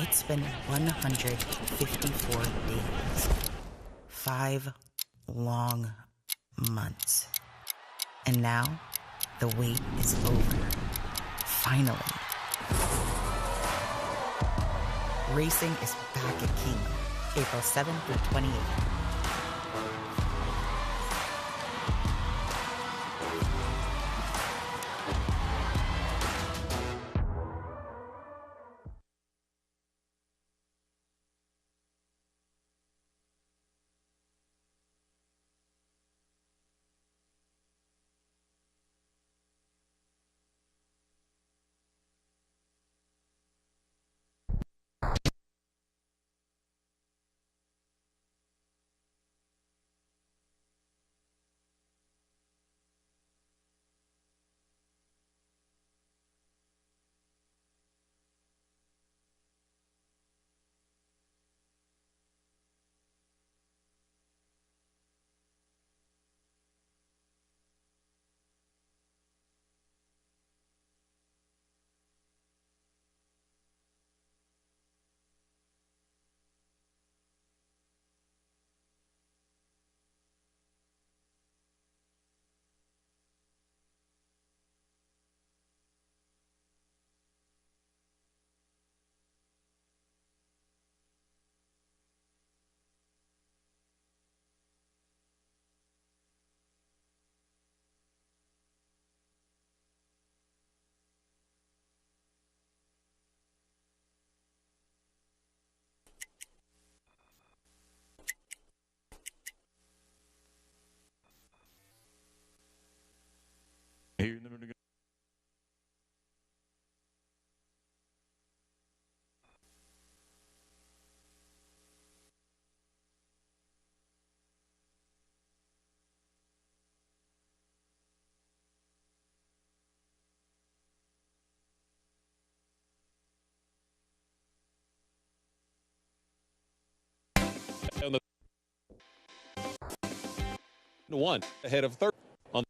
It's been 154 days. 5 long months. And now, the wait is over. Finally. Racing is back at Keeneland, April 7th through 28th. Here in the middle. On the 1 ahead of third on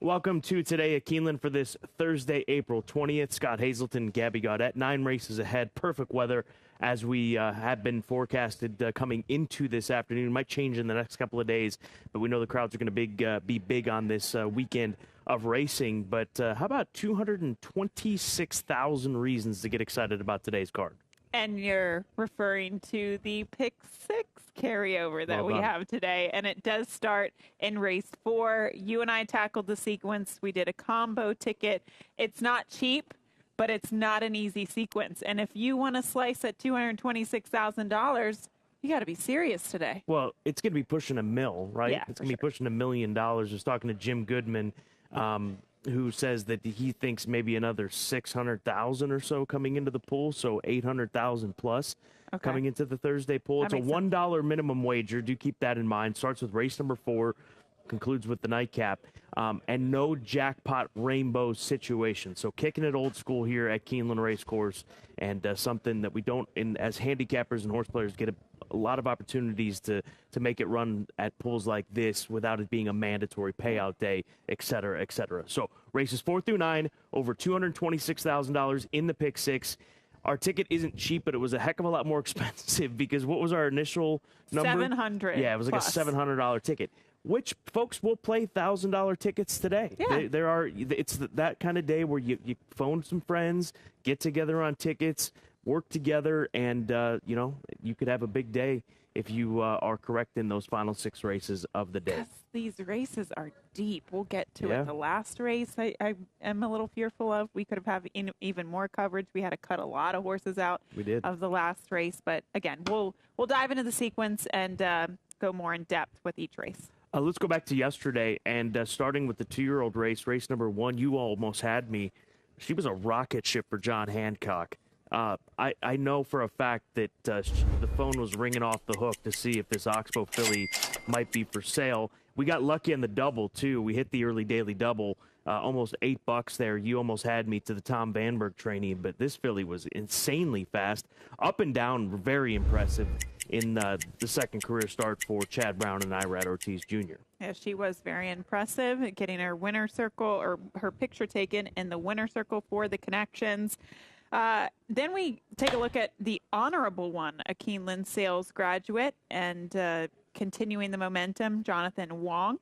Welcome to Today at Keeneland for this Thursday, April 20th. Scott Hazelton, Gabby Gaudette, 9 races ahead. Perfect weather as we have been forecasted coming into this afternoon. It might change in the next couple of days, but we know the crowds are going to be big on this weekend of racing. But how about 226,000 reasons to get excited about today's card? And you're referring to the Pick 6 carryover that we have today. And it does start in race 4. You and I tackled the sequence. We did a combo ticket. It's not cheap, but it's not an easy sequence. And if you want to slice at $226,000, you got to be serious today. Well, it's going to be pushing $1 million, right? Yeah, it's going to be pushing $1 million. I was talking to Jim Goodman, who says that he thinks maybe another 600,000 or so coming into the pool, so 800,000 plus coming into the Thursday pool. It's a $1 minimum wager. Do keep that in mind. Starts with race number 4, concludes with the nightcap, and no jackpot rainbow situation. So kicking it old school here at Keeneland Racecourse, and something that we don't, as handicappers and horse players, get a lot of opportunities to make it run at pools like this without it being a mandatory payout day, et cetera, et cetera. So races 4 through 9, over $226,000 in the Pick 6. Our ticket isn't cheap, but it was a heck of a lot more expensive because what was our initial number? $700. Yeah, it was like a $700 ticket. Which folks will play $1,000 tickets today. Yeah. It's that kind of day where you phone some friends, get together on tickets, work together, and you could have a big day if you are correct in those final 6 races of the day. These races are deep. We'll get to it. The last race I am a little fearful of. We could have even more coverage. We had to cut a lot of horses out of the last race. But again, we'll dive into the sequence and go more in depth with each race. Let's go back to yesterday, and starting with the 2-year-old race number 1, you almost had me. She was a rocket ship for John Hancock. I know for a fact that the phone was ringing off the hook to see if this Oxbow filly might be for sale. We got lucky on the double, too. We hit the early daily double, almost $8 there. You almost had me to the Tom Vanberg trainee, but this filly was insanely fast. Up and down, very impressive in the second career start for Chad Brown and Irad Ortiz Jr. Yeah, she was very impressive, getting her winner circle or her picture taken in the winner circle for the connections. Then we take a look at the honorable one, a Keeneland sales graduate, and continuing the momentum, Jonathan Wong.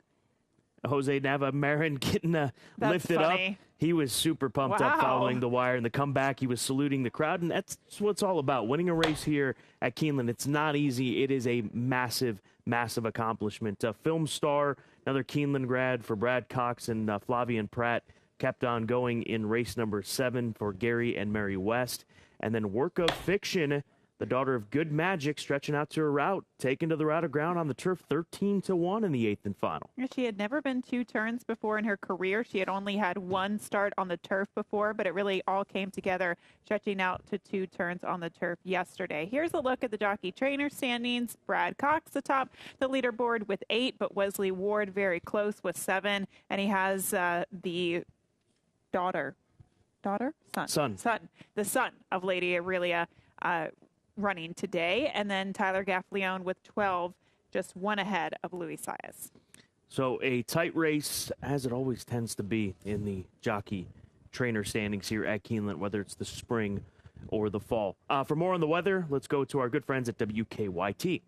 Jose Nava Marin getting lifted up. He was super pumped up following the wire. And the comeback, he was saluting the crowd. And that's what it's all about. Winning a race here at Keeneland, it's not easy. It is a massive, massive accomplishment. Film star, another Keeneland grad for Brad Cox and Flavian Pratt, kept on going in race number 7 for Gary and Mary West. And then Work of Fiction, the daughter of Good Magic, stretching out to her route, taken to the route of ground on the turf, 13-1 in the 8th and final. She had never been 2 turns before in her career. She had only had 1 start on the turf before, but it really all came together, stretching out to 2 turns on the turf yesterday. Here's a look at the jockey trainer standings. Brad Cox atop the leaderboard with 8, but Wesley Ward very close with 7, and he has the son, the son of Lady Aurelia running today, and then Tyler Gaffleone with 12, just 1 ahead of Luis Saez. So a tight race, as it always tends to be in the jockey trainer standings here at Keeneland, whether it's the spring or the fall. For more on the weather, let's go to our good friends at WKYT.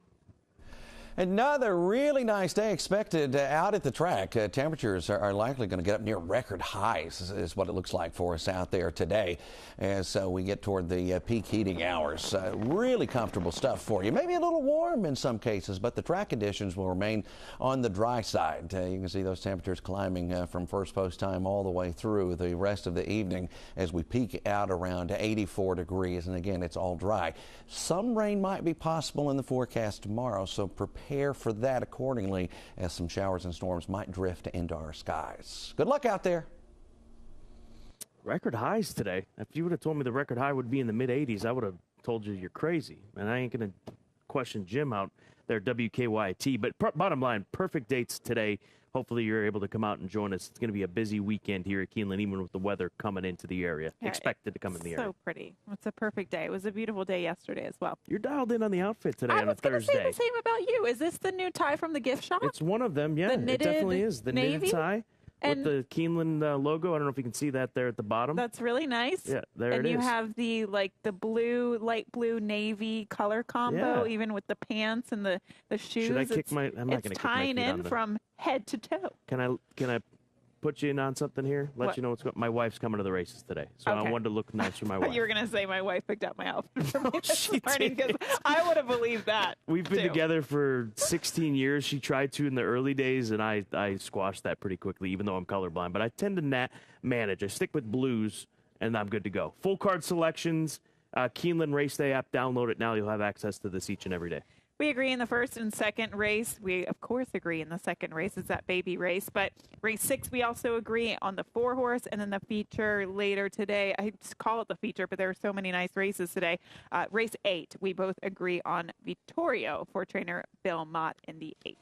Another really nice day expected out at the track. Temperatures are likely going to get up near record highs is what it looks like for us out there today as we get toward the peak heating hours. Really comfortable stuff for you. Maybe a little warm in some cases, but the track conditions will remain on the dry side. You can see those temperatures climbing from first post time all the way through the rest of the evening as we peak out around 84 degrees. And again, it's all dry. Some rain might be possible in the forecast tomorrow, so prepare for that accordingly as some showers and storms might drift into our skies. Good luck out there. Record highs today. If you would have told me the record high would be in the mid-80s, I would have told you you're crazy. And I ain't going to question Jim out there at WKYT. But bottom line, perfect dates today. Hopefully you're able to come out and join us. It's going to be a busy weekend here at Keeneland, even with the weather coming into the area. Yeah, expected to come in the area. So pretty. It's a perfect day. It was a beautiful day yesterday as well. You're dialed in on the outfit today on a Thursday. I was going to say the same about you. Is this the new tie from the gift shop? It's one of them, yeah. It definitely is. The knitted tie. with the Keeneland logo. I don't know if you can see that there at the bottom. That's really nice. Yeah, there it is. And you have the blue, light blue, navy color combo, even with the pants and the shoes. Should I kick my? I'm not going to kick my tying feet in on the... from head to toe. Can I put you in on something here? Let you know what's going. My wife's coming to the races today, so I wanted to look nice for my wife. You were going to say my wife picked out my outfit for me this she morning, did. because I would have believed that. We've been together for 16 years. She tried to in the early days, and I squashed that pretty quickly, even though I'm colorblind. But I tend to manage. I stick with blues, and I'm good to go. Full card selections, Keeneland Race Day app. Download it now. You'll have access to this each and every day. We agree in the first and second race. We, of course, agree in the second race. It's that baby race. But race 6, we also agree on the 4-horse, and then the feature later today. I just call it the feature, but there are so many nice races today. Race 8, we both agree on Vittorio for trainer Bill Mott in the 8th.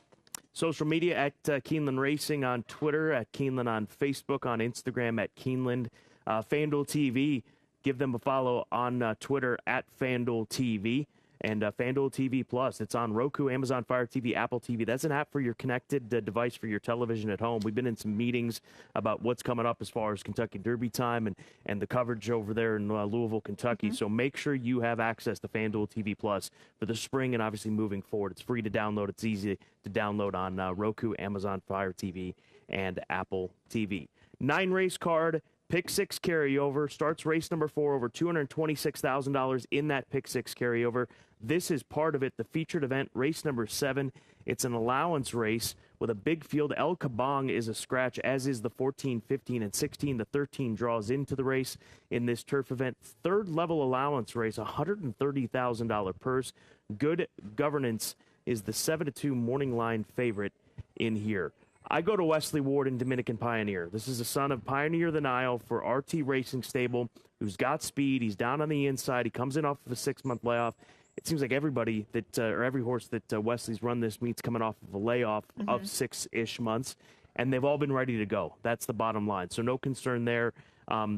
Social media at Keeneland Racing on Twitter, at Keeneland on Facebook, on Instagram at Keeneland. FanDuel TV, give them a follow on Twitter at FanDuel TV. And FanDuel TV Plus, it's on Roku, Amazon Fire TV, Apple TV. That's an app for your connected device for your television at home. We've been in some meetings about what's coming up as far as Kentucky Derby time and the coverage over there in Louisville, Kentucky. So make sure you have access to FanDuel TV Plus for the spring and obviously moving forward. It's free to download. It's easy to download on Roku, Amazon Fire TV, and Apple TV. 9-race card. Pick 6 carryover. Starts race number 4, over $226,000 in that Pick 6 carryover. This is part of it, the featured event, race number 7. It's an allowance race with a big field. El Kabong is a scratch, as is the 14, 15, and 16. The 13 draws into the race in this turf event. Third level allowance race, $130,000 purse. Good Governance is the 7-2 morning line favorite in here. I go to Wesley Ward in Dominican Pioneer. This is a son of Pioneer the Nile for RT Racing Stable, who's got speed. He's down on the inside. He comes in off of a 6-month layoff. It seems like everybody that, or every horse that Wesley's run this meet's coming off of a layoff of 6-ish months, and they've all been ready to go. That's the bottom line. So no concern there.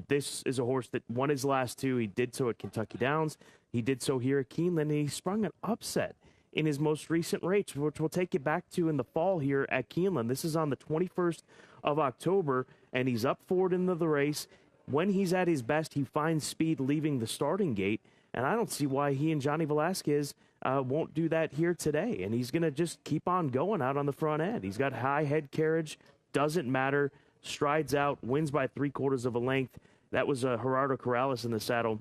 This is a horse that won his last 2. He did so at Kentucky Downs. He did so here at Keeneland, and he sprung an upset in his most recent race, which we'll take you back to in the fall here at Keeneland. This is on the 21st of October, and he's up forward into the race. When he's at his best, he finds speed leaving the starting gate, and I don't see why he and Johnny Velasquez won't do that here today, and he's going to just keep on going out on the front end. He's got high head carriage, doesn't matter, strides out, wins by 3/4 of a length. That was Gerardo Corrales in the saddle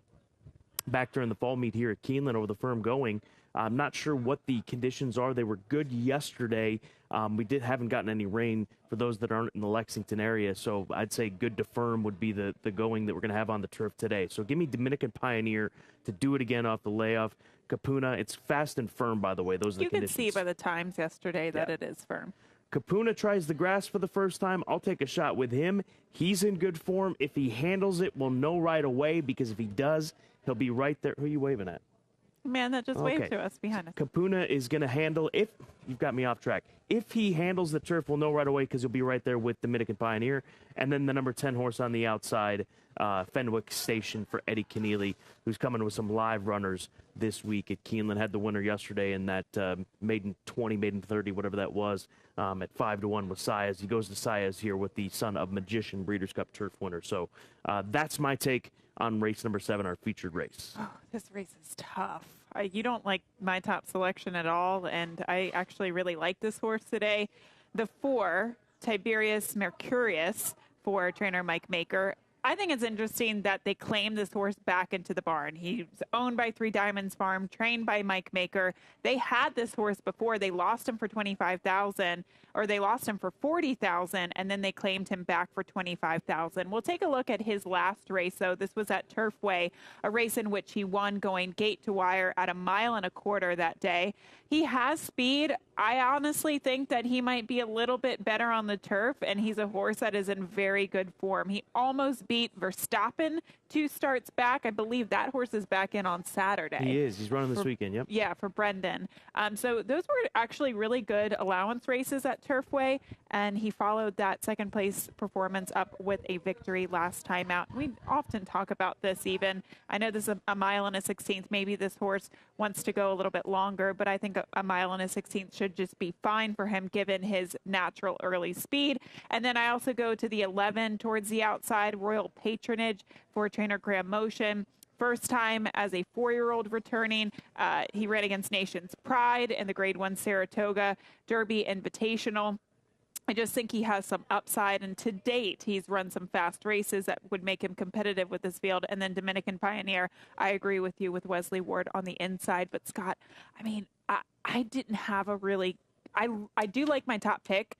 back during the fall meet here at Keeneland over the firm going. I'm not sure what the conditions are. They were good yesterday. We haven't gotten any rain for those that aren't in the Lexington area, so I'd say good to firm would be the going that we're going to have on the turf today. So give me Dominican Pioneer to do it again off the layoff. Capuna, it's fast and firm, by the way. Those are the conditions. You could see by the times yesterday that it is firm. Capuna tries the grass for the first time. I'll take a shot with him. He's in good form. If he handles it, we'll know right away, because if he does, he'll be right there. Who are you waving at? Man that just waved to us behind us. Capuna is going to handle, if you've got me off track, if he handles the turf, we'll know right away, because he'll be right there with Dominican Pioneer. And then the number 10 horse on the outside, Fenwick Station for Eddie Keneally, who's coming with some live runners this week at Keeneland. Had the winner yesterday in that maiden 20, maiden 30, whatever that was, at 5-1 with Saez. He goes to Saez here with the son of Magician, Breeders' Cup turf winner. So that's my take on race number 7, our featured race. Oh, this race is tough. You don't like my top selection at all, and I actually really like this horse today. The 4, Tiberius Mercurius for trainer Mike Maker. I think it's interesting that they claimed this horse back into the barn. He's owned by 3 Diamonds Farm, trained by Mike Maker. They had this horse before. They lost him for $25,000, or they lost him for $40,000, and then they claimed him back for $25,000. We'll take a look at his last race, though. This was at Turfway, a race in which he won going gate to wire at 1.25 miles that day. He has speed. I honestly think that he might be a little bit better on the turf, and he's a horse that is in very good form. He almost beat beat Verstappen 2 starts back. I believe that horse is back in on Saturday. He is. He's running this weekend, yep. Yeah, for Brendan. So those were actually really good allowance races at Turfway, and he followed that second-place performance up with a victory last time out. We often talk about this even. I know this is a mile and a 16th. Maybe this horse wants to go a little bit longer, but I think a mile and a 16th should just be fine for him given his natural early speed. And then I also go to the 11 towards the outside, Royal Patronage for trainer Graham Motion. First time as a 4-year-old returning. He ran against Nation's Pride in the Grade 1 Saratoga Derby Invitational. I just think he has some upside, and to date, he's run some fast races that would make him competitive with this field. And then Dominican Pioneer, I agree with you with Wesley Ward on the inside. But Scott, I mean, I didn't have a really, I do like my top pick,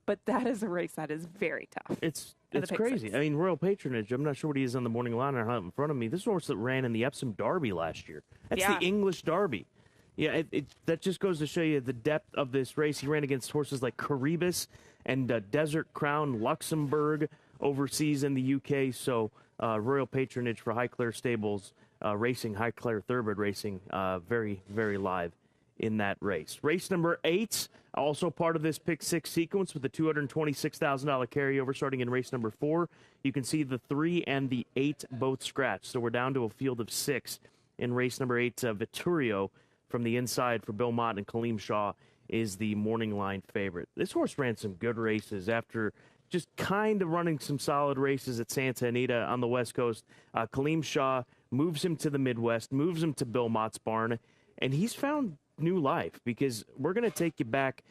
but that is a race that is very tough. It's crazy. I mean, Royal Patronage, I'm not sure what he is on the morning line I have in front of me. This horse that ran in the Epsom Derby last year. That's the English Derby. Yeah, that just goes to show you the depth of this race. He ran against horses like Caribus and Desert Crown Luxembourg overseas in the UK. So Royal Patronage for Highclere Stables Racing, Highclere Thoroughbred Racing, very, very live in that race. Race number 8, also part of this pick 6 sequence with the $226,000 carryover starting in race number 4. You can see the 3 and the 8 both scratched. So we're down to a field of 6 in race number 8. Vittorio from the inside for Bill Mott and Kaleem Shaw is the morning line favorite. This horse ran some good races after just kind of running some solid races at Santa Anita on the West Coast. Kaleem Shaw moves him to the Midwest, moves him to Bill Mott's barn, and he's found new life because we're going to take you back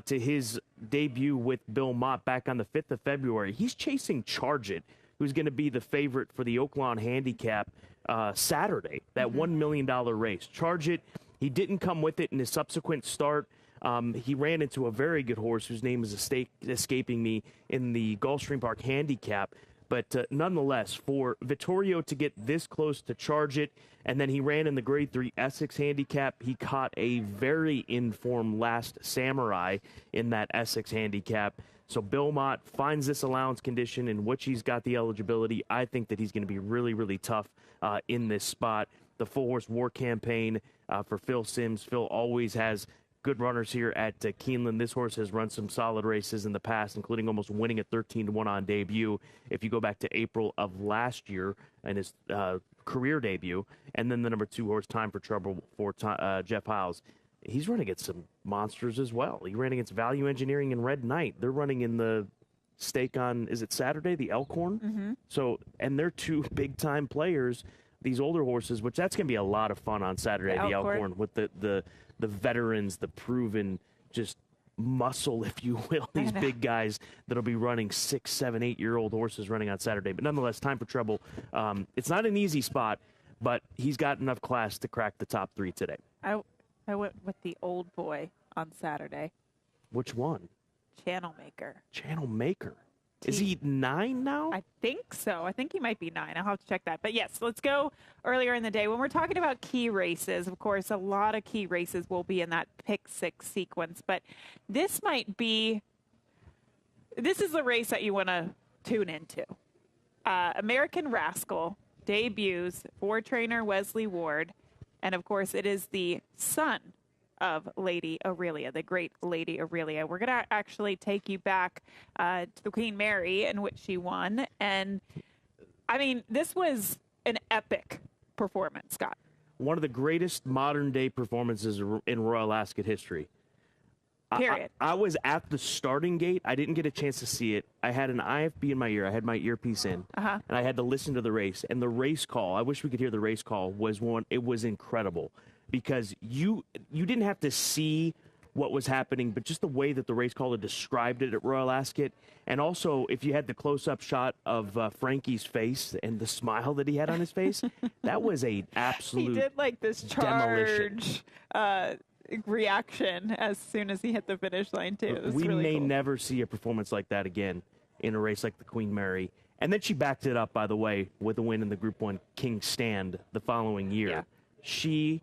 to his debut with Bill Mott back on the 5th of February. He's chasing Charge It, who's going to be the favorite for the Oaklawn Handicap Saturday, that $1 million race. Charge It, he didn't come with it in his subsequent start. He ran into a very good horse whose name is escaping me in the Gulfstream Park Handicap. But nonetheless, for Vittorio to get this close to Charge It, and then he ran in the Grade 3 Essex Handicap. He caught a very in-form Last Samurai in that Essex Handicap. So Bill Mott finds this allowance condition in which he's got the eligibility. I think that he's going to be really, really tough in this spot. The Full Horse War Campaign for Phil Sims. Phil always has good runners here at Keeneland. This horse has run some solid races in the past, including almost winning at 13-1 on debut. If you go back to April of last year and his career debut, and then the number 2 horse, Time for Trouble for Jeff Hiles. He's running against some monsters as well. He ran against Value Engineering and Red Knight. They're running in the stake on, is it Saturday, the Elkhorn? Mm-hmm. So, and they're 2 big-time players, these older horses, which that's going to be a lot of fun on Saturday, the Elkhorn, with the veterans, the proven just muscle, if you will, these big guys that'll be running 6, 7, 8-year-old horses running on Saturday. But nonetheless, Time for Trouble. It's not an easy spot, but he's got enough class to crack the top 3 today. I went with the old boy on Saturday. Which one? Channel Maker. Channel Maker. Is he 9 now? I think so. I think he might be 9. I'll have to check that. But yes, let's go earlier in the day. When we're talking about key races, of course, a lot of key races will be in that pick 6 sequence. But this is the race that you want to tune into. American Rascal debuts for trainer Wesley Ward. And, of course, it is the son of Lady Aurelia, the great Lady Aurelia. We're going to actually take you back to the Queen Mary in which she won. And, I mean, this was an epic performance, Scott. One of the greatest modern-day performances in Royal Ascot history. Period. I was at the starting gate. I didn't get a chance to see it. I had an IFB in my ear. I had my earpiece in, and I had to listen to the race. And the race call, I wish we could hear the race call, it was incredible. Because you didn't have to see what was happening, but just the way that the race caller described it at Royal Ascot, and also if you had the close-up shot of Frankie's face and the smile that he had on his face, that was a absolute He did like this charge reaction as soon as he hit the finish line too. We really may cool. never see a performance like that again in a race like the Queen Mary. And then she backed it up, by the way, with a win in the Group 1 King's Stand the following year. Yeah. She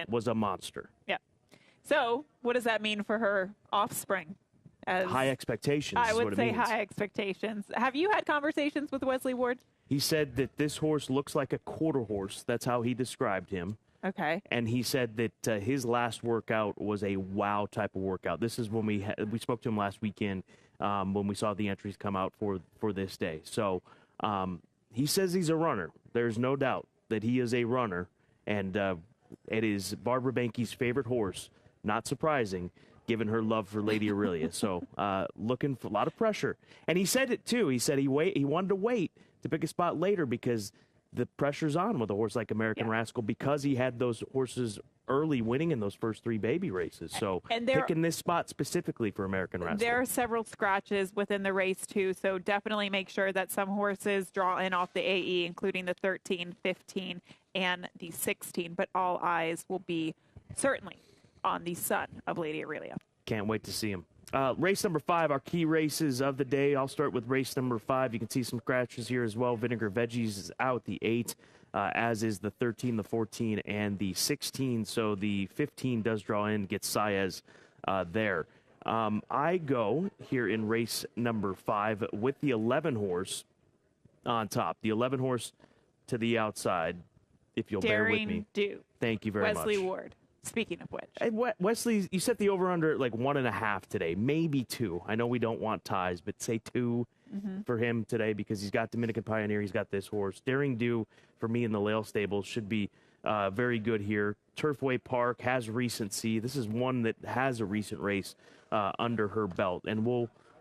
was a monster. Yeah. So what does that mean for her offspring? High expectations. I is what would it say means. high expectations. Have you had conversations with Wesley Ward? He said that this horse looks like a quarter horse. That's how he described him. Okay. And he said that his last workout was a wow type of workout. This is when we spoke to him last weekend when we saw the entries come out for this day. So he says he's a runner. There's no doubt that he is a runner, and it is Barbara Banke's favorite horse. Not surprising, given her love for Lady Aurelia. So looking for a lot of pressure. And he said it, too. He said he wanted to wait to pick a spot later because the pressure's on with a horse like American Rascal because he had those horses early winning in those first 3 baby races. So picking this spot specifically for American Rascal. There are several scratches within the race, too, so definitely make sure that some horses draw in off the AE, including the 13, 15, and the 16. But all eyes will be certainly on the son of Lady Aurelia. Can't wait to see him. Race number 5, our key races of the day. I'll start with race number 5. You can see some scratches here as well. Vinegar Veggies is out, the 8, as is the 13, the 14, and the 16. So the 15 does draw in, gets Saez there. I go here in race number 5 with the 11 horse on top. The 11 horse to the outside, if you'll bear with me. Do. Thank you very much. Wesley Ward. Speaking of which. Hey, Wesley, you set the over-under at like 1.5 today, maybe 2. I know we don't want ties, but say 2 for him today because he's got Dominican Pioneer, he's got this horse. Daring Do, for me in the Lail Stables, should be very good here. Turfway Park has recency. This is one that has a recent race under her belt. And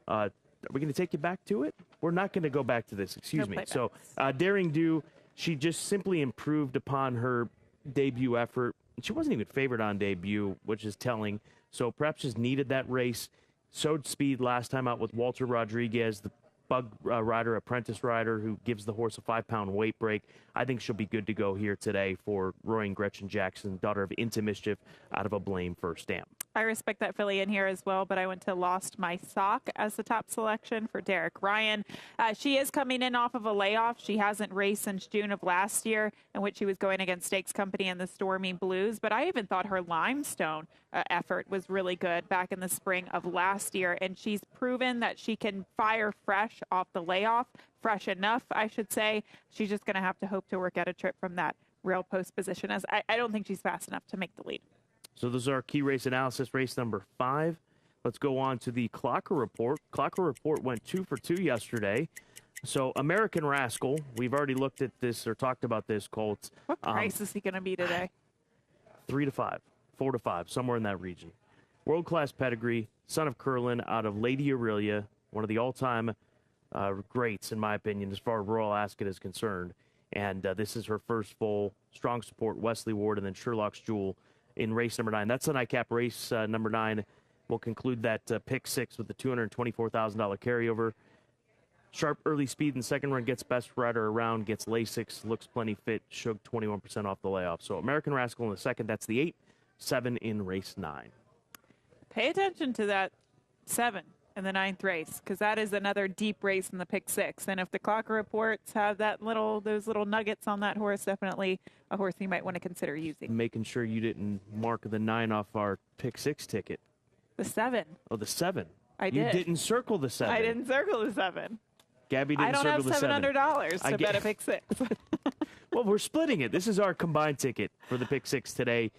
are we going to take you back to it? We're not going to go back to this, excuse me. So Daring Do, she just simply improved upon her debut effort. She wasn't even favored on debut, which is telling. So perhaps just needed that race. Showed speed last time out with Walter Rodriguez, the bug rider, apprentice rider, who gives the horse a 5-pound weight break. I think she'll be good to go here today for Roaring Gretchen Jackson, daughter of Into Mischief, out of a Blame First Stamp. I respect that filly in here as well, but I went to Lost My Sock as the top selection for Derek Ryan. She is coming in off of a layoff. She hasn't raced since June of last year, in which she was going against Stakes Company and the Stormy Blues. But I even thought her Limestone effort was really good back in the spring of last year, and she's proven that she can fire fresh off the layoff, fresh enough, I should say. She's just going to have to hope to work out a trip from that rail post position, as I don't think she's fast enough to make the lead. So those are our key race analysis, race number 5. Let's go on to the Clocker Report. Clocker Report went 2 for 2 yesterday. So American Rascal, we've already looked at this or talked about this, Colts. What price is he going to be today? 3 to 5, 4 to 5, somewhere in that region. World-class pedigree, son of Curlin out of Lady Aurelia, one of the all-time greats, in my opinion, as far as Royal Ascot is concerned. And this is her first full strong support, Wesley Ward, and then Sherlock's Jewel in race number 9. That's the nightcap race. Number 9 will conclude that pick 6 with the $224,000 carryover. Sharp early speed in second run, gets best rider around, gets Lasix, looks plenty fit, Shug 21% off the layoff. So American Rascal in the second, that's the 8, 7 in race 9. Pay attention to that 7 in the 9th race, because that is another deep race in the pick 6. And if the Clocker Reports have those little nuggets on that horse, definitely a horse you might want to consider using. Making sure you didn't mark the 9 off our pick 6 ticket. The 7. Oh, the 7. I did. You didn't circle the 7. I didn't circle the 7. Gabby didn't circle the 7. I don't have $700 to bet a pick 6. Well, we're splitting it. This is our combined ticket for the pick 6 today.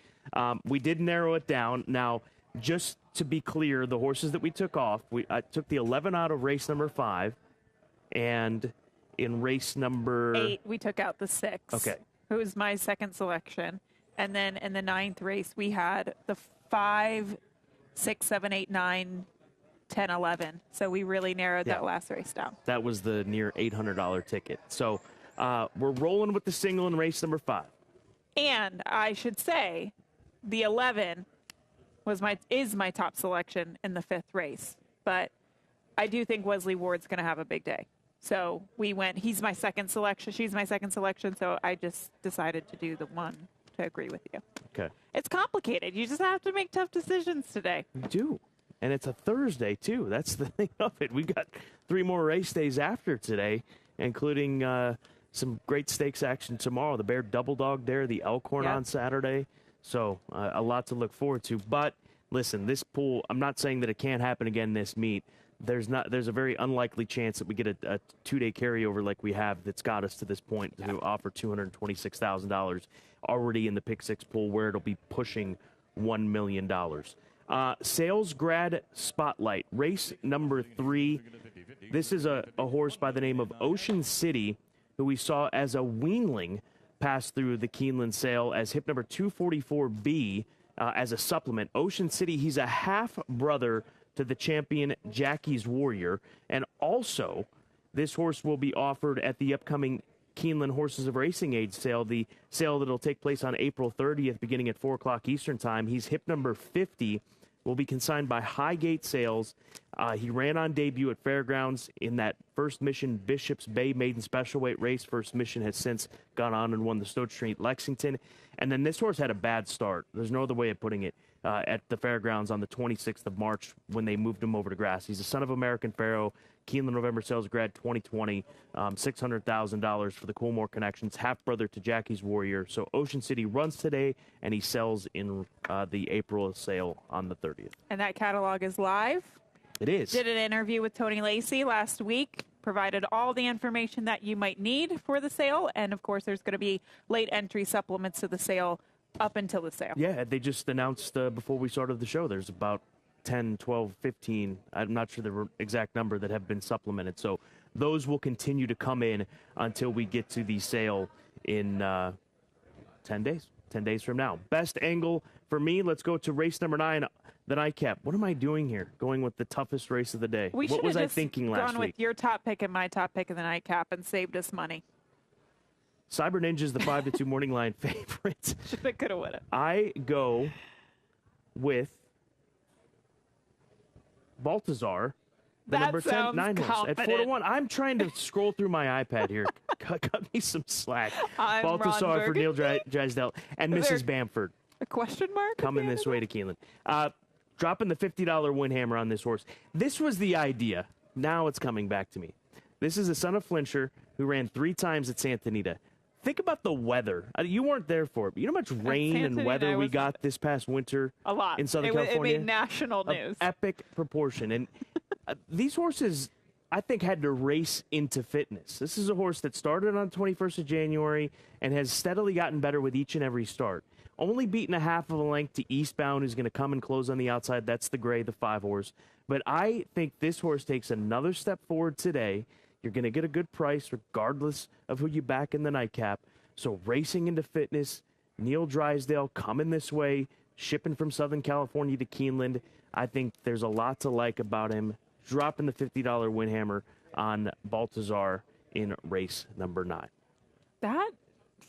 We did narrow it down. Now, just to be clear, the horses that we took off, I took the 11 out of race number 5, and in race number 8, we took out the 6. Okay. Who was my second selection. And then in the 9th race, we had the 5, 6, 7, 8, 9, 10, 11. So we really narrowed that last race down. That was the near $800 ticket. So we're rolling with the single in race number 5. And I should say the 11 is my top selection in the 5th race. But I do think Wesley Ward's going to have a big day. So he's my second selection. She's my second selection. So I just decided to do the one to agree with you. Okay. It's complicated. You just have to make tough decisions today. We do. And it's a Thursday, too. That's the thing of it. We've got 3 more race days after today, including some great stakes action tomorrow. The Bear Double Dog there, the Elkhorn on Saturday. So a lot to look forward to. But, listen, this pool, I'm not saying that it can't happen again this meet. there's a very unlikely chance that we get a 2-day carryover like we have that's got us to this point to offer $226,000 already in the Pick 6 pool, where it'll be pushing $1 million. Sales Grad Spotlight, race number 3. This is a horse by the name of Ocean City, who we saw as a weanling pass through the Keeneland sale as hip number 244B as a supplement. Ocean City, he's a half-brother to the champion Jackie's Warrior. And also, this horse will be offered at the upcoming Keeneland Horses of Racing Age sale, the sale that will take place on April 30th, beginning at 4 o'clock Eastern Time. He's hip number 50, will be consigned by Highgate Sales. He ran on debut at Fairgrounds in that First Mission Bishop's Bay Maiden Special Weight race. First Mission has since gone on and won the Stowe Street Lexington. And then this horse had a bad start. There's no other way of putting it. At the Fairgrounds on the 26th of March when they moved him over to grass. He's a son of American Pharaoh, Keeneland November Sales Grad 2020, $600,000 for the Coolmore connections, half-brother to Jackie's Warrior. So Ocean City runs today, and he sells in the April sale on the 30th. And that catalog is live? It is. Did an interview with Tony Lacey last week, provided all the information that you might need for the sale, and of course there's going to be late entry supplements to the sale up until the sale. Yeah, they just announced before we started the show there's about 10, 12, 15, I'm not sure the exact number, that have been supplemented. So those will continue to come in until we get to the sale in 10 days. 10 days from now. Best angle for me, let's go to race number 9, the nightcap. What am I doing here? Going with the toughest race of the day. What was I thinking last week? Gone with your top pick and my top pick of the nightcap and saved us money. Cyber Ninja's the 5-2 morning line favorite. Shoulda, coulda, woulda. I go with Baltazar, the number 10 9 horse at 4-1. I'm trying to scroll through my iPad here. Cut me some slack. Baltazar for Neil Drysdale and Mrs. Bamford. A question mark? Coming this way to Keeneland. Dropping the $50 win hammer on this horse. This was the idea. Now it's coming back to me. This is a son of Flincher who ran 3 times at Santa Anita. Think about the weather. You weren't there for it, but you know how much rain and weather we got this past winter? A lot. In Southern California? It made national news. Epic proportion. And these horses, I think, had to race into fitness. This is a horse that started on the 21st of January and has steadily gotten better with each and every start. Only beaten a half of a length to Eastbound, who's going to come and close on the outside. That's the gray, the 5 horse. But I think this horse takes another step forward today. You're going to get a good price regardless of who you back in the nightcap. So racing into fitness, Neil Drysdale coming this way, shipping from Southern California to Keeneland. I think there's a lot to like about him. Dropping the $50 win hammer on Baltazar in race number 9. That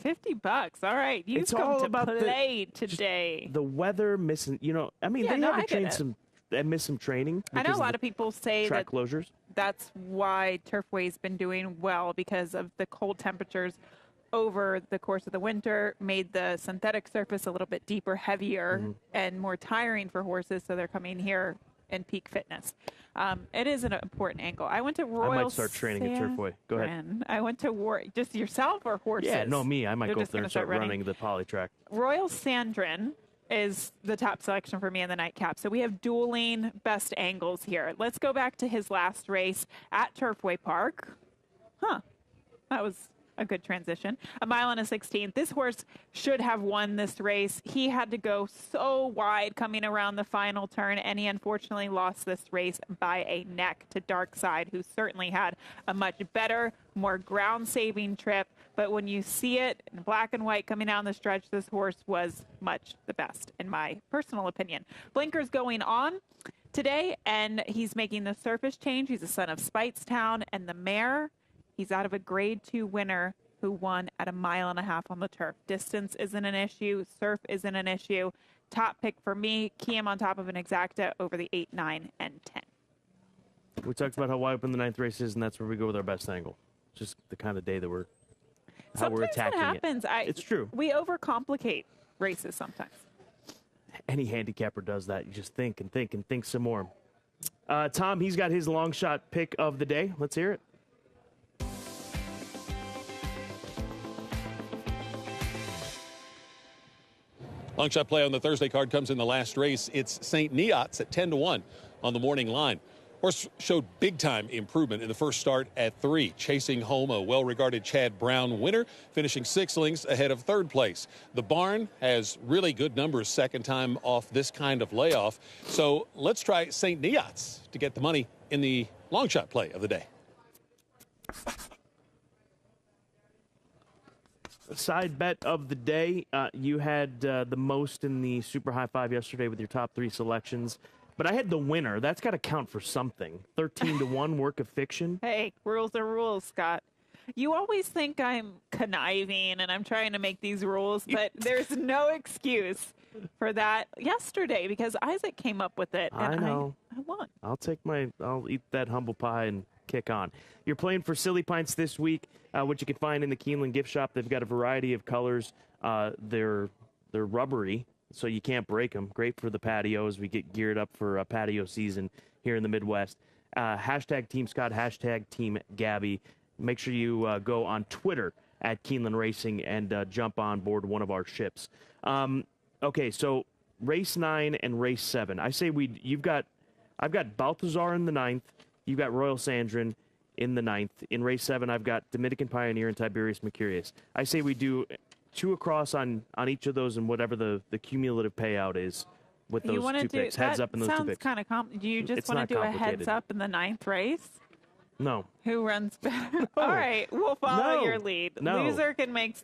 $50. All right. You've come to play today. The weather missing, I mean, they had to train some and miss some training. I know a lot of people say track closures. That's why Turfway's been doing well, because of the cold temperatures over the course of the winter made the synthetic surface a little bit deeper, heavier, and more tiring for horses. So they're coming here in peak fitness. It is an important angle. I went to Royal. I might start training at Turfway. Go ahead. I went to just yourself or horses? Yeah, no, me. I might go up there and start running the poly track. Royal Sandrin is the top selection for me in the nightcap. So we have dueling best angles here. Let's go back to his last race at Turfway Park. That was a good transition. 1 mile and a 16th. This horse should have won this race. He had to go so wide coming around the final turn, and he unfortunately lost this race by a neck to Darkside, who certainly had a much better, more ground-saving trip. But when you see it in black and white coming down the stretch, this horse was much the best, in my personal opinion. Blinkers going on today, and he's making the surface change. He's a son of Speightstown, and the mare, he's out of a Grade 2 winner who won at 1.5 miles on the turf. Distance isn't an issue. Surf isn't an issue. Top pick for me, Kiem on top of an Exacta over the 8, 9, and 10. We talked about how wide open the 9th race is, and that's where we go with our best angle. Just the kind of day that we're attacking that happens. it. It's true. We overcomplicate races sometimes. Any handicapper does that. You just think and think and think some more. Tom, he's got his long shot pick of the day. Let's hear it. Long shot play on the Thursday card comes in the last race. It's St. Neots at 10-1 on the morning line. Horse showed big-time improvement in the first start at 3, chasing home a well-regarded Chad Brown winner, finishing 6 lengths ahead of third place. The barn has really good numbers second time off this kind of layoff. So let's try St. Neots to get the money in the long shot play of the day. Side bet of the day. You had the most in the Super High Five yesterday with your top 3 selections. But I had the winner. That's got to count for something. 13-1 work of fiction. Hey, rules are rules, Scott. You always think I'm conniving and I'm trying to make these rules, but there's no excuse for that yesterday because Isaac came up with it. And I know. I won. I'll eat that humble pie and kick on. You're playing for Silly Pints this week, which you can find in the Keeneland gift shop. They've got a variety of colors. They're rubbery, so you can't break them. Great for the patio as we get geared up for patio season here in the Midwest. Hashtag Team Scott, hashtag Team Gabby. Make sure you go on Twitter at Keeneland Racing and jump on board one of our ships. Okay, so race 9 and race 7. I say I've got Balthazar in the 9th. You've got Royal Sandrin in the 9th. In race 7, I've got Dominican Pioneer and Tiberius Mercurius. I say we do 2 across on each of those and whatever the cumulative payout is with those 2 picks. Heads up in those 2 picks. Sounds kind of do you just want to do a heads up in the 9th race? No. Who runs better? All right, we'll follow your lead. No. Loser can make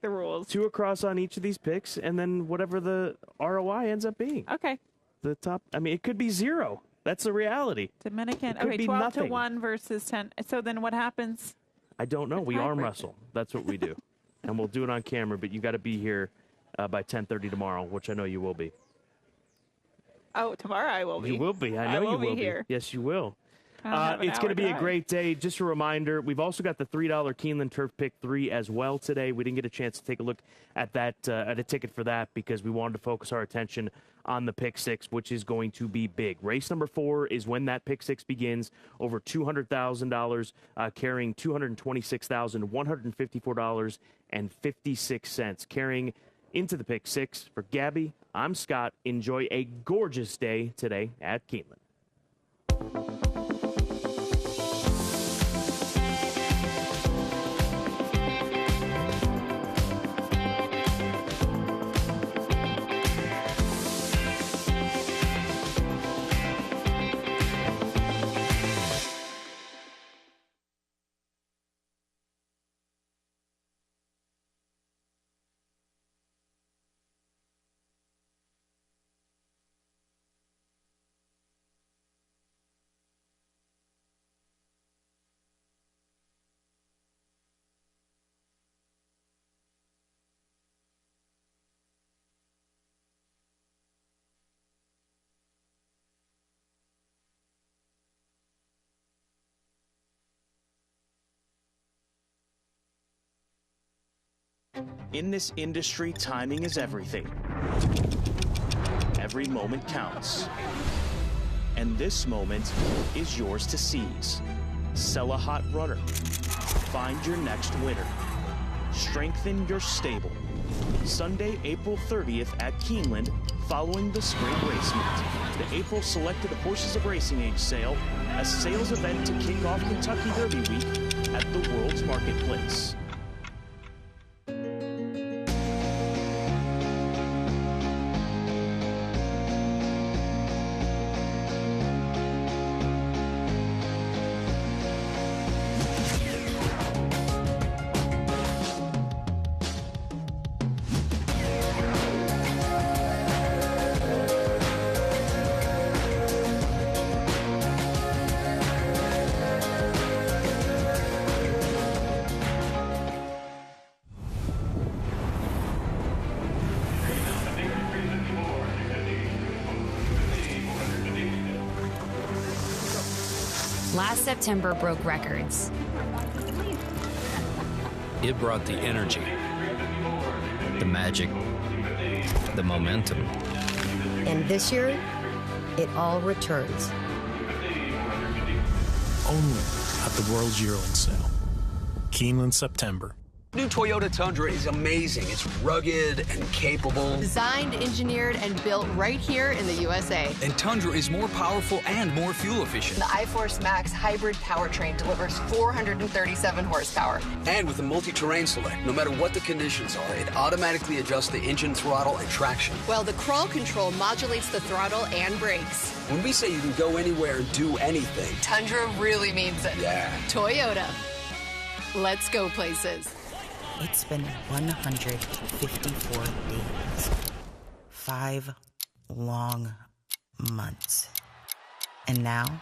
the rules. 2 across on each of these picks, and then whatever the ROI ends up being. Okay. The top. I mean, it could be 0. That's the reality. Dominican. It could be 12 nothing. to 1 versus 10. So then what happens? I don't know. We arm wrestle. That's what we do, and we'll do it on camera. But you got to be here by 10:30 tomorrow, which I know you will be. Oh, tomorrow I will be. You will be. I know you will be here. Yes, you will. It's going to be a great day. Just a reminder, we've also got the $3 Keeneland Turf Pick 3 as well today. We didn't get a chance to take a look at that, at a ticket for that, because we wanted to focus our attention on the Pick 6, which is going to be big. Race number 4 is when that Pick 6 begins, over $200,000, carrying $226,154.56, carrying into the Pick 6. For Gabby, I'm Scott. Enjoy a gorgeous day today at Keeneland. In this industry, timing is everything. Every moment counts. And this moment is yours to seize. Sell a hot runner. Find your next winner. Strengthen your stable. Sunday, April 30th at Keeneland, following the spring race meet. The April Selected Horses of Racing Age sale, a sales event to kick off Kentucky Derby week at the World's Marketplace. Last September broke records. It brought the energy, the magic, the momentum. And this year, it all returns. Only at the World's Yearling Sale. Keeneland, September. New Toyota Tundra is amazing. It's rugged and capable. Designed, engineered, and built right here in the USA. And Tundra is more powerful and more fuel efficient. The iForce Max hybrid powertrain delivers 437 horsepower. And with the multi-terrain select, no matter what the conditions are, it automatically adjusts the engine throttle and traction. While the crawl control modulates the throttle and brakes. When we say you can go anywhere and do anything, Tundra really means it. Yeah. Toyota. Let's go places. It's been 154 days. 5 long months. And now,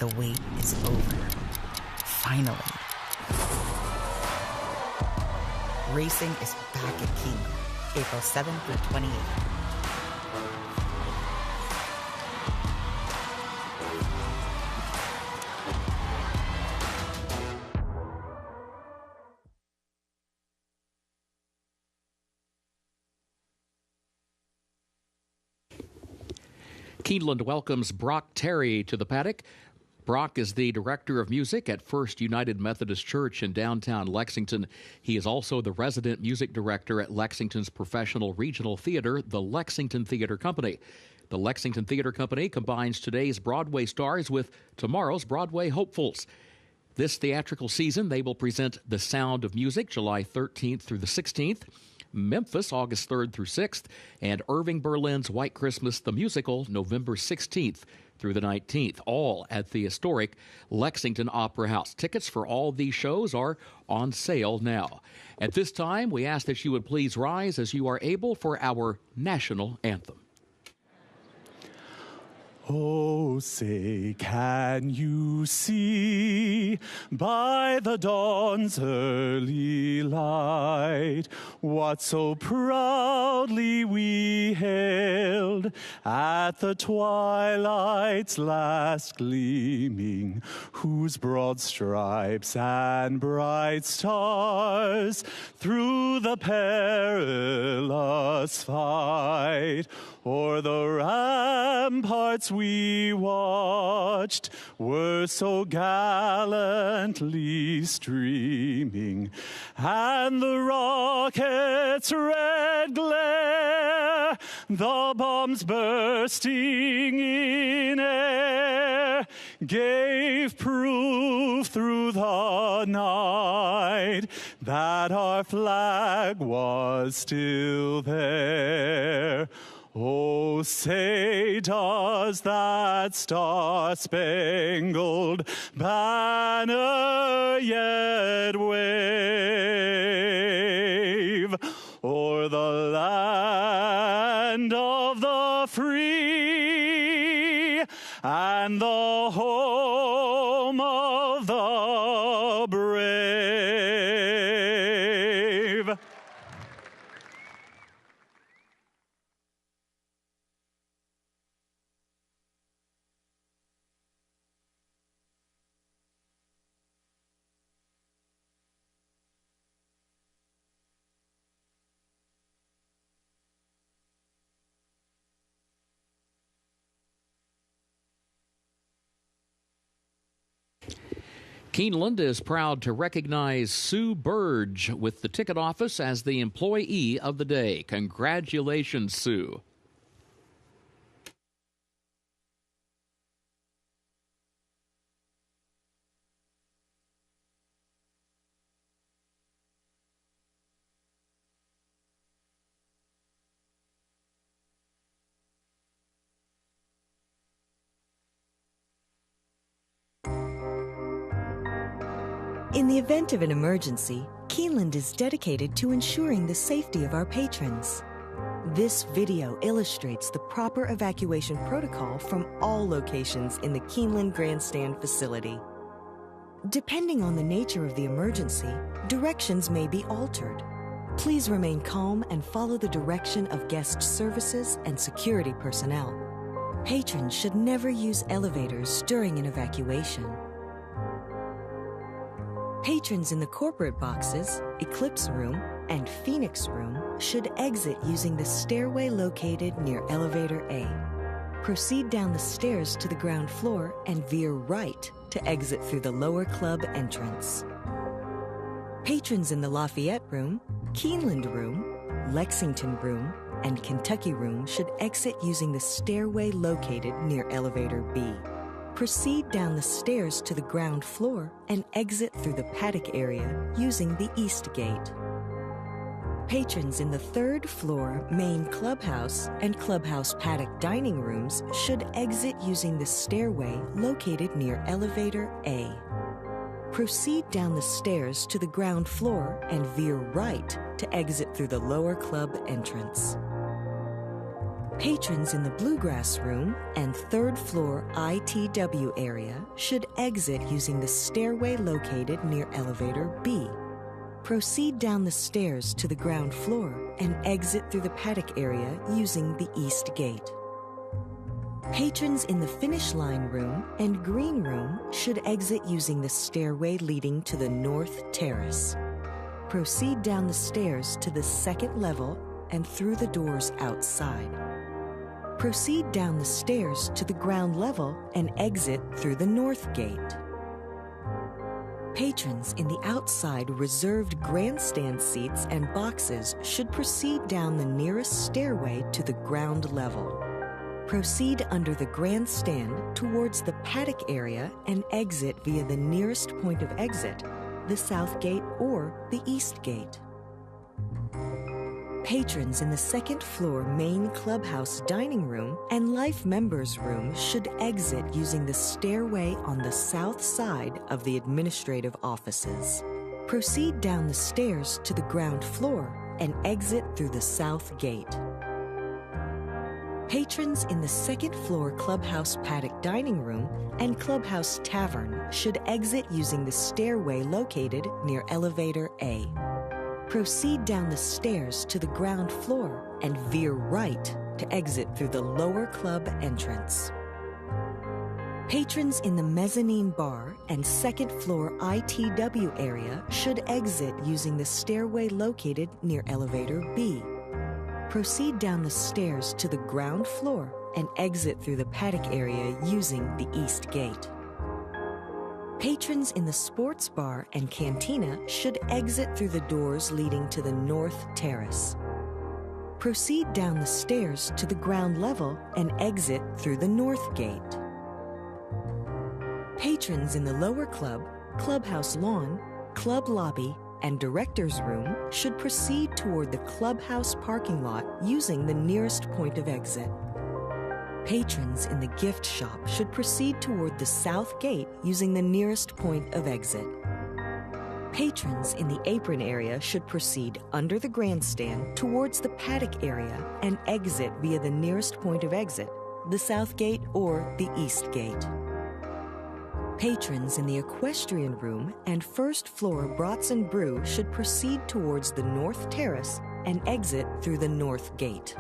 the wait is over. Finally. Racing is back at Keeneland, April 7th through 28th. Keeneland welcomes Brock Terry to the paddock. Brock is the director of music at First United Methodist Church in downtown Lexington. He is also the resident music director at Lexington's professional regional theater, the Lexington Theater Company. The Lexington Theater Company combines today's Broadway stars with tomorrow's Broadway hopefuls. This theatrical season, they will present The Sound of Music, July 13th through the 16th. Memphis, August 3rd through 6th, and Irving Berlin's White Christmas, the musical, November 16th through the 19th, all at the historic Lexington Opera House. Tickets for all these shows are on sale now. At this time, we ask that you would please rise as you are able for our national anthem. Oh, say, can you see by the dawn's early light what so proudly we hailed at the twilight's last gleaming, whose broad stripes and bright stars through the perilous fight o'er the ramparts we watched were so gallantly streaming, and the rocket's red glare, the bombs bursting in air, gave proof through the night that our flag was still there. Oh, say, does that star-spangled banner yet wave o'er the land of the free and the home of the brave? Keeneland is proud to recognize Sue Burge with the ticket office as the Employee of the Day. Congratulations, Sue. In the event of an emergency, Keeneland is dedicated to ensuring the safety of our patrons. This video illustrates the proper evacuation protocol from all locations in the Keeneland Grandstand facility. Depending on the nature of the emergency, directions may be altered. Please remain calm and follow the direction of guest services and security personnel. Patrons should never use elevators during an evacuation. Patrons in the corporate boxes, Eclipse Room, and Phoenix Room should exit using the stairway located near Elevator A. Proceed down the stairs to the ground floor and veer right to exit through the lower club entrance. Patrons in the Lafayette Room, Keeneland Room, Lexington Room, and Kentucky Room should exit using the stairway located near elevator B. Proceed down the stairs to the ground floor and exit through the paddock area using the East Gate. Patrons in the third floor main clubhouse and clubhouse paddock dining rooms should exit using the stairway located near elevator A. Proceed down the stairs to the ground floor and veer right to exit through the lower club entrance. Patrons in the Bluegrass Room and third floor ITW area should exit using the stairway located near elevator B. Proceed down the stairs to the ground floor and exit through the paddock area using the East Gate. Patrons in the Finish Line Room and Green Room should exit using the stairway leading to the North Terrace. Proceed down the stairs to the second level and through the doors outside. Proceed down the stairs to the ground level and exit through the North Gate. Patrons in the outside reserved grandstand seats and boxes should proceed down the nearest stairway to the ground level. Proceed under the grandstand towards the paddock area and exit via the nearest point of exit, the South Gate or the East Gate. Patrons in the second floor main clubhouse dining room and life members room should exit using the stairway on the south side of the administrative offices. Proceed down the stairs to the ground floor and exit through the South Gate. Patrons in the second floor clubhouse paddock dining room and clubhouse tavern should exit using the stairway located near elevator A. Proceed down the stairs to the ground floor and veer right to exit through the lower club entrance. Patrons in the mezzanine bar and second floor ITW area should exit using the stairway located near elevator B. Proceed down the stairs to the ground floor and exit through the paddock area using the East Gate. Patrons in the sports bar and cantina should exit through the doors leading to the North Terrace. Proceed down the stairs to the ground level and exit through the North Gate. Patrons in the lower club, clubhouse lawn, club lobby, and director's room should proceed toward the clubhouse parking lot using the nearest point of exit. Patrons in the gift shop should proceed toward the South Gate using the nearest point of exit. Patrons in the apron area should proceed under the grandstand towards the paddock area and exit via the nearest point of exit, the South Gate or the East Gate. Patrons in the equestrian room and first floor Brats and Brew should proceed towards the North Terrace and exit through the North Gate.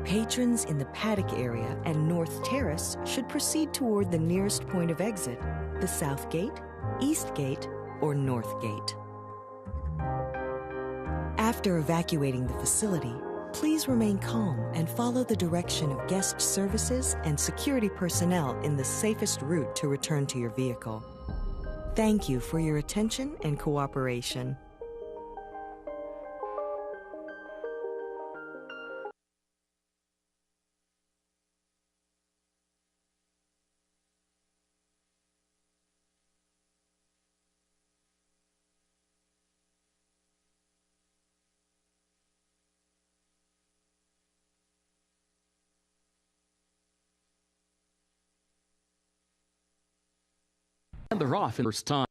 Patrons in the paddock area and North Terrace should proceed toward the nearest point of exit, the South Gate, East Gate, or North Gate. After evacuating the facility, please remain calm and follow the direction of guest services and security personnel in the safest route to return to your vehicle. Thank you for your attention and cooperation. And they're off in first time.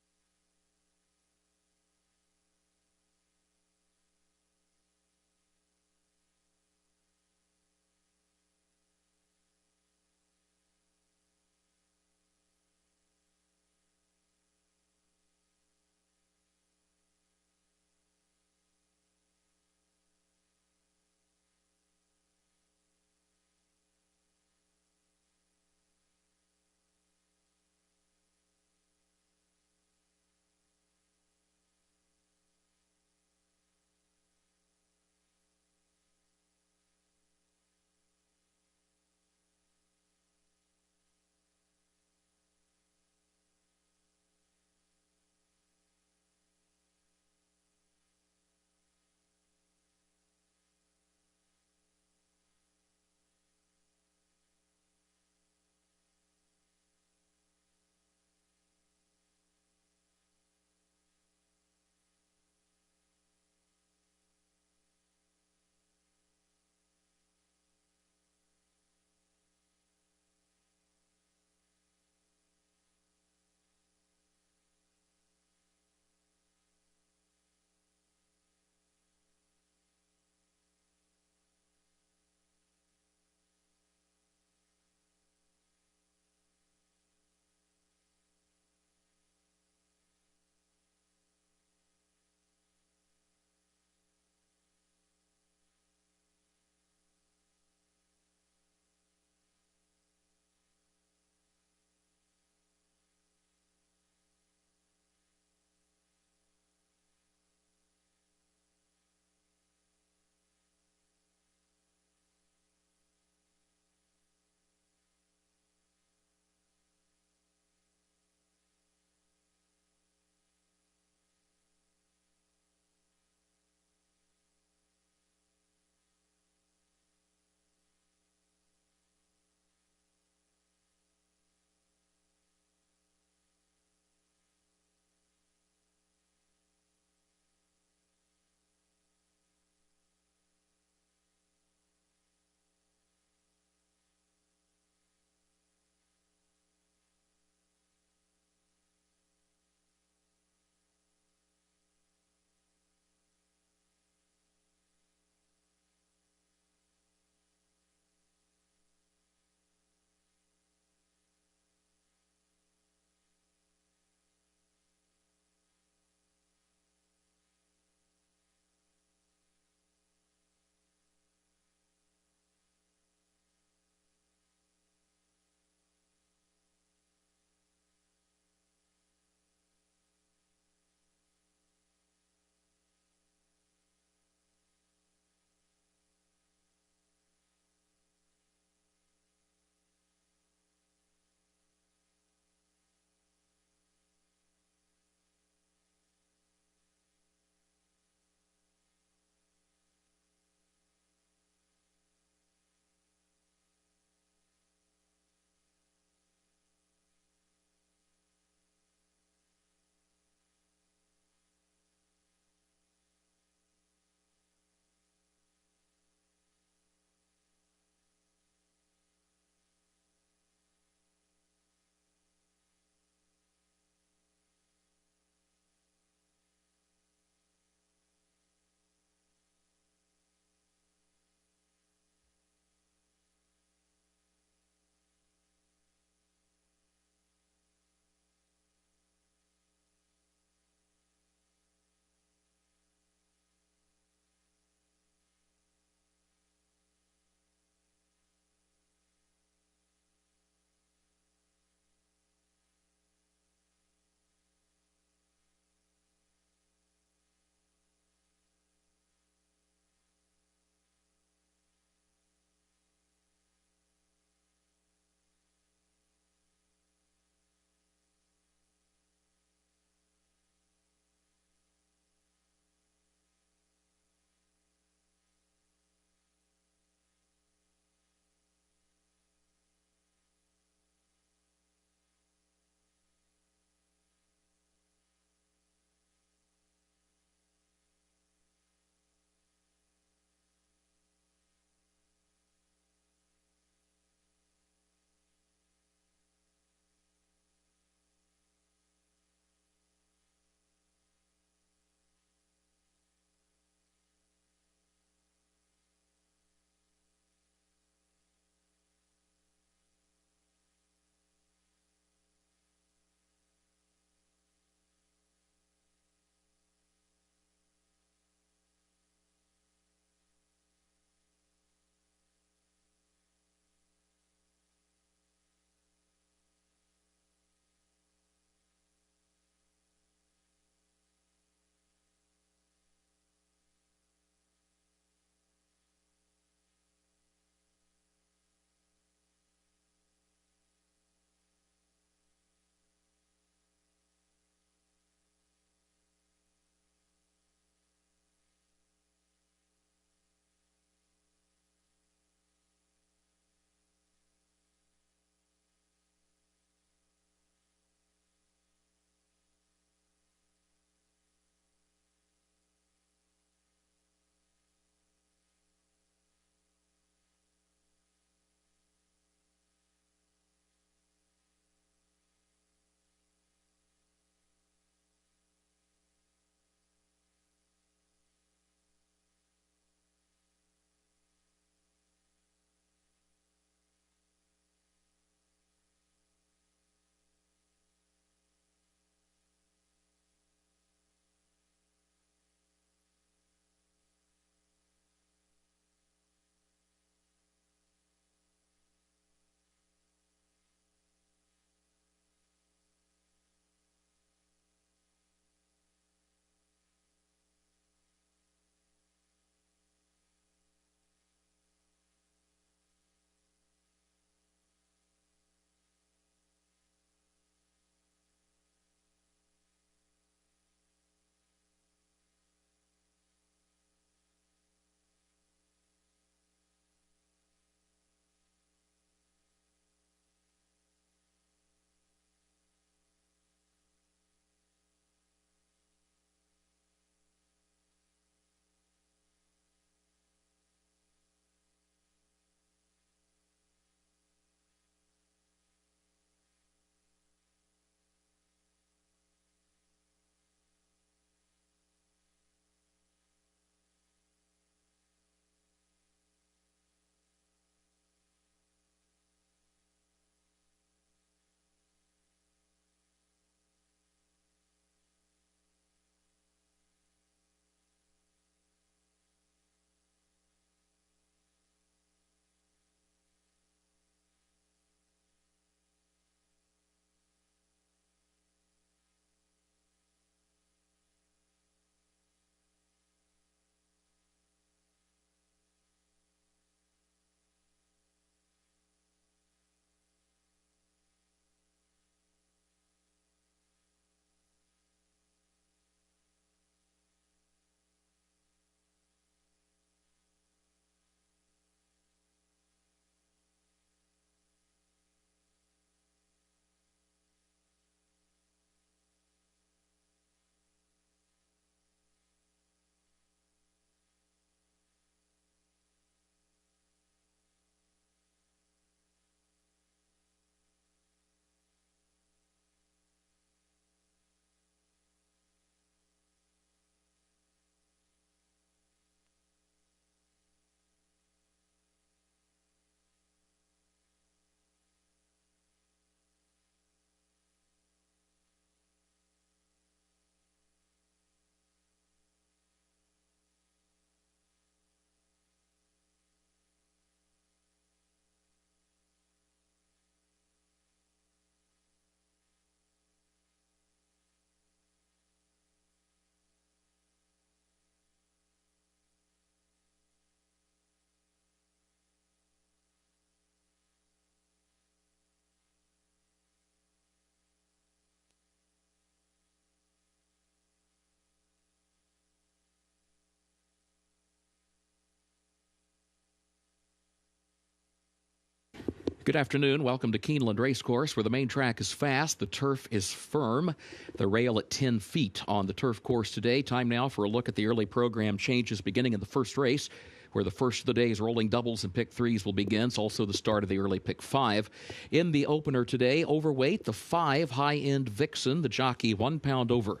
Good afternoon. Welcome to Keeneland Racecourse, where the main track is fast, the turf is firm, the rail at 10 feet on the turf course today. Time now for a look at the early program changes beginning in the first race, where the first of the day's rolling doubles and pick threes will begin. It's also the start of the early pick 5. In the opener today, overweight, the 5 high-end Vixen, the jockey 1 pound over.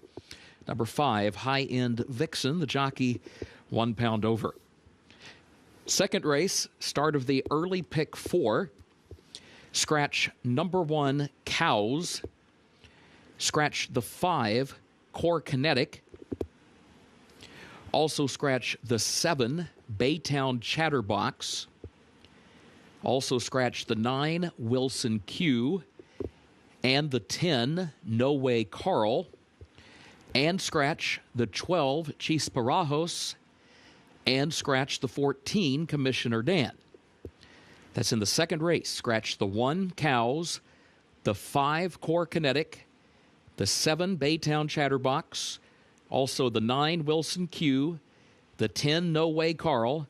Number 5, high-end Vixen, the jockey 1 pound over. Second race, start of the early pick 4. Scratch number 1, Cows. Scratch the 5, Core Kinetic. Also scratch the 7, Baytown Chatterbox. Also scratch the 9, Wilson Q. And the 10, No Way Carl. And scratch the 12, Chisparajos. And scratch the 14, Commissioner Dan. That's in the second race. Scratch the 1, Cows, the 5, Core Kinetic, the 7, Baytown Chatterbox, also the 9, Wilson Q, the 10, No Way Carl,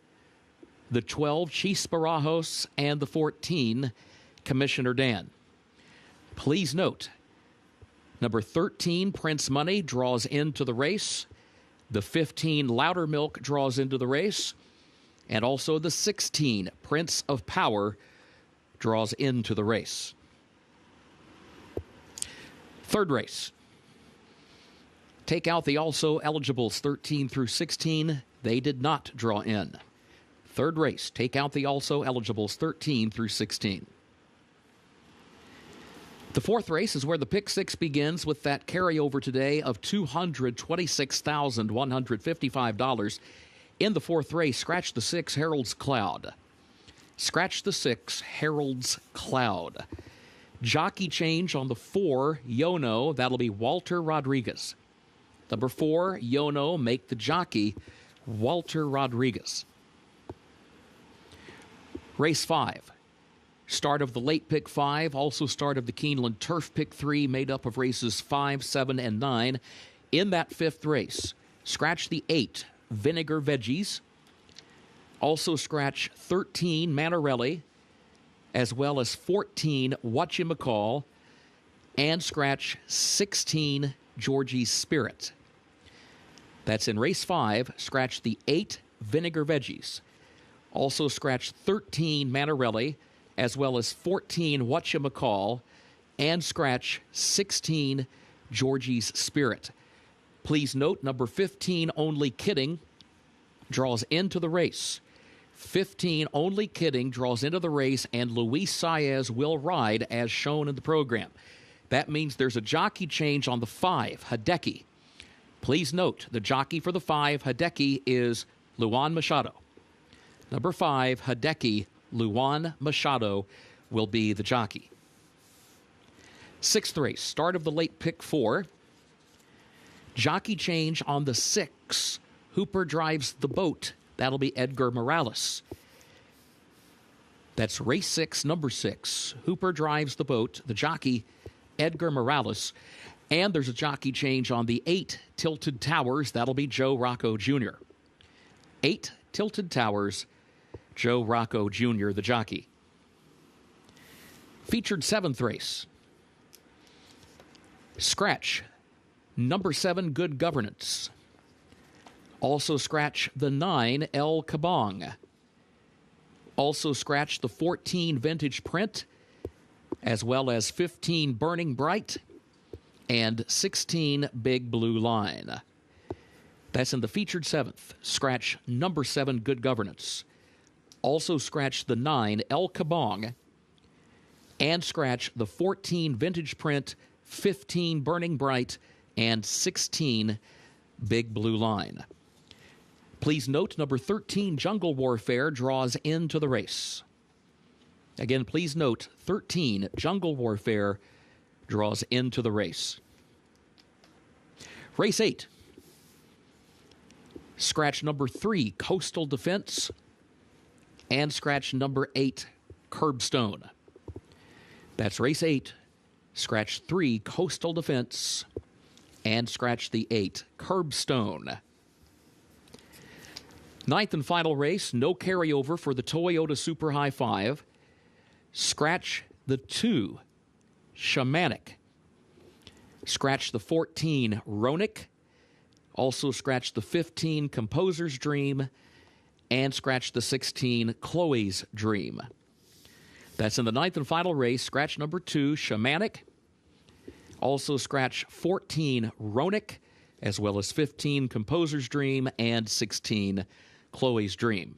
the 12, Chisparajos, and the 14, Commissioner Dan. Please note, number 13, Prince Money, draws into the race. The 15, Louder Milk, draws into the race. And also the 16, Prince of Power, draws into the race. Third race. Take out the also eligibles 13 through 16. They did not draw in. Third race. Take out the also eligibles 13 through 16. The fourth race is where the pick 6 begins with that carryover today of $226,155. In the fourth race, scratch the 6, Harold's Cloud. Scratch the 6, Harold's Cloud. Jockey change on the 4, Yono. That'll be Walter Rodriguez. Number 4, Yono, make the jockey Walter Rodriguez. Race 5. Start of the late pick 5. Also start of the Keeneland Turf pick 3, made up of races 5, 7, and 9. In that fifth race, scratch the 8, Vinegar Veggies. Also scratch 13, Manarelli, as well as 14, Whatchamacall, and scratch 16, Georgie's Spirit. That's in race 5. Scratch the 8, Vinegar Veggies. Also scratch 13, Manarelli, as well as 14, Whatchamacall, and scratch 16, Georgie's Spirit. Please note, number 15, Only Kidding, draws into the race. 15, Only Kidding, draws into the race, and Luis Saez will ride as shown in the program. That means there's a jockey change on the 5, Hideki. Please note, the jockey for the 5, Hideki, is Luan Machado. Number 5, Hideki, Luan Machado will be the jockey. Sixth race, start of the late pick 4. Jockey change on the 6, Hooper Drives the Boat. That'll be Edgar Morales. That's race 6, number 6. Hooper Drives the Boat. The jockey, Edgar Morales. And there's a jockey change on the 8, Tilted Towers. That'll be Joe Rocco Jr. 8, Tilted Towers, Joe Rocco Jr., the jockey. Featured 7th race. Scratch number 7, Good Governance. Also scratch the 9, El Kabong. Also scratch the 14, Vintage Print, as well as 15, Burning Bright, and 16, Big Blue Line. That's in the featured 7th. Scratch number 7, Good Governance. Also scratch the 9, El Kabong, and scratch the 14, Vintage Print, 15, Burning Bright, and 16, Big Blue Line. Please note, number 13, Jungle Warfare, draws into the race. Again, please note, 13, Jungle Warfare, draws into the race. Race 8. Scratch number 3, Coastal Defense, and scratch number 8, Curbstone. That's race 8. Scratch 3, Coastal Defense, and scratch the 8, Curbstone. Ninth and final race, no carryover for the Toyota Super High 5. Scratch the 2, Shamanic. Scratch the 14, Ronic. Also scratch the 15, Composer's Dream. And scratch the 16, Chloe's Dream. That's in the 9th and final race. Scratch number 2, Shamanic. Also scratch 14, Ronic, as well as 15, Composer's Dream, and 16, Chloe's Dream.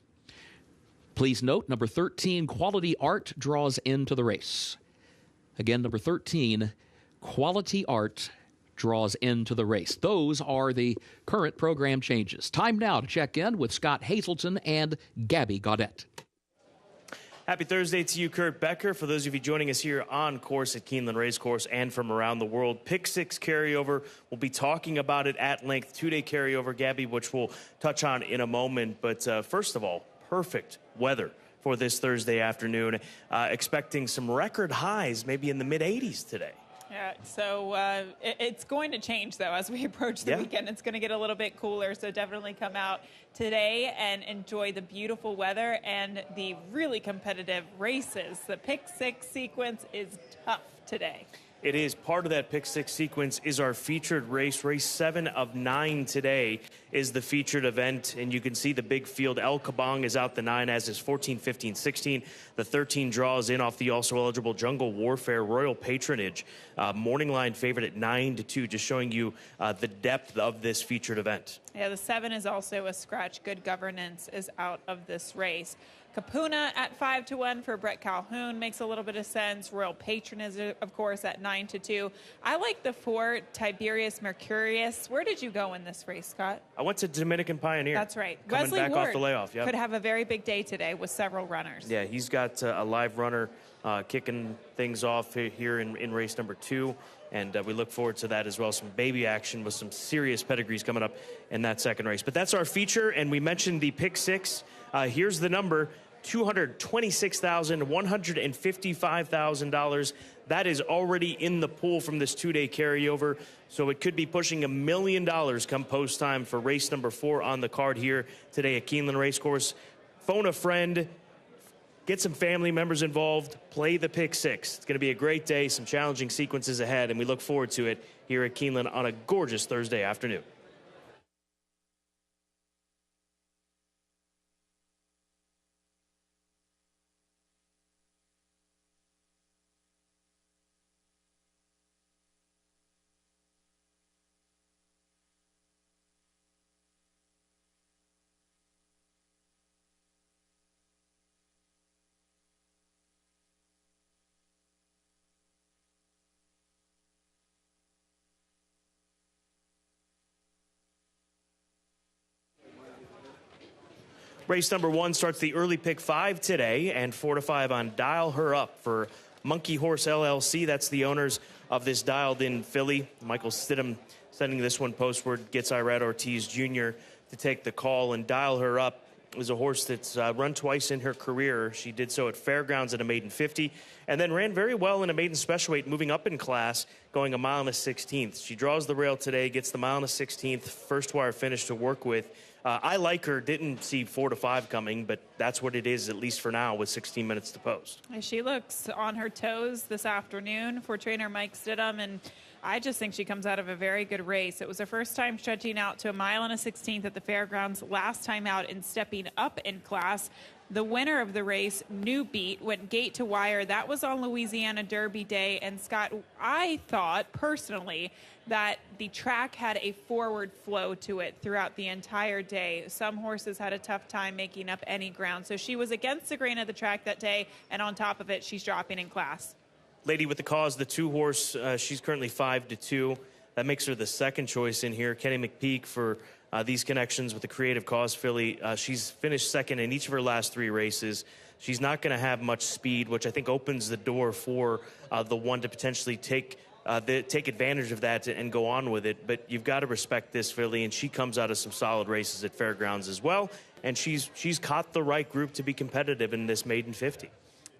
Please note, number 13, Quality Art, draws into the race. Again, number 13, Quality Art, draws into the race. Those are the current program changes. Time now to check in with Scott Hazelton and Gabby Gaudette. Happy Thursday to you, Kurt Becker. For those of you joining us here on course at Keeneland Racecourse and from around the world, Pick 6 carryover. We'll be talking about it at length. 2-day carryover, Gabby, which we'll touch on in a moment. But first of all, perfect weather for this Thursday afternoon. Expecting some record highs, maybe in the mid-80s today. Yeah, so it's going to change, though, as we approach the weekend. It's going to get a little bit cooler, so definitely come out today and enjoy the beautiful weather and the really competitive races. The Pick 6 sequence is tough today. It is. Part of that Pick 6 sequence is our featured race. Race 7 of 9 today is the featured event, and you can see the big field. El Kabong is out the 9, as is 14, 15, 16. The 13 draws in off the also eligible Jungle Warfare Royal Patronage. Morning line favorite at 9-2, just showing you the depth of this featured event. Yeah, the 7 is also a scratch. Good Governance is out of this race. Kapuna at 5-1 for Brett Calhoun makes a little bit of sense. Royal Patronage, of course, at 9-2. I like the 4, Tiberius Mercurius. Where did you go in this race, Scott? I went to Dominican Pioneer. That's right. Coming Wesley back Ward off the layoff. Yep. could have a very big day today with several runners. Yeah, he's got a live runner kicking things off here in race number 2. And we look forward to that as well. Some baby action with some serious pedigrees coming up in that second race. But that's our feature, and we mentioned the Pick 6. Here's the number, $226,000, $155,000. That is already in the pool from this 2-day carryover. So it could be pushing $1 million come post time for race number 4 on the card here today at Keeneland Racecourse. Phone a friend. Get some family members involved. Play the Pick 6. It's going to be a great day, some challenging sequences ahead, and we look forward to it here at Keeneland on a gorgeous Thursday afternoon. Race number 1 starts the early Pick 5 today, and 4-5 on Dial Her Up for Monkey Horse LLC. That's the owners of this dialed-in filly. Michael Stidham sending this one postward, gets Irad Ortiz Jr. to take the call. And Dial Her Up is a horse that's run twice in her career. She did so at Fairgrounds at a maiden 50, and then ran very well in a maiden special weight, moving up in class, going 1 1/16. She draws the rail today, gets the 1 1/16, first wire finish to work with. I like her. Didn't see 4-5 coming, but that's what it is, at least for now, with 16 minutes to post. She looks on her toes this afternoon for trainer Mike Stidham, and I just think she comes out of a very good race. It was her first time stretching out to 1 1/16 at the Fairgrounds, last time out in stepping up in class. The winner of the race, New Beat, went gate to wire. That was on Louisiana Derby Day. And Scott, I thought personally that the track had a forward flow to it throughout the entire day. Some horses had a tough time making up any ground. So she was against the grain of the track that day. And on top of it, she's dropping in class. Lady with the Cause, the 2-horse, she's currently 5-2. That makes her the second choice in here. Kenny McPeak for these connections with the Creative Cause filly. She's finished second in each of her last 3 races. She's not going to have much speed, which I think opens the door for the one to potentially take advantage of that and go on with it. But you've got to respect this filly, and she comes out of some solid races at Fairgrounds as well. And she's caught the right group to be competitive in this maiden 50.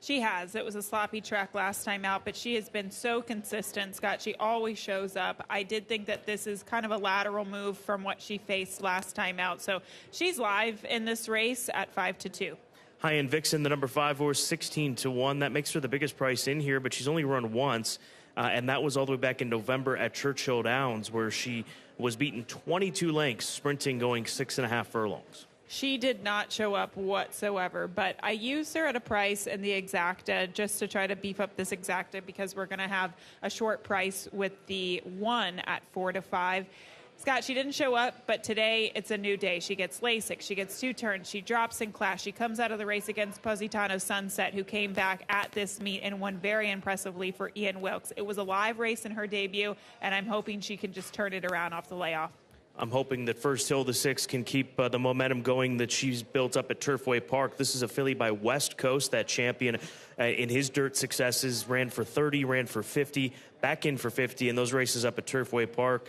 She has. It was a sloppy track last time out, but she has been so consistent, Scott. She always shows up. I did think that this is kind of a lateral move from what she faced last time out. So she's live in this race at 5-2. High-end Vixen, the number 5 horse, 16-1. That makes her the biggest price in here, but she's only run once, and that was all the way back in November at Churchill Downs, where she was beaten 22 lengths, sprinting, going 6.5 furlongs. She did not show up whatsoever, but I used her at a price in the exacta just to try to beef up this exacta because we're going to have a short price with the 1 at 4 to 5. Scott, she didn't show up, but today it's a new day. She gets LASIK. She gets 2 turns. She drops in class. She comes out of the race against Positano Sunset, who came back at this meet and won very impressively for Ian Wilkes. It was a live race in her debut, and I'm hoping she can just turn it around off the layoff. I'm hoping that First Hill the 6 can keep the momentum going that she's built up at Turfway Park. This is a filly by West Coast, that champion in his dirt successes, ran for 30, ran for 50, back in for 50 in those races up at Turfway Park.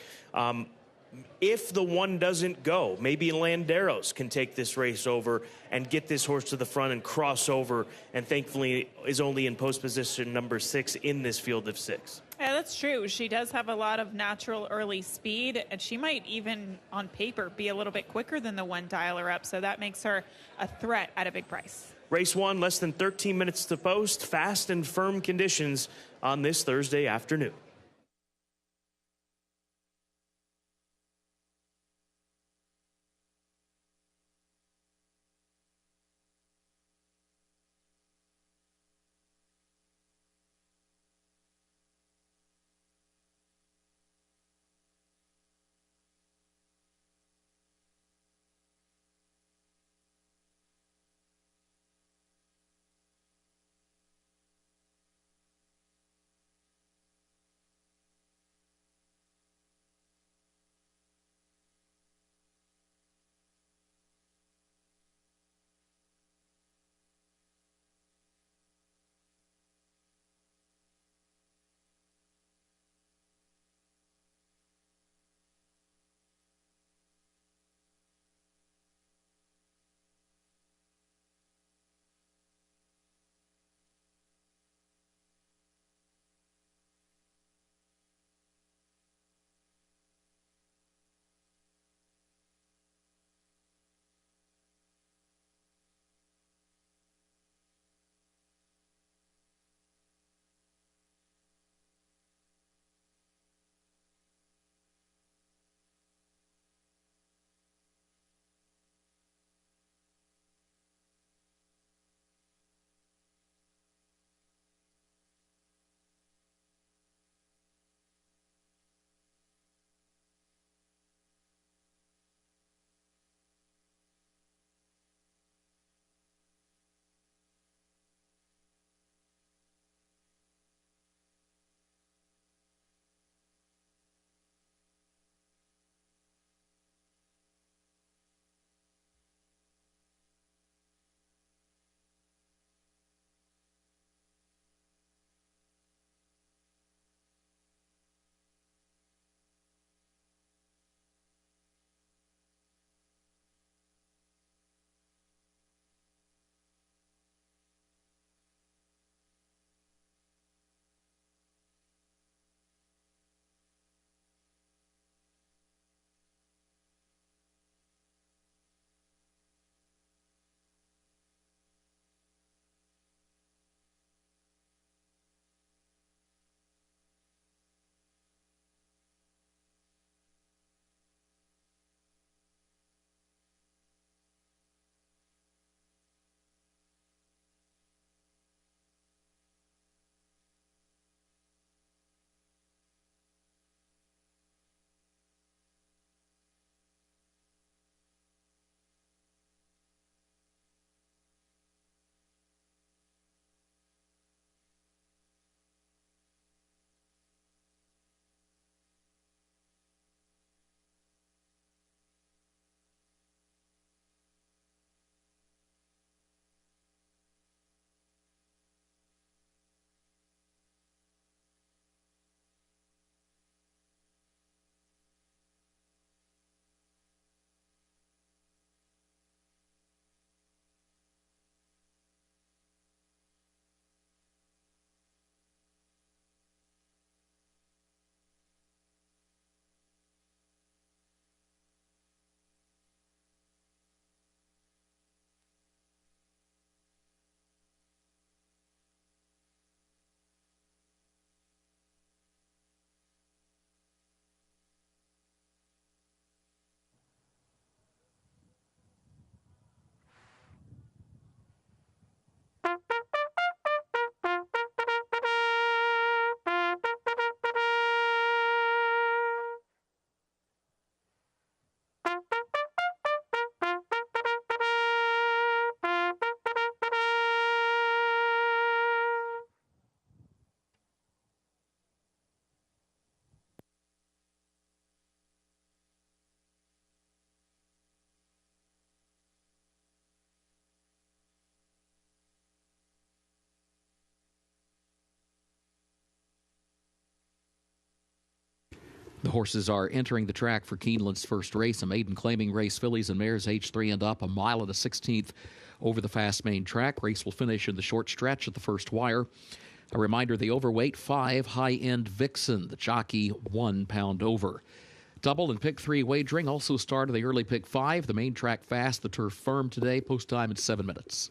If the 1 doesn't go, maybe Landeros can take this race over and get this horse to the front and cross over, and thankfully is only in post position number 6 in this field of 6. Yeah, that's true. She does have a lot of natural early speed, and she might even, on paper, be a little bit quicker than the 1 dialer up, so that makes her a threat at a big price. Race 1, less than 13 minutes to post, fast and firm conditions on this Thursday afternoon. The horses are entering the track for Keeneland's first race, a maiden claiming race, fillies and mares age 3 and up, a mile and a 16th over the fast main track. Race will finish in the short stretch at the first wire. A reminder, the overweight 5 high-end Vixen, the jockey 1 pound over. Double and pick 3 wagering also started the early pick 5. The main track fast, the turf firm today. Post time in 7 minutes.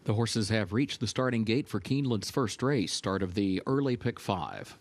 The horses have reached the starting gate for Keeneland's first race, start of the early pick 5.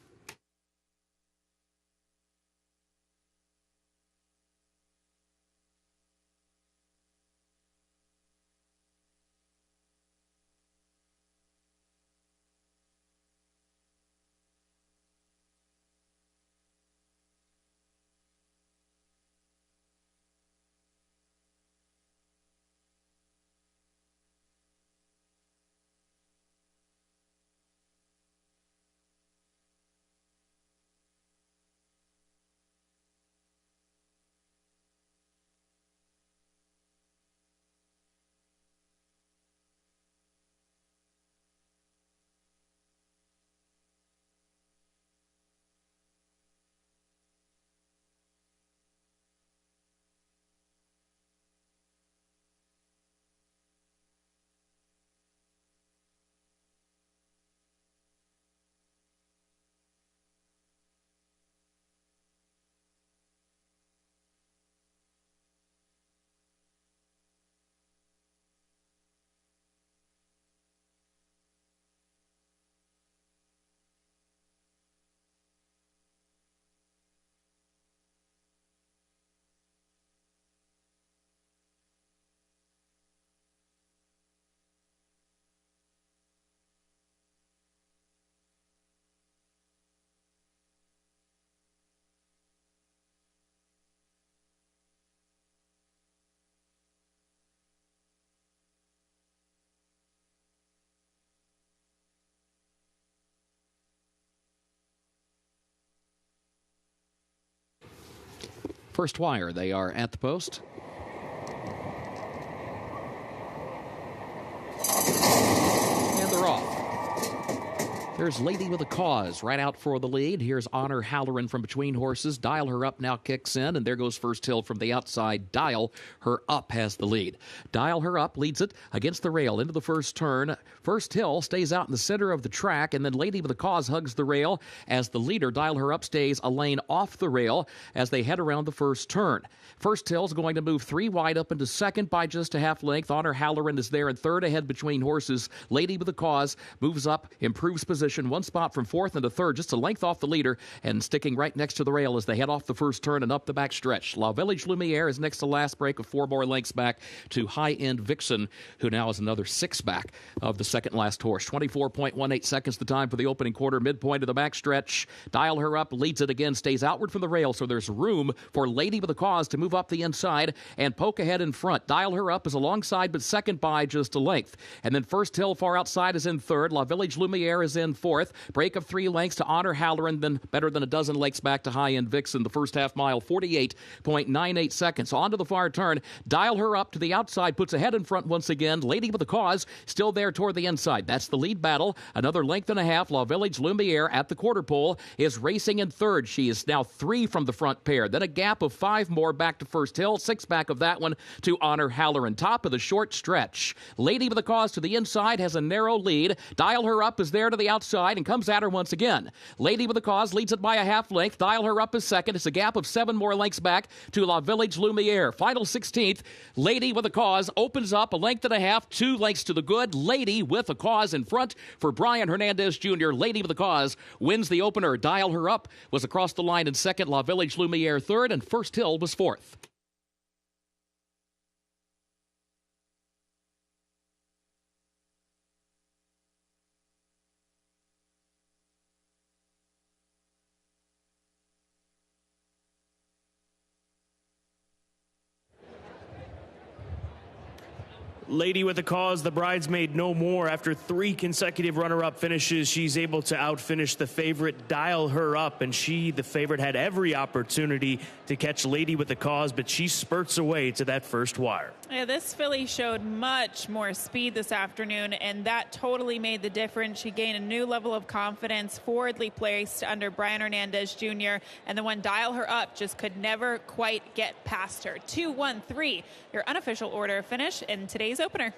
First wire, they are at the post. And they're off. There's Lady with a Cause right out for the lead. Here's Honor Halloran from between horses. Dial Her Up now kicks in, and there goes First Hill from the outside. Dial Her Up has the lead. Dial Her Up leads it against the rail into the first turn. First Hill stays out in the center of the track, and then Lady with a Cause hugs the rail as the leader, Dial Her Up, stays a lane off the rail as they head around the first turn. First Hill's going to move 3 wide up into second by just a half length. Honor Halloran is there in third ahead between horses. Lady with a Cause moves up, improves position, 1 spot from fourth into third, just a length off the leader, and sticking right next to the rail as they head off the first turn and up the back stretch. La Village Lumiere is next to last break of 4 more lengths back to High End Vixen, who now is another 6 back of the second last horse. 24.18 seconds the time for the opening quarter, midpoint of the back stretch. Dial Her Up leads it again, stays outward from the rail, so there's room for Lady with a Cause to move up the inside and poke ahead in front. Dial Her Up is alongside, but second by just a length. And then First Hill far outside is in third. La Village Lumiere is in fourth. Break of 3 lengths to Honor Halloran, then better than a dozen lengths back to High End Vixen. The first half mile, 48.98 seconds. On to the far turn. Dial Her Up to the outside, puts ahead in front once again. Lady with a Cause still there toward the inside. That's the lead battle. Another length and a half. La Village Lumiere at the quarter pole is racing in third. She is now 3 from the front pair. Then a gap of 5 more back to First Hill. 6 back of that one to Honor Halloran. Top of the short stretch. Lady with a Cause to the inside has a narrow lead. Dial Her Up is there to the outside and comes at her once again. Lady with a Cause leads it by a half length. Dial Her Up is second. It's a gap of 7 more lengths back to La Village Lumiere. Final 16th. Lady with a Cause opens up a length and a half, 2 lengths to the good. Lady with a Cause in front for Brian Hernandez Jr. Lady with a Cause wins the opener. Dial Her Up was across the line in second. La Village Lumiere third, and First Hill was fourth. Lady with a Cause, the bridesmaid no more. After 3 consecutive runner-up finishes, she's able to outfinish the favorite, Dial Her Up, and she, the favorite, had every opportunity to catch Lady with a Cause, but she spurts away to that first wire. Yeah, this filly showed much more speed this afternoon, and that totally made the difference. She gained a new level of confidence, forwardly placed under Brian Hernandez Jr., and the one Dial Her Up just could never quite get past her. 2-1-3, your unofficial order of finish in today's opener.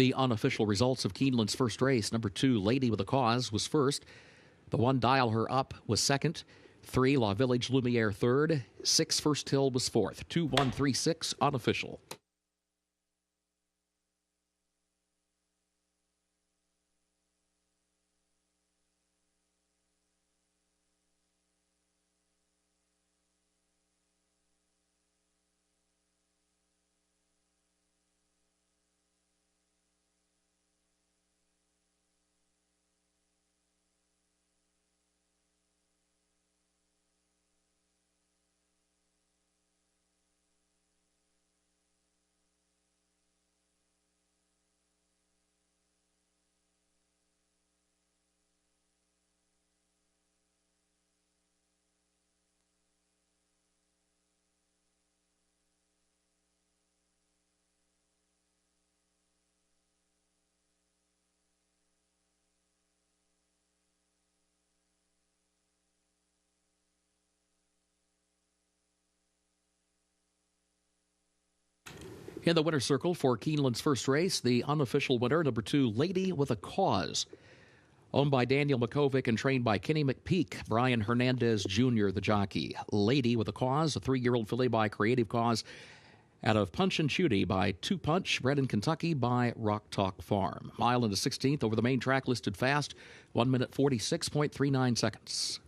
The unofficial results of Keeneland's first race: number 2, Lady with a Cause, was first. The 1, Dial Her Up, was second. 3, La Village Lumiere, third. 6, First Hill, was fourth. 2, 1, 3, 6, unofficial. In the winner's circle for Keeneland's first race, the unofficial winner, number 2, Lady with a Cause. Owned by Daniel Makovic and trained by Kenny McPeak, Brian Hernandez Jr., the jockey. Lady with a Cause, a 3-year-old filly by Creative Cause, out of Punch and Shooty by Two Punch, bred in Kentucky by Rock Talk Farm. Mile into 16th over the main track, listed fast, 1 minute 46.39 seconds.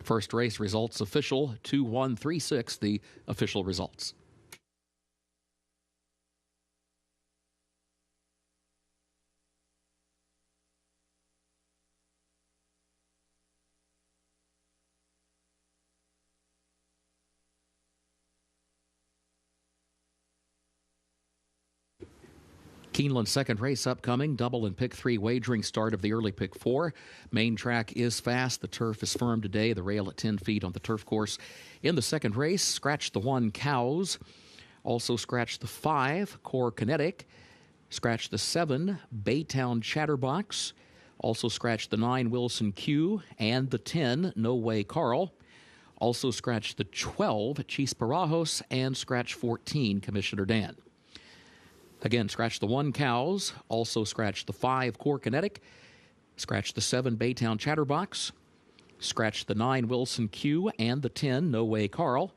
First race results official, 2-1-3-6, the official results. Keeneland's second race upcoming, double and pick 3 wagering start of the early pick 4. Main track is fast. The turf is firm today. The rail at 10 feet on the turf course. In the second race, scratch the 1, Cows. Also scratch the 5, Core Kinetic. Scratch the 7, Baytown Chatterbox. Also scratch the 9, Wilson Q. And the 10, No Way Carl. Also scratch the 12, Chisparajos. And scratch 14, Commissioner Dan. Again, scratch the 1, Cows. Also scratch the 5, Core Kinetic. Scratch the 7, Baytown Chatterbox. Scratch the 9, Wilson Q. And the 10, No Way Carl.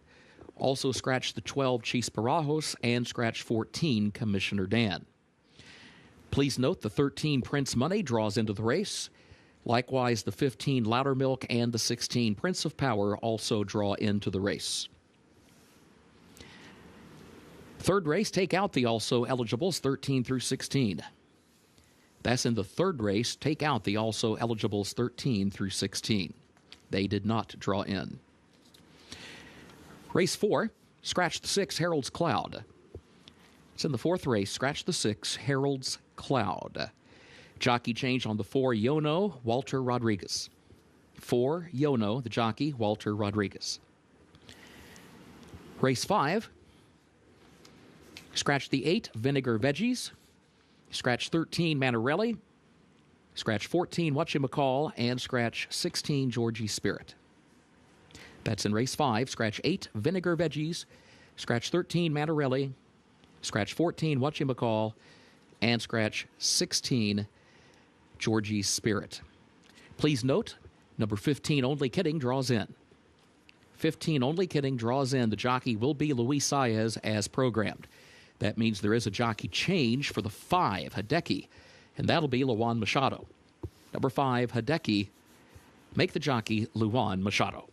Also scratch the 12, Chisparajos. And scratch 14, Commissioner Dan. Please note the 13, Prince Money, draws into the race. Likewise, the 15, Loudermilk, and the 16, Prince of Power also draw into the race. Third race, take out the also eligibles 13 through 16. That's in the third race, take out the also eligibles 13 through 16. They did not draw in. Race 4, scratch the 6, Harold's Cloud. It's in the fourth race, scratch the 6, Harold's Cloud. Jockey change on the 4, Yono, Walter Rodriguez. 4, Yono, the jockey, Walter Rodriguez. Race 5, scratch the 8, Vinegar Veggies. Scratch 13, Manarelli. Scratch 14, Whatchamacall. And scratch 16, Georgie Spirit. That's in race 5. Scratch 8, Vinegar Veggies. Scratch 13, Manarelli. Scratch 14, Whatchamacall. And scratch 16, Georgie Spirit. Please note, number 15, Only Kidding, draws in. 15, Only Kidding, draws in. The jockey will be Luis Saez as programmed. That means there is a jockey change for the 5, Hideki, and that'll be Luan Machado. Number 5, Hideki, make the jockey Luan Machado.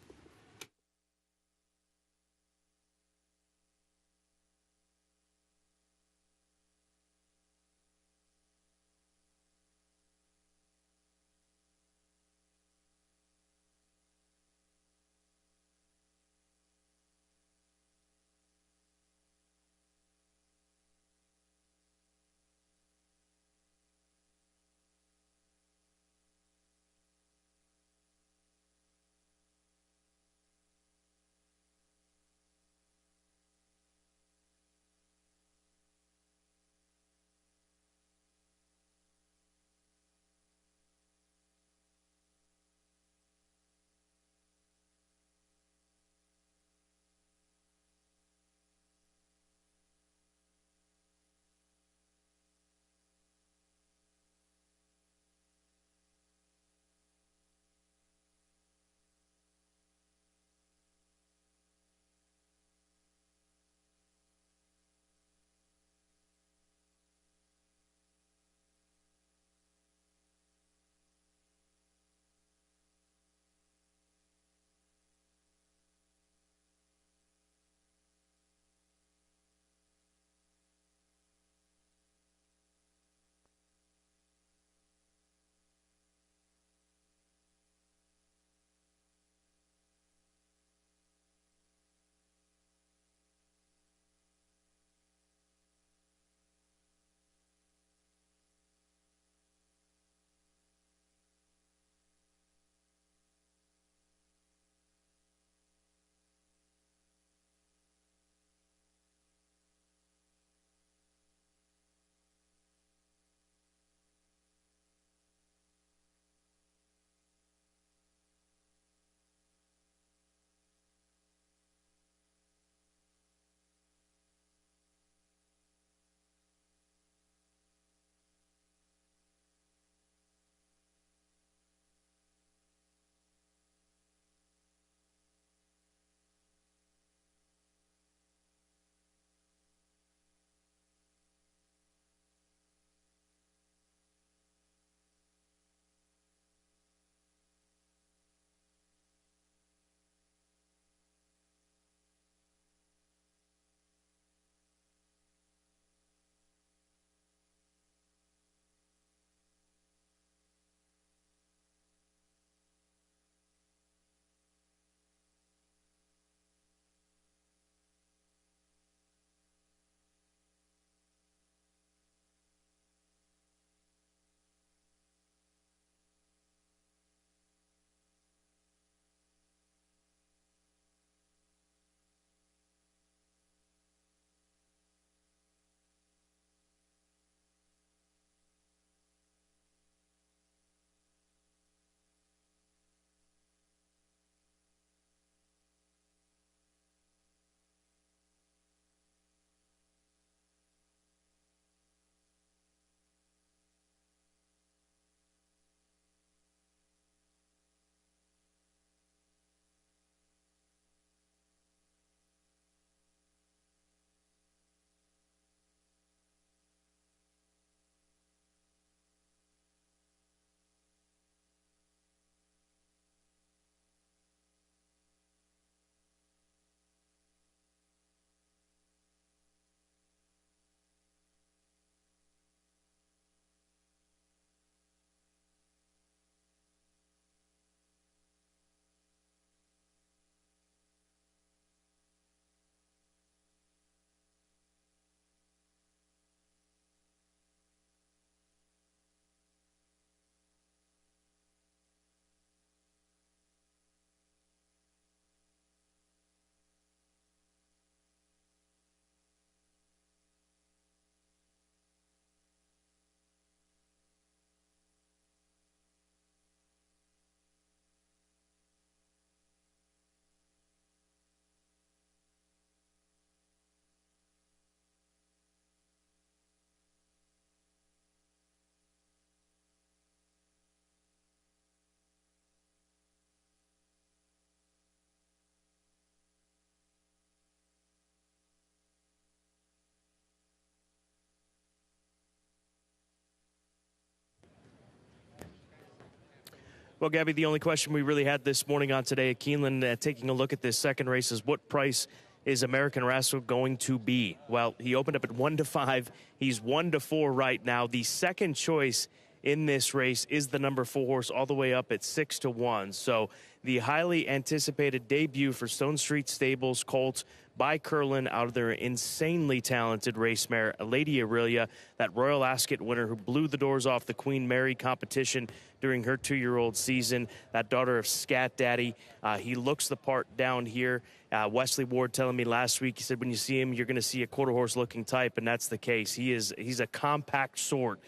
Well, Gabby, the only question we really had this morning on Today at Keeneland, taking a look at this second race, is what price is American Rascal going to be? Well, he opened up at 1-5. He's 1-4 right now. The second choice in this race is the number 4 horse, all the way up at 6-1. So the highly anticipated debut for Stone Street Stables Colts by Keeneland out of their insanely talented race mare, Lady Aurelia, that Royal Ascot winner who blew the doors off the Queen Mary competition during her 2-year-old season, that daughter of Scat Daddy. He looks the part down here. Wesley Ward telling me last week, he said when you see him, you're going to see a quarter horse looking type, and that's the case. He's a compact sort,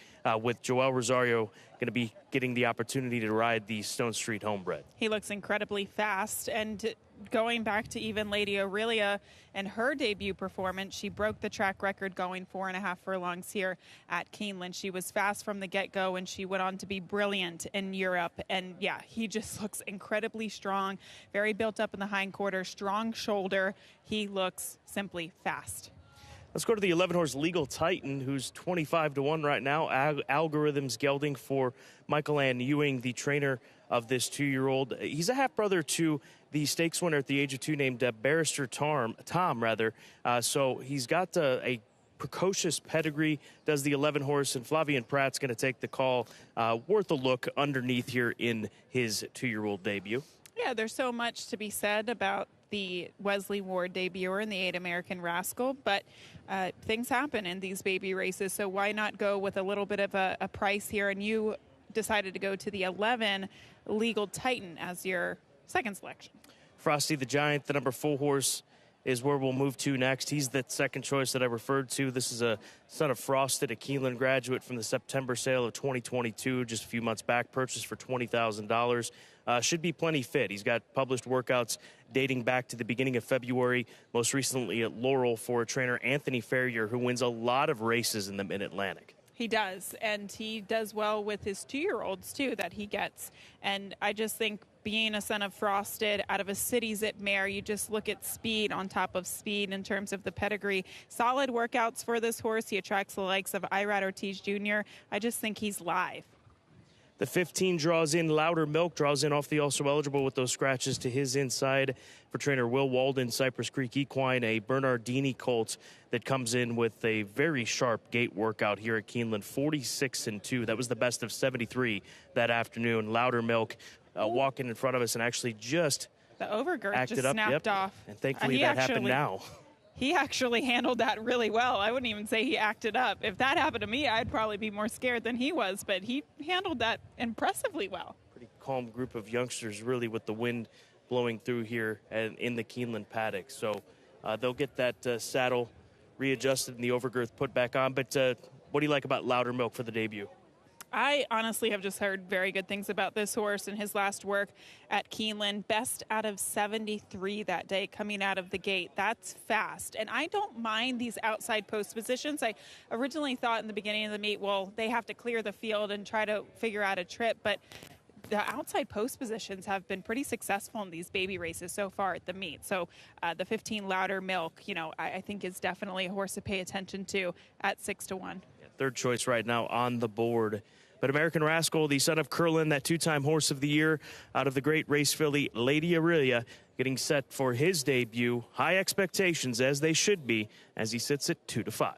with Joel Rosario going to be getting the opportunity to ride the Stone Street Homebred. He looks incredibly fast, and going back to even Lady Aurelia and her debut performance, she broke the track record going 4.5 furlongs here at Keeneland. She was fast from the get-go, and she went on to be brilliant in Europe. And yeah, he just looks incredibly strong, very built up in the hindquarter, strong shoulder. He looks simply fast. Let's go to the 11-horse Legal Titan, who's 25-1 right now. Algorithms gelding for Michael Ann Ewing, the trainer of this 2-year-old. He's a half-brother to the stakes winner at the age of 2 named Barrister Tom. So he's got a precocious pedigree, does the 11-horse, and Flavian Pratt's going to take the call. Worth a look underneath here in his 2-year-old debut. Yeah, there's so much to be said about the Wesley Ward debuter and the 8 American Rascal, but things happen in these baby races, so why not go with a little bit of a price here? And you decided to go to the 11 Legal Titan as your second selection. Frosty the Giant, the number 4 horse, is where we'll move to next. He's the second choice that I referred to. This is a son of Frosted, a Keeneland graduate from the September sale of 2022, just a few months back, purchased for $20,000. Should be plenty fit. He's got published workouts dating back to the beginning of February, most recently at Laurel for a trainer, Anthony Ferrier, who wins a lot of races in the Mid-Atlantic. He does, and he does well with his 2-year-olds, too, that he gets. And I just think being a son of Frosted out of a City Zip mare, you just look at speed on top of speed in terms of the pedigree. Solid workouts for this horse. He attracts the likes of Irad Ortiz Jr. I just think he's live. The 15 draws in Louder Milk, draws in off the also eligible with those scratches to his inside for trainer Will Walden, Cypress Creek Equine, a Bernardini colt that comes in with a very sharp gate workout here at Keeneland, 46-2. That was the best of 73 that afternoon. Louder Milk walking in front of us and actually just the overgirth acted just up, snapped off. And thankfully that happened now. He actually handled that really well. I wouldn't even say he acted up. If that happened to me, I'd probably be more scared than he was, but he handled that impressively well. Pretty calm group of youngsters, really, with the wind blowing through here and in the Keeneland paddock. So they'll get that saddle readjusted and the overgirth put back on. But what do you like about Louder Milk for the debut? I honestly have just heard very good things about this horse and his last work at Keeneland. Best out of 73 that day coming out of the gate. That's fast. And I don't mind these outside post positions. I originally thought in the beginning of the meet, well, they have to clear the field and try to figure out a trip. But the outside post positions have been pretty successful in these baby races so far at the meet. So the 15 Louder Milk, I think is definitely a horse to pay attention to at 6-1. Third choice right now on the board. But American Rascal, the son of Keeneland, that 2-time horse of the year out of the great race filly, Lady Aurelia, getting set for his debut. High expectations, as they should be, as he sits at 2-5.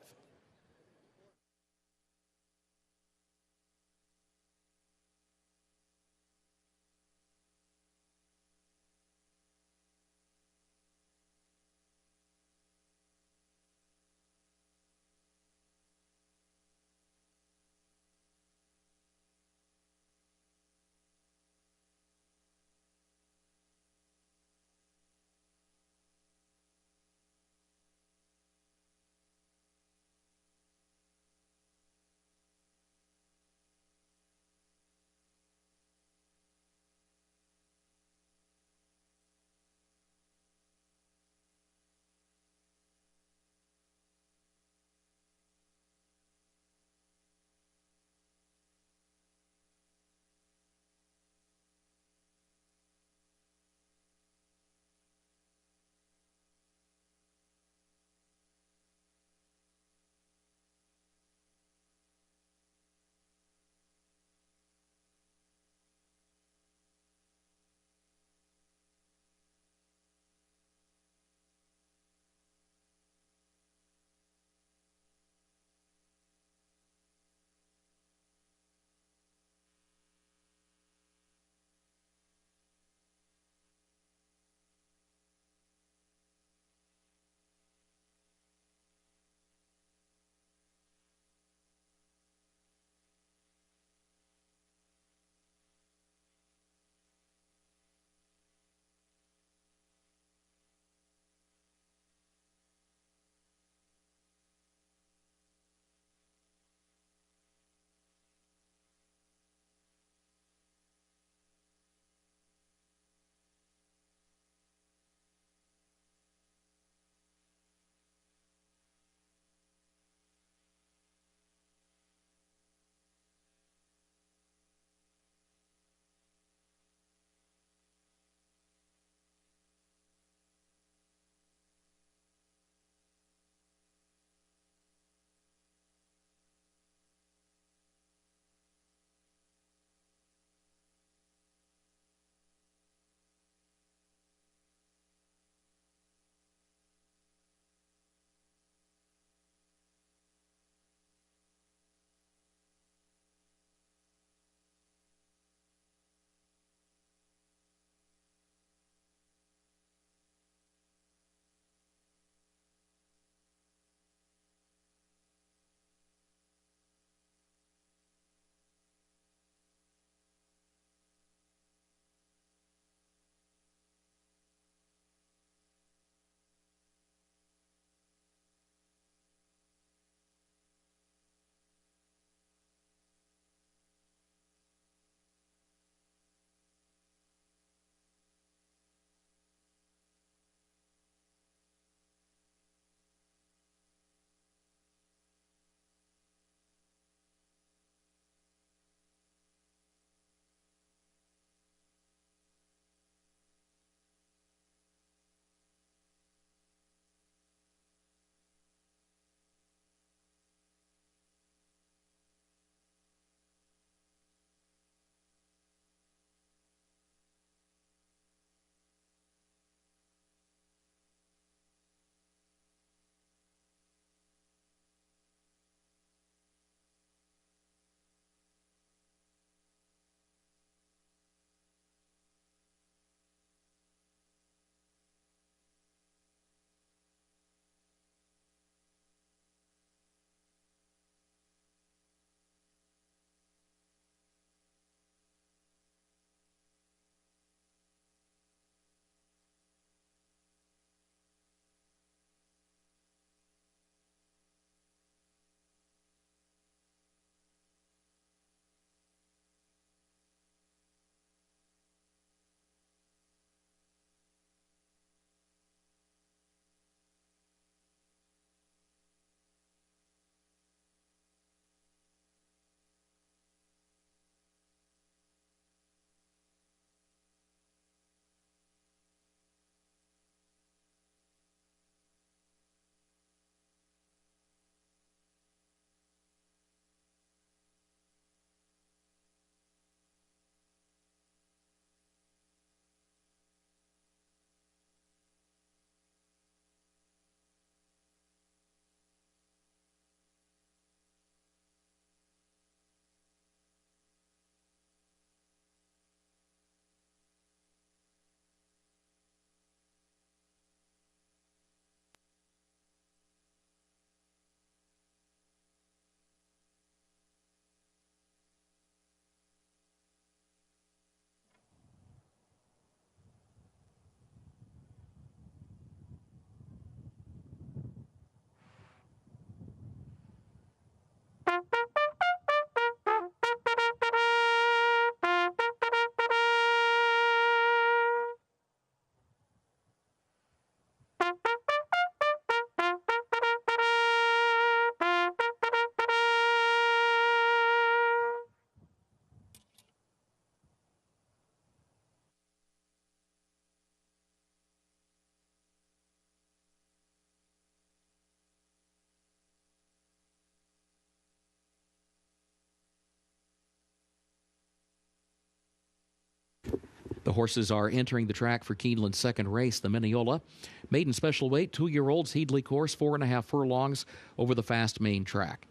The horses are entering the track for Keeneland's second race, the Mineola. Maiden special weight, 2-year-olds, Headley course, 4.5 furlongs over the fast main track.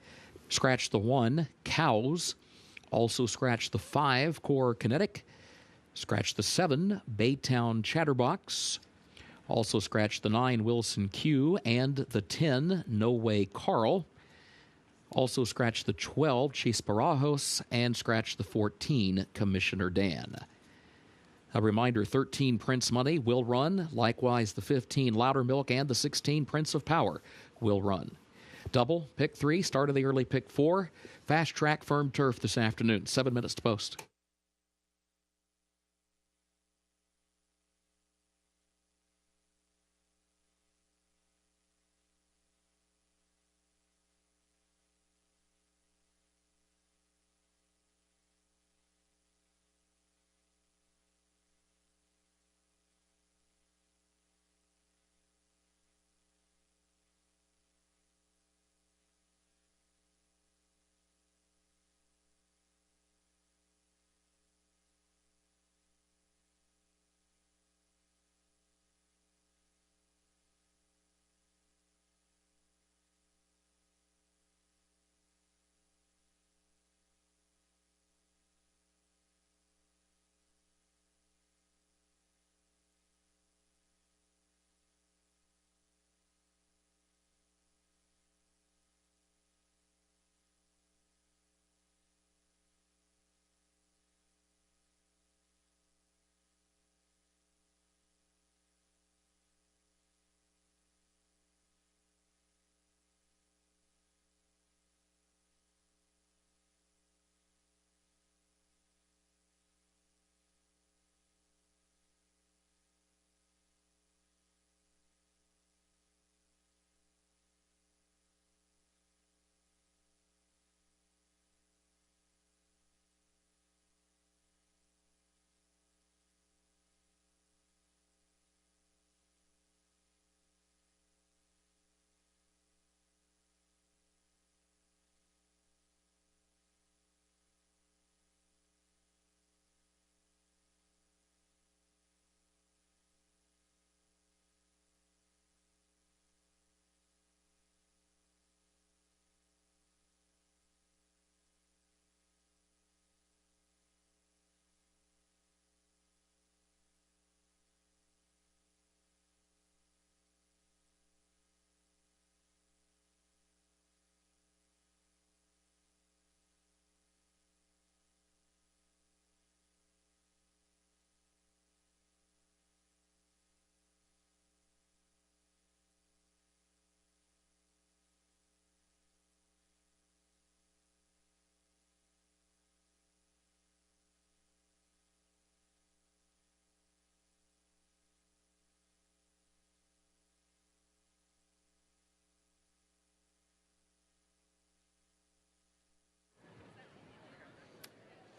Scratch the 1, Cows. Also scratch the 5, Core Kinetic. Scratch the 7, Baytown Chatterbox. Also scratch the 9, Wilson Q, and the 10, No Way Carl. Also scratch the 12, Chisparajos, and scratch the 14, Commissioner Dan. A reminder, 13, Prince Money will run. Likewise, the 15, Louder Milk, and the 16, Prince of Power will run. Double, pick 3, start of the early pick 4. Fast track, firm turf this afternoon, 7 minutes to post.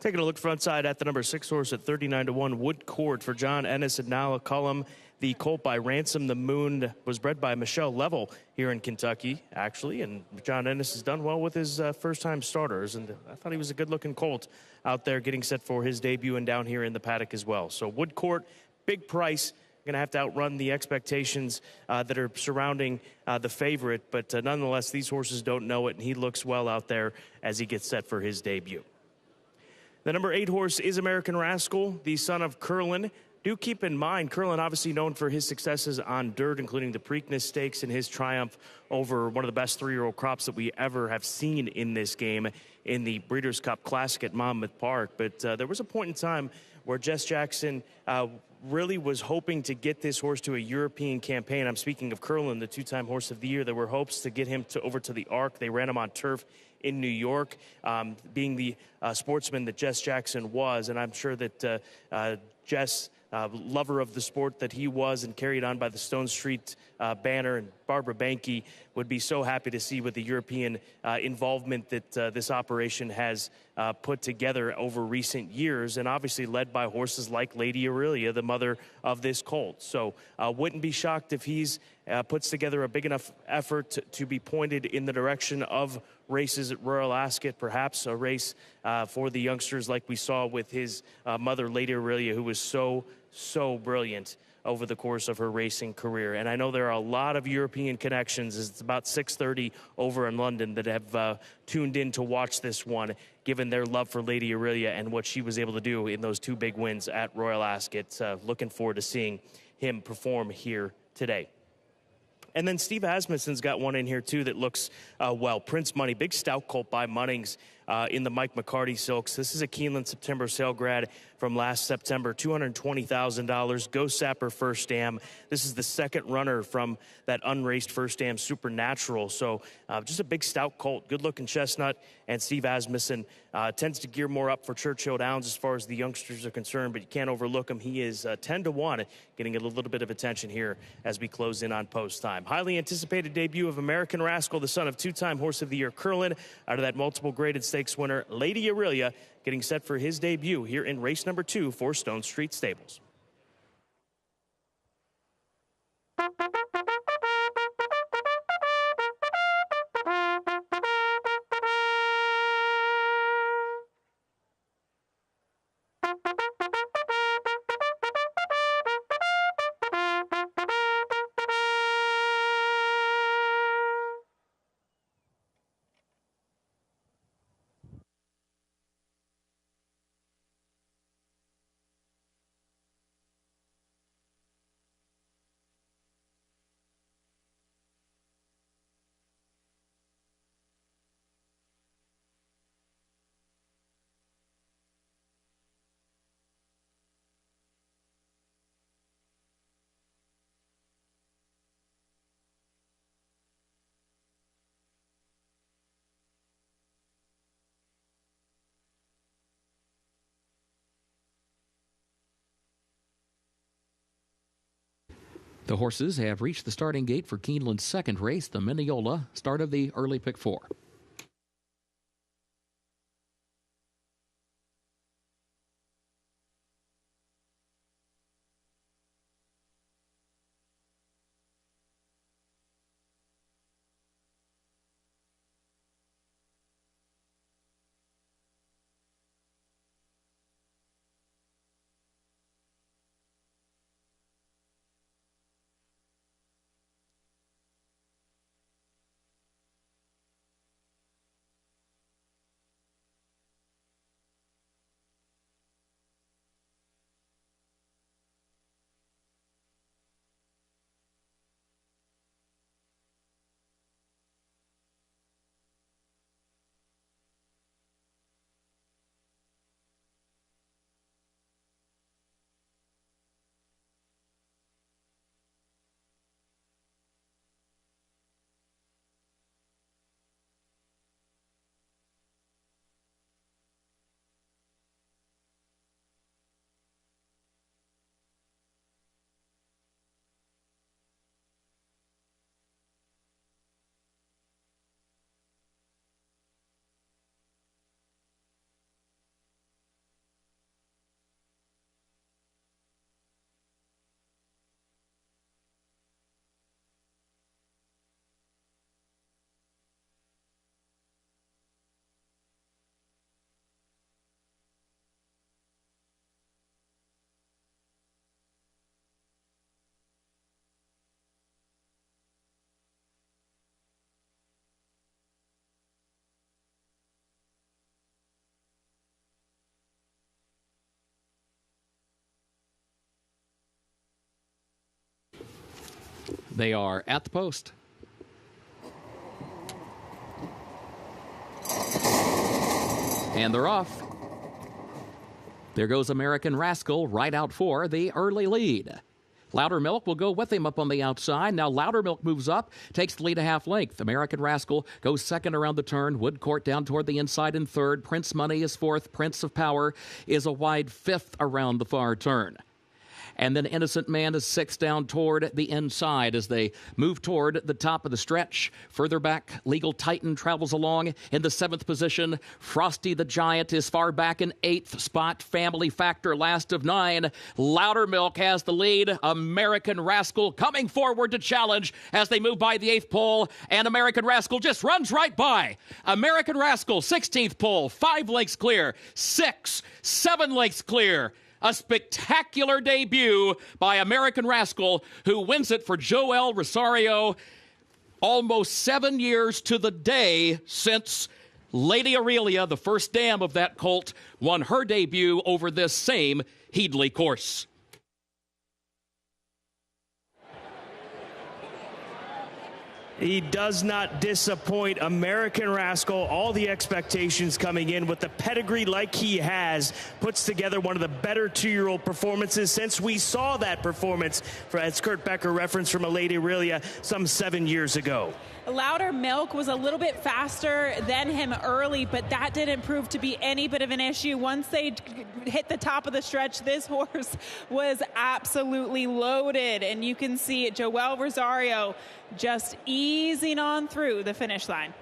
Taking a look front side at the number 6 horse at 39-1, Wood Court for John Ennis and Nala Cullum. The colt by Ransom the Moon was bred by Michelle Level here in Kentucky, actually. And John Ennis has done well with his first-time starters. And I thought he was a good-looking colt out there getting set for his debut and down here in the paddock as well. So Wood Court, big price. Going to have to outrun the expectations that are surrounding the favorite. But nonetheless, these horses don't know it, and he looks well out there as he gets set for his debut. The number 8 horse is American Rascal, the son of Curlin. Do keep in mind, Curlin obviously known for his successes on dirt, including the Preakness Stakes and his triumph over one of the best 3-year-old crops that we ever have seen in this game in the Breeders' Cup Classic at Monmouth Park. But there was a point in time where Jess Jackson really was hoping to get this horse to a European campaign. I'm speaking of Curlin, the 2-time Horse of the Year. There were hopes to get him over to the Arc. They ran him on turf in New York, being the sportsman that Jess Jackson was. And I'm sure that Jess, lover of the sport that he was and carried on by the Stone Street banner, and Barbara Banke would be so happy to see with the European involvement that this operation has put together over recent years, and obviously led by horses like Lady Aurelia, the mother of this colt. So wouldn't be shocked if he's puts together a big enough effort to be pointed in the direction of races at Royal Ascot, perhaps a race for the youngsters like we saw with his mother, Lady Aurelia, who was so brilliant over the course of her racing career. And I know there are a lot of European connections. It's about 6:30 over in London that have tuned in to watch this one, given their love for Lady Aurelia and what she was able to do in those 2 big wins at Royal Ascot. Looking forward to seeing him perform here today. And then Steve Asmussen's got one in here, too, that looks well. Prince Money, big stout colt by Munnings in the Mike McCarty Silks. This is a Keeneland September sale grad from last September, $220,000. Go Sapper First Dam. This is the second runner from that unraced First Dam Supernatural. So just a big stout colt, good-looking chestnut. And Steve Asmussen tends to gear more up for Churchill Downs as far as the youngsters are concerned, but you can't overlook him. He is 10-1, getting a little bit of attention here as we close in on post time. Highly anticipated debut of American Rascal, the son of 2-time Horse of the Year Curlin, out of that multiple graded stakes winner, Lady Aurelia, getting set for his debut here in race number 2 for Stone Street Stables. The horses have reached the starting gate for Keeneland's second race, the Mineola, start of the early pick 4. They are at the post. And they're off. There goes American Rascal right out for the early lead. Louder Milk will go with him up on the outside. Now Louder Milk moves up, takes the lead a half length. American Rascal goes second around the turn. Woodcourt down toward the inside in third. Prince Money is fourth. Prince of Power is a wide fifth around the far turn. And then Innocent Man is 6 down toward the inside as they move toward the top of the stretch. Further back, Legal Titan travels along in the 7th position. Frosty the Giant is far back in 8th spot. Family Factor last of 9. Loudermilk has the lead. American Rascal coming forward to challenge as they move by the 8th pole. And American Rascal just runs right by. American Rascal, 16th pole, 5 lengths clear. 6, 7 lengths clear. A spectacular debut by American Rascal, who wins it for Joel Rosario. Almost 7 years to the day since Lady Aurelia, the first dam of that colt, won her debut over this same Headley course. He does not disappoint. American Rascal, all the expectations coming in with the pedigree like he has, puts together one of the better 2-year-old performances since we saw that performance, as Kurt Becker referenced, from a Lady Aurelia some 7 years ago. Loudermilk was a little bit faster than him early, but that didn't prove to be any bit of an issue. Once they hit the top of the stretch, this horse was absolutely loaded. And you can see Joel Rosario just easing on through the finish line.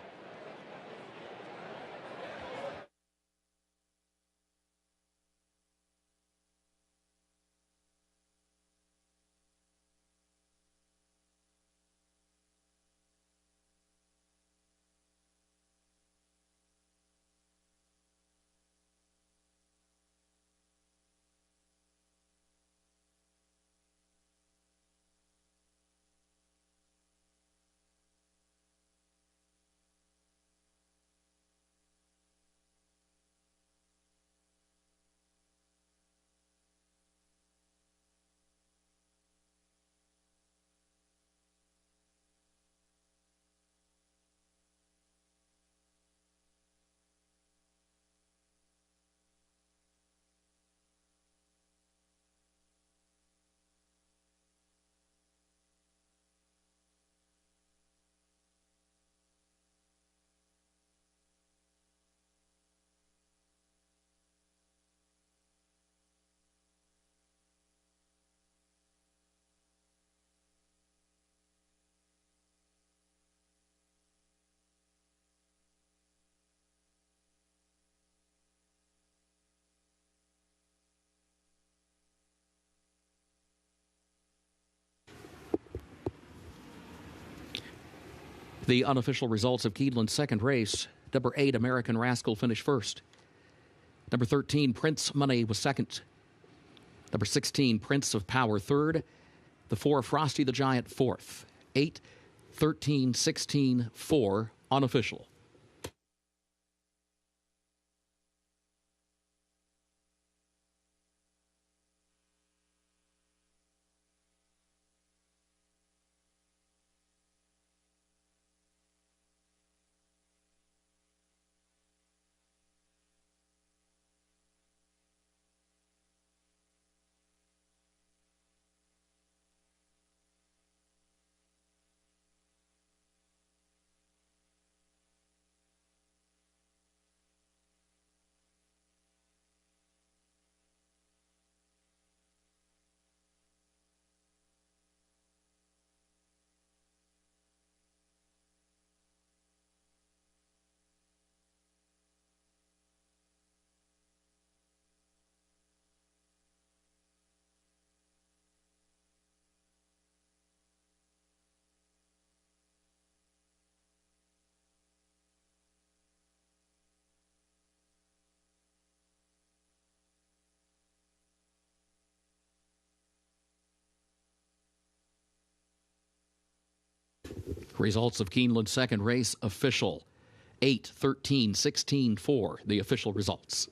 The unofficial results of Keeneland's second race. Number 8, American Rascal, finished first. Number 13, Prince Money, was second. Number 16, Prince of Power, third. The 4, Frosty the Giant, fourth. 8, 13, 16, 4, unofficial. Results of Keeneland's second race official. 8, 13, 16, 4, the official results.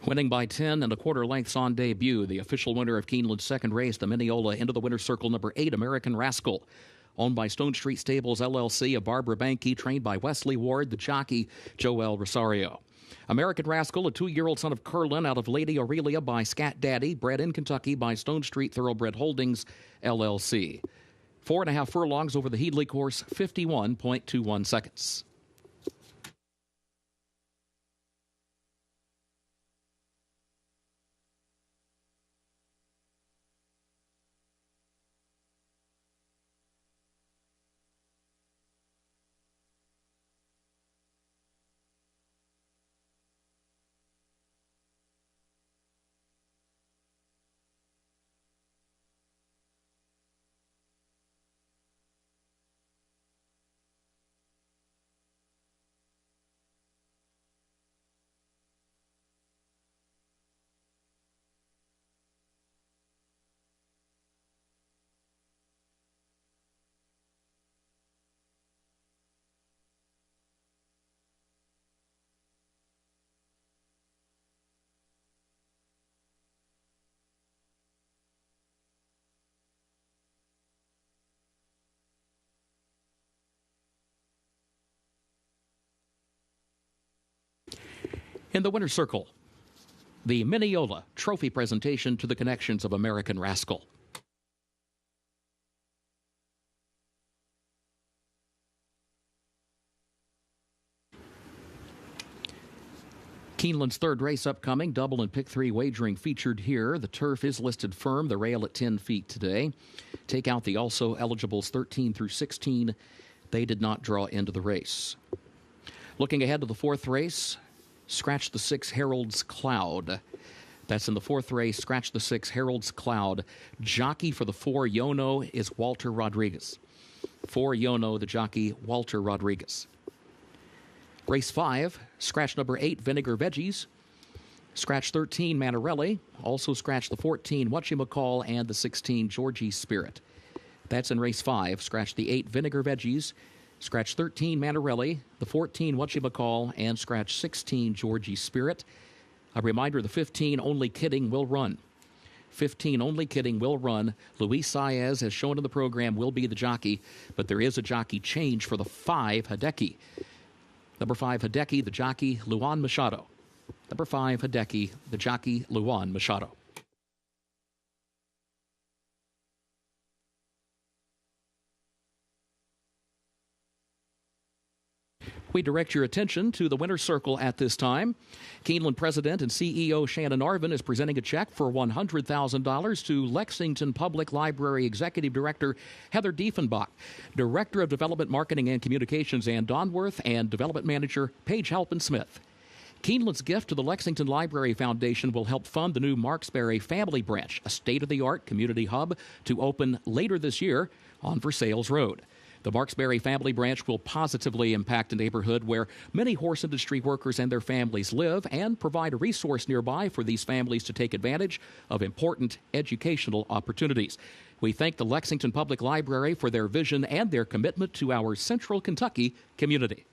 Winning by 10 1/4 lengths on debut, the official winner of Keeneland's second race, the Mineola into the winner's circle, number 8, American Rascal. owned by Stone Street Stables, LLC, of Barbara Banke, trained by Wesley Ward, the jockey Joel Rosario. American Rascal, a 2-year-old son of Curlin out of Lady Aurelia by Scat Daddy, bred in Kentucky by Stone Street Thoroughbred Holdings, LLC. 4.5 furlongs over the Headley course, 51.21 seconds. In the winner's circle, the Mineola Trophy presentation to the connections of American Rascal. Keeneland's third race upcoming, double and pick 3 wagering featured here. The turf is listed firm, the rail at 10 feet today. Take out the also eligibles 13 through 16. They did not draw into the race. Looking ahead to the fourth race, scratch the 6 Harold's Cloud. That's in the fourth race, scratch the 6 Harold's Cloud. Jockey for the 4 Yono is Walter Rodriguez. 4 Yono, the jockey Walter Rodriguez. Race 5, scratch number 8 Vinegar Veggies. Scratch 13 Manarelli. Also scratch the 14 Whatchamacall and the 16 Georgie Spirit. That's in race 5. Scratch the 8 Vinegar Veggies. Scratch 13 Manarelli, the 14 Whatchamacall, and scratch 16 Georgie Spirit. A reminder, the 15 Only Kidding will run. 15 Only Kidding will run. Luis Saez, as shown in the program, will be the jockey, but there is a jockey change for the 5 Hideki. Number 5 Hideki, the jockey Luan Machado. Number 5 Hideki, the jockey Luan Machado. We direct your attention to the winner's circle at this time. Keeneland President and CEO Shannon Arvin is presenting a check for $100,000 to Lexington Public Library Executive Director Heather Diefenbach, Director of Development Marketing and Communications Ann Donworth, and Development Manager Paige Halpin-Smith. Keeneland's gift to the Lexington Library Foundation will help fund the new Marksberry Family Branch, a state-of-the-art community hub to open later this year on Versailles Road. The Marksberry Family Branch will positively impact a neighborhood where many horse industry workers and their families live and provide a resource nearby for these families to take advantage of important educational opportunities. We thank the Lexington Public Library for their vision and their commitment to our Central Kentucky community.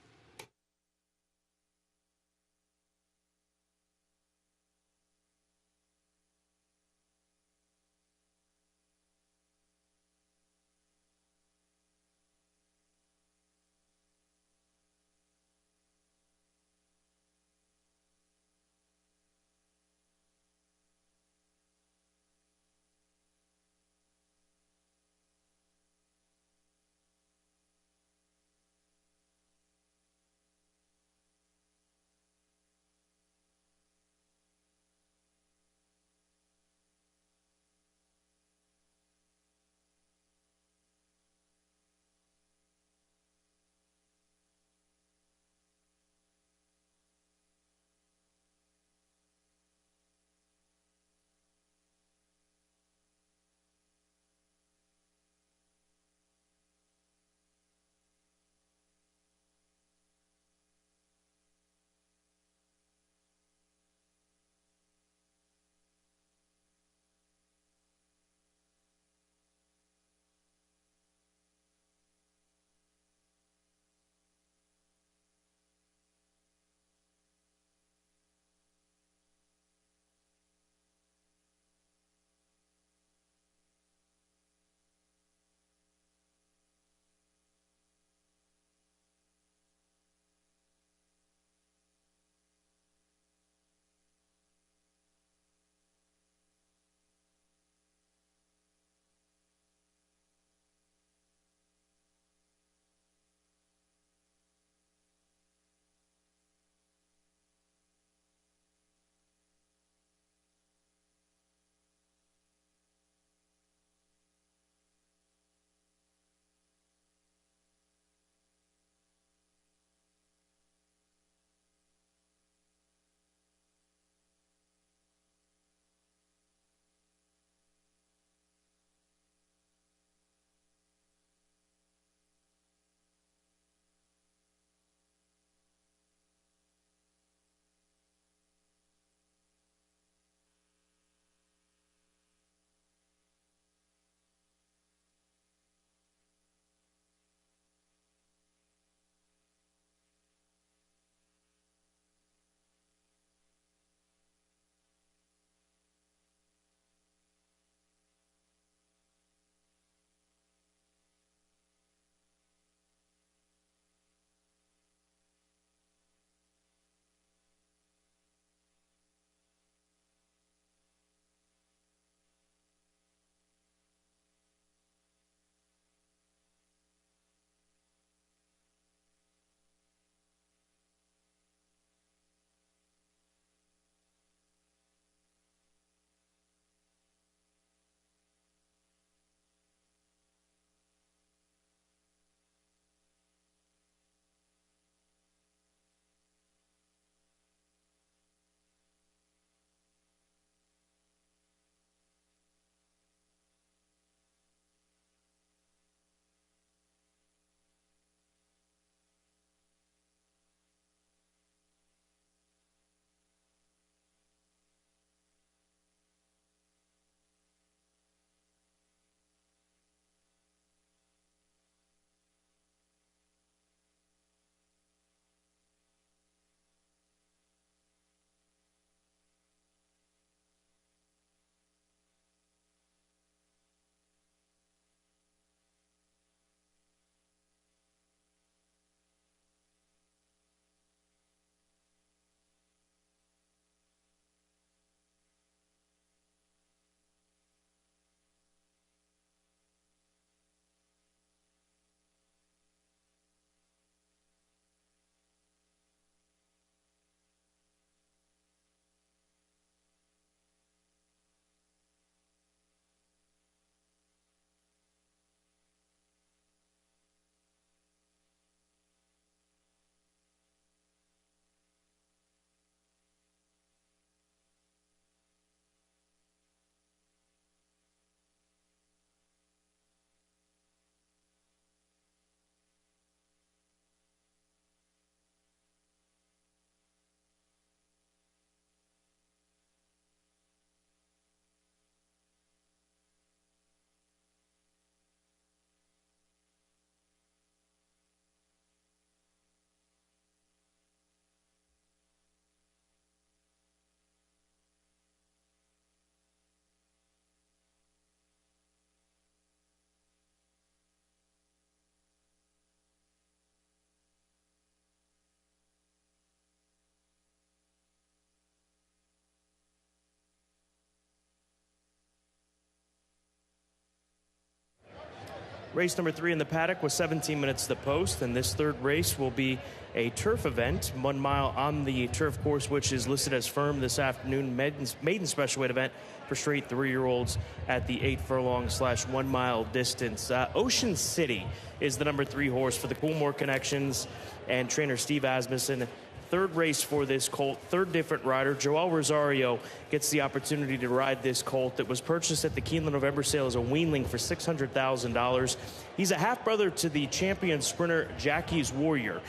Race number 3 in the paddock was 17 minutes to the post, and this third race will be a turf event, 1 mile on the turf course, which is listed as firm this afternoon. Maiden special weight event for straight 3-year-olds at the 8 furlong/1 mile distance. Ocean City is the number 3 horse for the Coolmore Connections and trainer Steve Asmussen. Third race for this colt, third different rider. Joel Rosario gets the opportunity to ride this colt that was purchased at the Keeneland November sale as a weanling for $600,000. He's a half-brother to the champion sprinter Jackie's Warrior.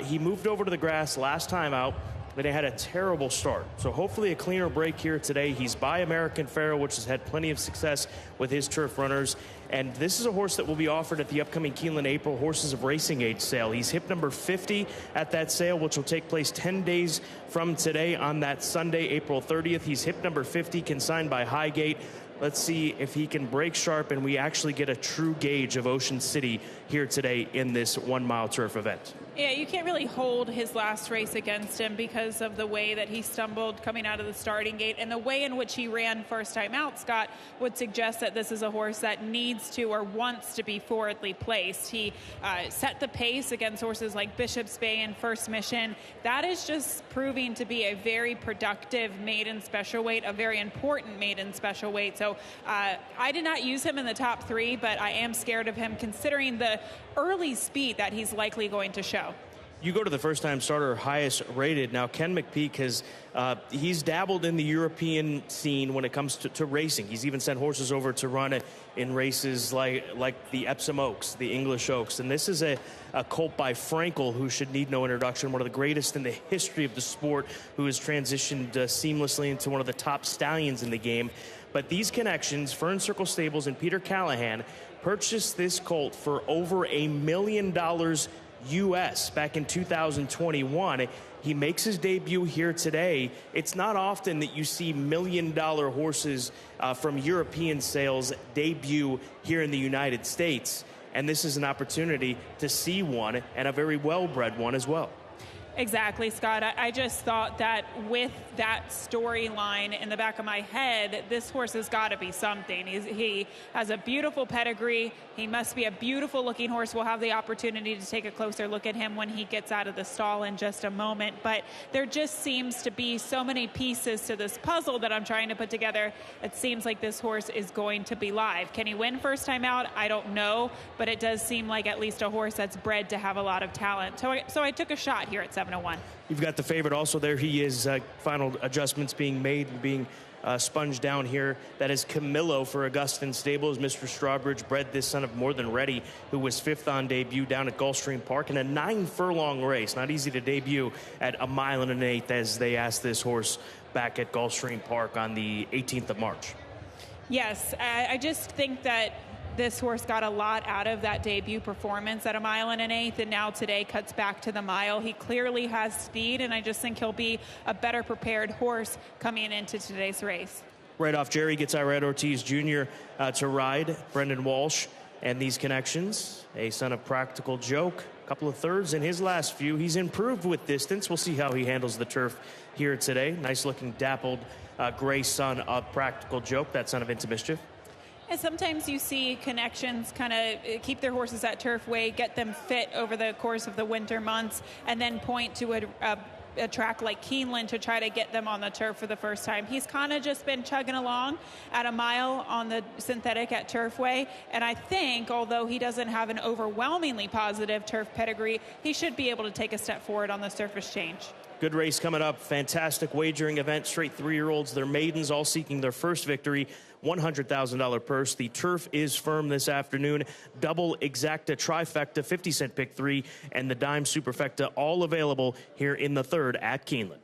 He moved over to the grass last time out, but he had a terrible start. So hopefully a cleaner break here today. He's by American Pharoah, which has had plenty of success with his turf runners. And this is a horse that will be offered at the upcoming Keeneland April Horses of Racing Age sale. He's hip number 50 at that sale, which will take place 10 days from today on that Sunday, April 30th. He's hip number 50, consigned by Highgate. Let's see if he can break sharp and we actually get a true gauge of Ocean City here today in this 1 mile turf event. Yeah, you can't really hold his last race against him because of the way that he stumbled coming out of the starting gate, and the way in which he ran first time out, Scott, would suggest that this is a horse that needs to or wants to be forwardly placed. He set the pace against horses like Bishop's Bay and First Mission. That is just proving to be a very productive maiden special weight, a very important maiden special weight. So I did not use him in the top 3, but I am scared of him considering the early speed that he's likely going to show. You go to the first-time starter, highest rated. Now, Ken McPeak he's dabbled in the European scene when it comes to racing. He's even sent horses over to run it in races like the Epsom Oaks, the English Oaks. And this is a colt by Frankel, who should need no introduction, one of the greatest in the history of the sport, who has transitioned seamlessly into one of the top stallions in the game. But these connections, Fern Circle Stables and Peter Callahan, purchased this colt for over $1 million U.S. back in 2021. He makes his debut here today. It's not often that you see $1 million horses from European sales debut here in the United States. And this is an opportunity to see one, and a very well-bred one as well. Exactly, Scott. I just thought that with that storyline in the back of my head, this horse has got to be something. He has a beautiful pedigree. He must be a beautiful looking horse. We'll have the opportunity to take a closer look at him when he gets out of the stall in just a moment. But there just seems to be so many pieces to this puzzle that I'm trying to put together. It seems like this horse is going to be live. Can he win first time out? I don't know, but it does seem like at least a horse that's bred to have a lot of talent. So I took a shot here at 701. You've got the favorite also there. He is final adjustments being made and being sponged down here. That is Camillo for Augustin Stables. Mr. Strawbridge bred this son of More Than Ready, who was 5th on debut down at Gulfstream Park in a 9-furlong race. Not easy to debut at 1 1/8 miles as they asked this horse back at Gulfstream Park on the 18th of March. Yes, I just think that this horse got a lot out of that debut performance at 1 1/8 miles, and now today cuts back to the mile. He clearly has speed, and I just think he'll be a better prepared horse coming into today's race. Right off, Jerry gets Irad Ortiz Jr. To ride. Brendan Walsh and these connections. A son of Practical Joke. A couple of thirds in his last few. He's improved with distance. We'll see how he handles the turf here today. Nice looking dappled gray son of Practical Joke, that son of Into Mischief. And sometimes you see connections kind of keep their horses at turf weight, get them fit over the course of the winter months, and then point to a track like Keeneland to try to get them on the turf for the first time. He's kind of just been chugging along at 1 mile on the synthetic at Turfway, and I think, although he doesn't have an overwhelmingly positive turf pedigree, he should be able to take a step forward on the surface change. Good race coming up. Fantastic wagering event. Straight 3-year-olds, their maidens, all seeking their first victory. $100,000 purse. The turf is firm this afternoon. Double exacta trifecta, 50-cent pick 3, and the dime superfecta, all available here in the third at Keeneland.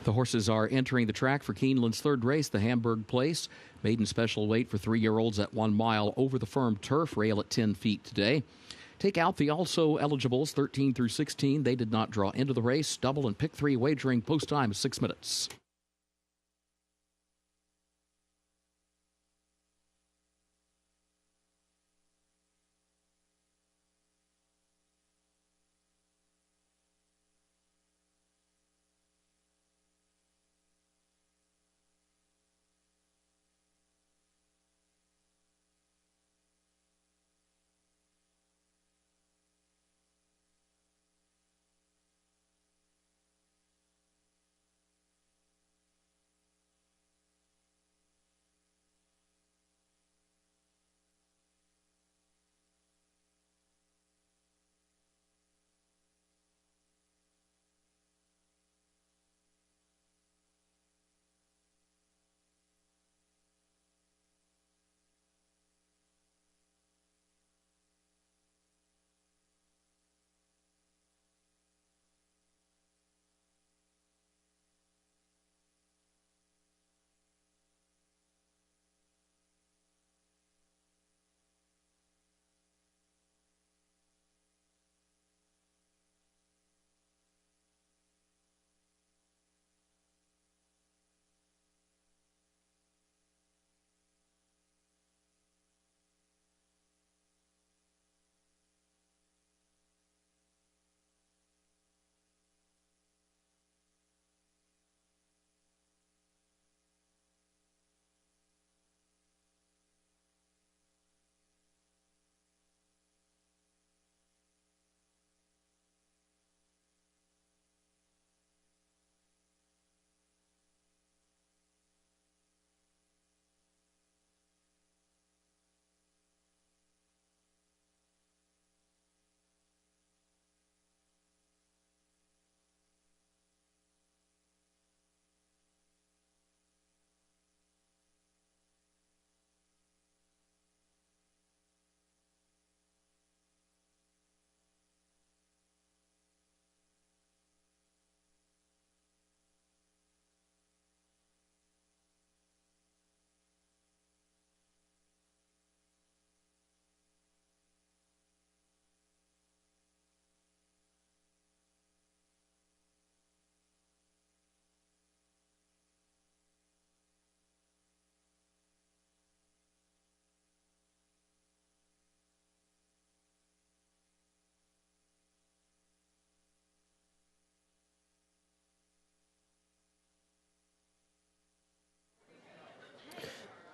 The horses are entering the track for Keeneland's third race, the Hamburg Place. Maiden special weight for 3-year-olds at 1 mile over the firm turf rail at 10 feet today. Take out the also eligibles 13 through 16. They did not draw into the race. Double and pick 3 wagering post time is 6 minutes.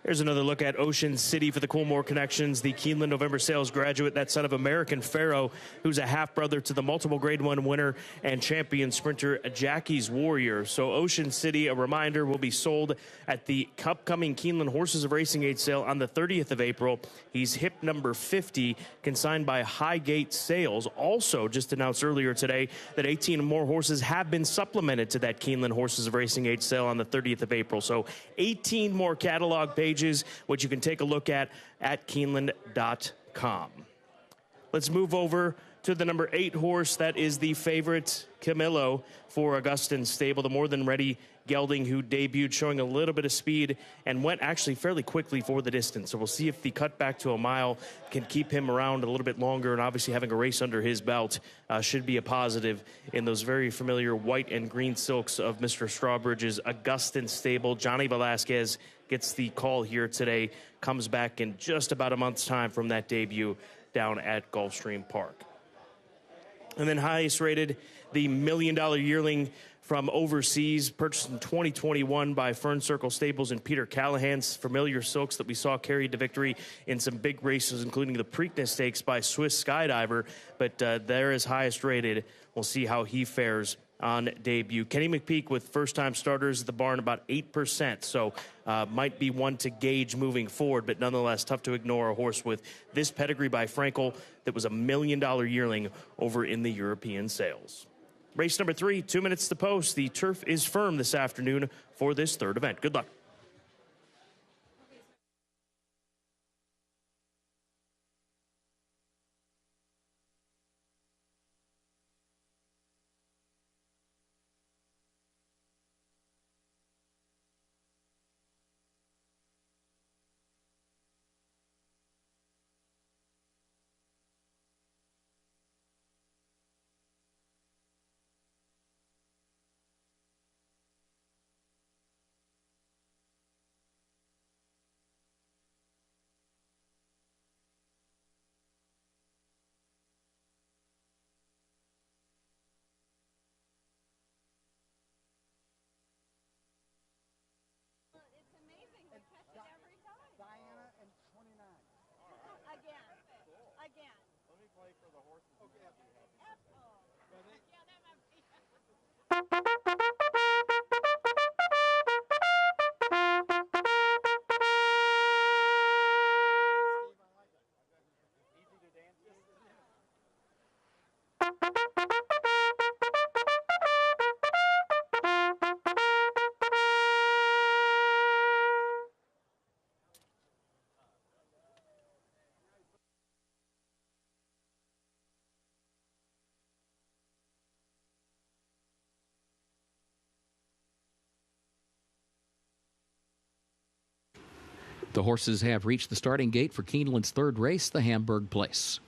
Here's another look at Ocean City for the Coolmore Connections. The Keeneland November Sales graduate, that son of American Pharaoh, who's a half-brother to the multiple Grade 1 winner and champion sprinter Jackie's Warrior. So Ocean City, a reminder, will be sold at the upcoming Keeneland Horses of Racing Age sale on the 30th of April. He's hip number 50, consigned by Highgate Sales. Also, just announced earlier today that 18 more horses have been supplemented to that Keeneland Horses of Racing Age sale on the 30th of April. So 18 more catalog pages, which you can take a look at Keeneland.com. Let's move over to the number 8 horse. That is the favorite, Camillo, for Augustin Stable, the more than ready gelding who debuted showing a little bit of speed and went actually fairly quickly for the distance. So we'll see if the cut back to a mile can keep him around a little bit longer, and obviously having a race under his belt should be a positive in those very familiar white and green silks of Mr. Strawbridge's Augustin Stable. Johnny Velasquez gets the call here today, comes back in just about a month's time from that debut down at Gulfstream Park. And then highest rated, the $1 million yearling from overseas, purchased in 2021 by Fern Circle Stables and Peter Callahan's familiar silks that we saw carried to victory in some big races, including the Preakness Stakes by Swiss Skydiver. But there is highest rated. We'll see how he fares on debut. Kenny McPeak with first-time starters at the barn, about 8%, so might be one to gauge moving forward, but nonetheless tough to ignore a horse with this pedigree by Frankel that was $1 million yearling over in the European sales. Race number 3, 2 minutes to post. The turf is firm this afternoon for this third event. Good luck. The horses have reached the starting gate for Keeneland's third race, the Hamburg Place.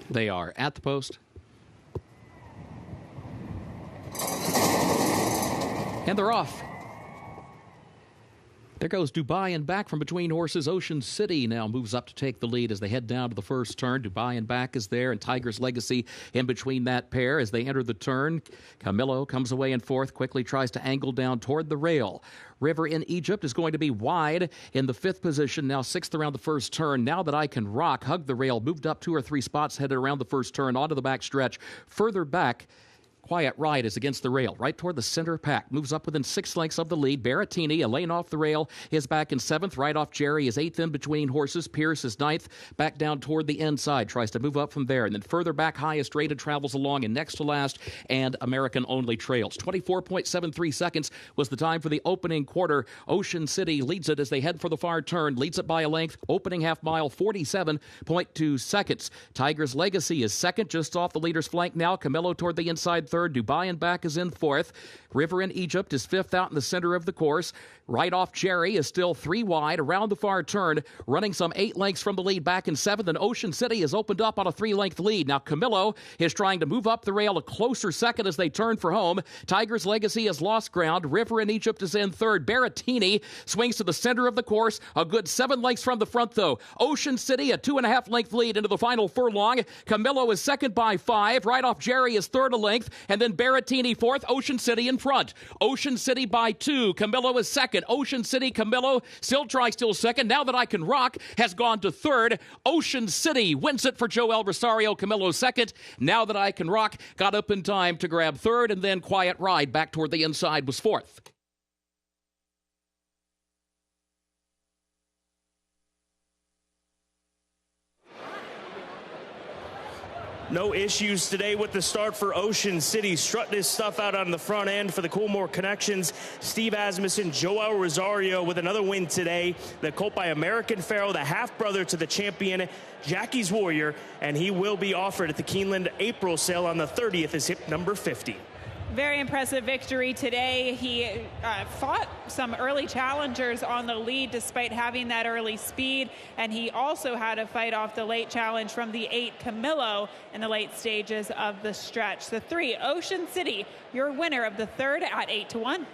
They are at the post. And they're off. There goes Dubai and back from between horses. Ocean City now moves up to take the lead as they head down to the first turn. Dubai and back is there, and Tiger's Legacy in between that pair as they enter the turn. Camillo comes away in fourth, quickly tries to angle down toward the rail. River in Egypt is going to be wide in the fifth position, now sixth around the first turn. Now That I Can Rock, hugged the rail, moved up 2 or 3 spots, headed around the first turn, onto the back stretch. Further back, Quiet Ride is against the rail, right toward the center pack. Moves up within 6 lengths of the lead. Berrettini, a lane off the rail, is back in 7th. Right off Jerry is 8th in between horses. Pierce is 9th, back down toward the inside. Tries to move up from there. And then further back, Highest Rated travels along. And next to last, and American Only trails. 24.73 seconds was the time for the opening quarter. Ocean City leads it as they head for the far turn. Leads it by a length. Opening half mile, 47.2 seconds. Tiger's Legacy is second, just off the leader's flank now. Camillo toward the inside third. Dubai and back is in fourth. River in Egypt is fifth out in the center of the course. Right off Jerry is still 3 wide around the far turn, running some 8 lengths from the lead back in 7th. And Ocean City has opened up on a 3-length lead. Now Camillo is trying to move up the rail, a closer second as they turn for home. Tiger's Legacy has lost ground. River in Egypt is in third. Berrettini swings to the center of the course, a good 7 lengths from the front though. Ocean City a 2.5-length lead into the final furlong. Camillo is second by 5. Right off Jerry is third a length, and then Berrettini fourth. Ocean City in front. Ocean City by 2. Camillo is second. Ocean City, Camillo still second. Now That I Can Rock has gone to third. Ocean City wins it for Joel Rosario. Camillo second. Now That I Can Rock got up in time to grab third, and then Quiet Ride back toward the inside was fourth. No issues today with the start for Ocean City. Strutting his stuff out on the front end for the Coolmore Connections. Steve Asmussen, Joel Rosario with another win today. The colt by American Pharoah, the half-brother to the champion, Jackie's Warrior, and he will be offered at the Keeneland April sale on the 30th as hip number 50. Very impressive victory today. He fought some early challengers on the lead despite having that early speed, and he also had to fight off the late challenge from the 8 Camillo in the late stages of the stretch. The 3 Ocean City, your winner of the third at 8-1.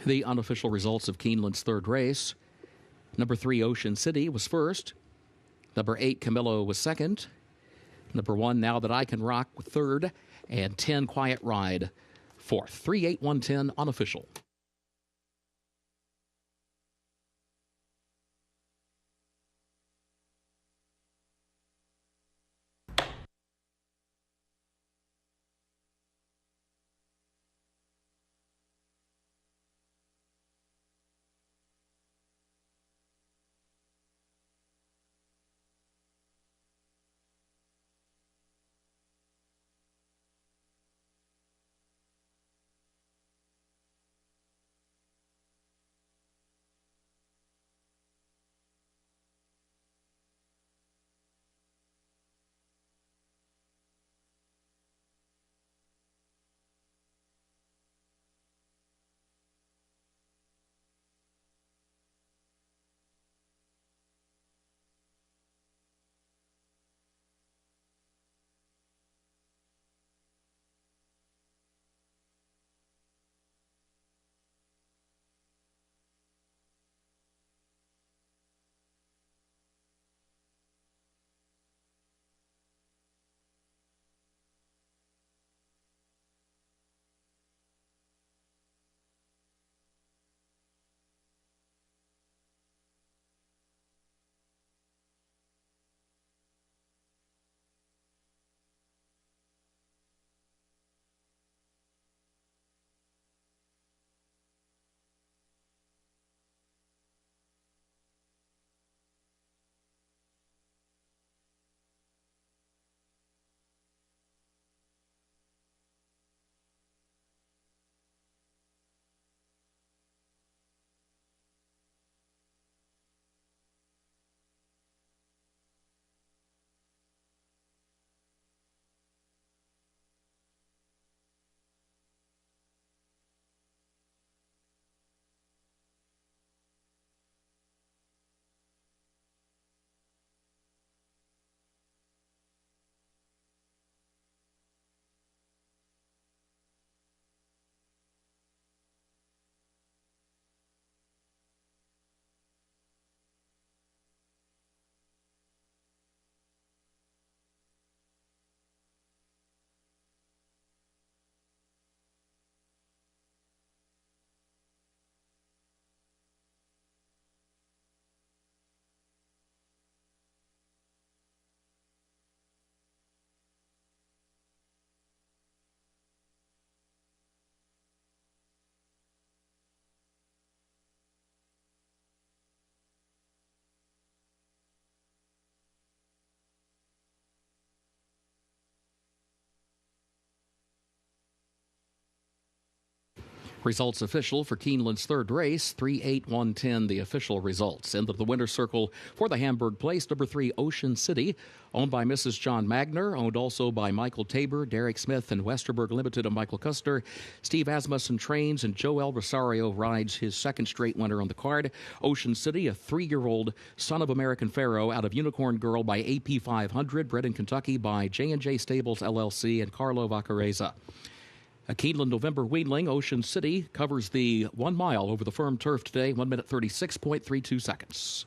The unofficial results of Keeneland's third race. Number 3, Ocean City, was first. Number 8, Camillo, was second. Number 1, Now That I Can Rock, third. And 10, Quiet Ride, fourth. 3, 8, 1, 10, unofficial. Results official for Keeneland's third race, 3-8-1-10, the official results. Into the winner's circle for the Hamburg Place, number 3, Ocean City, owned by Mrs. John Magner, owned also by Michael Tabor, Derek Smith, and Westerberg Limited and Michael Custer. Steve Asmussen trains, and Joel Rosario rides his second straight winner on the card. Ocean City, a 3-year-old son of American Pharaoh out of Unicorn Girl by AP 500, bred in Kentucky by J&J Stables LLC and Carlo Vaccarezza. A Keeneland November Wheeling, Ocean City covers the 1 mile over the firm turf today, 1 minute 36.32 seconds.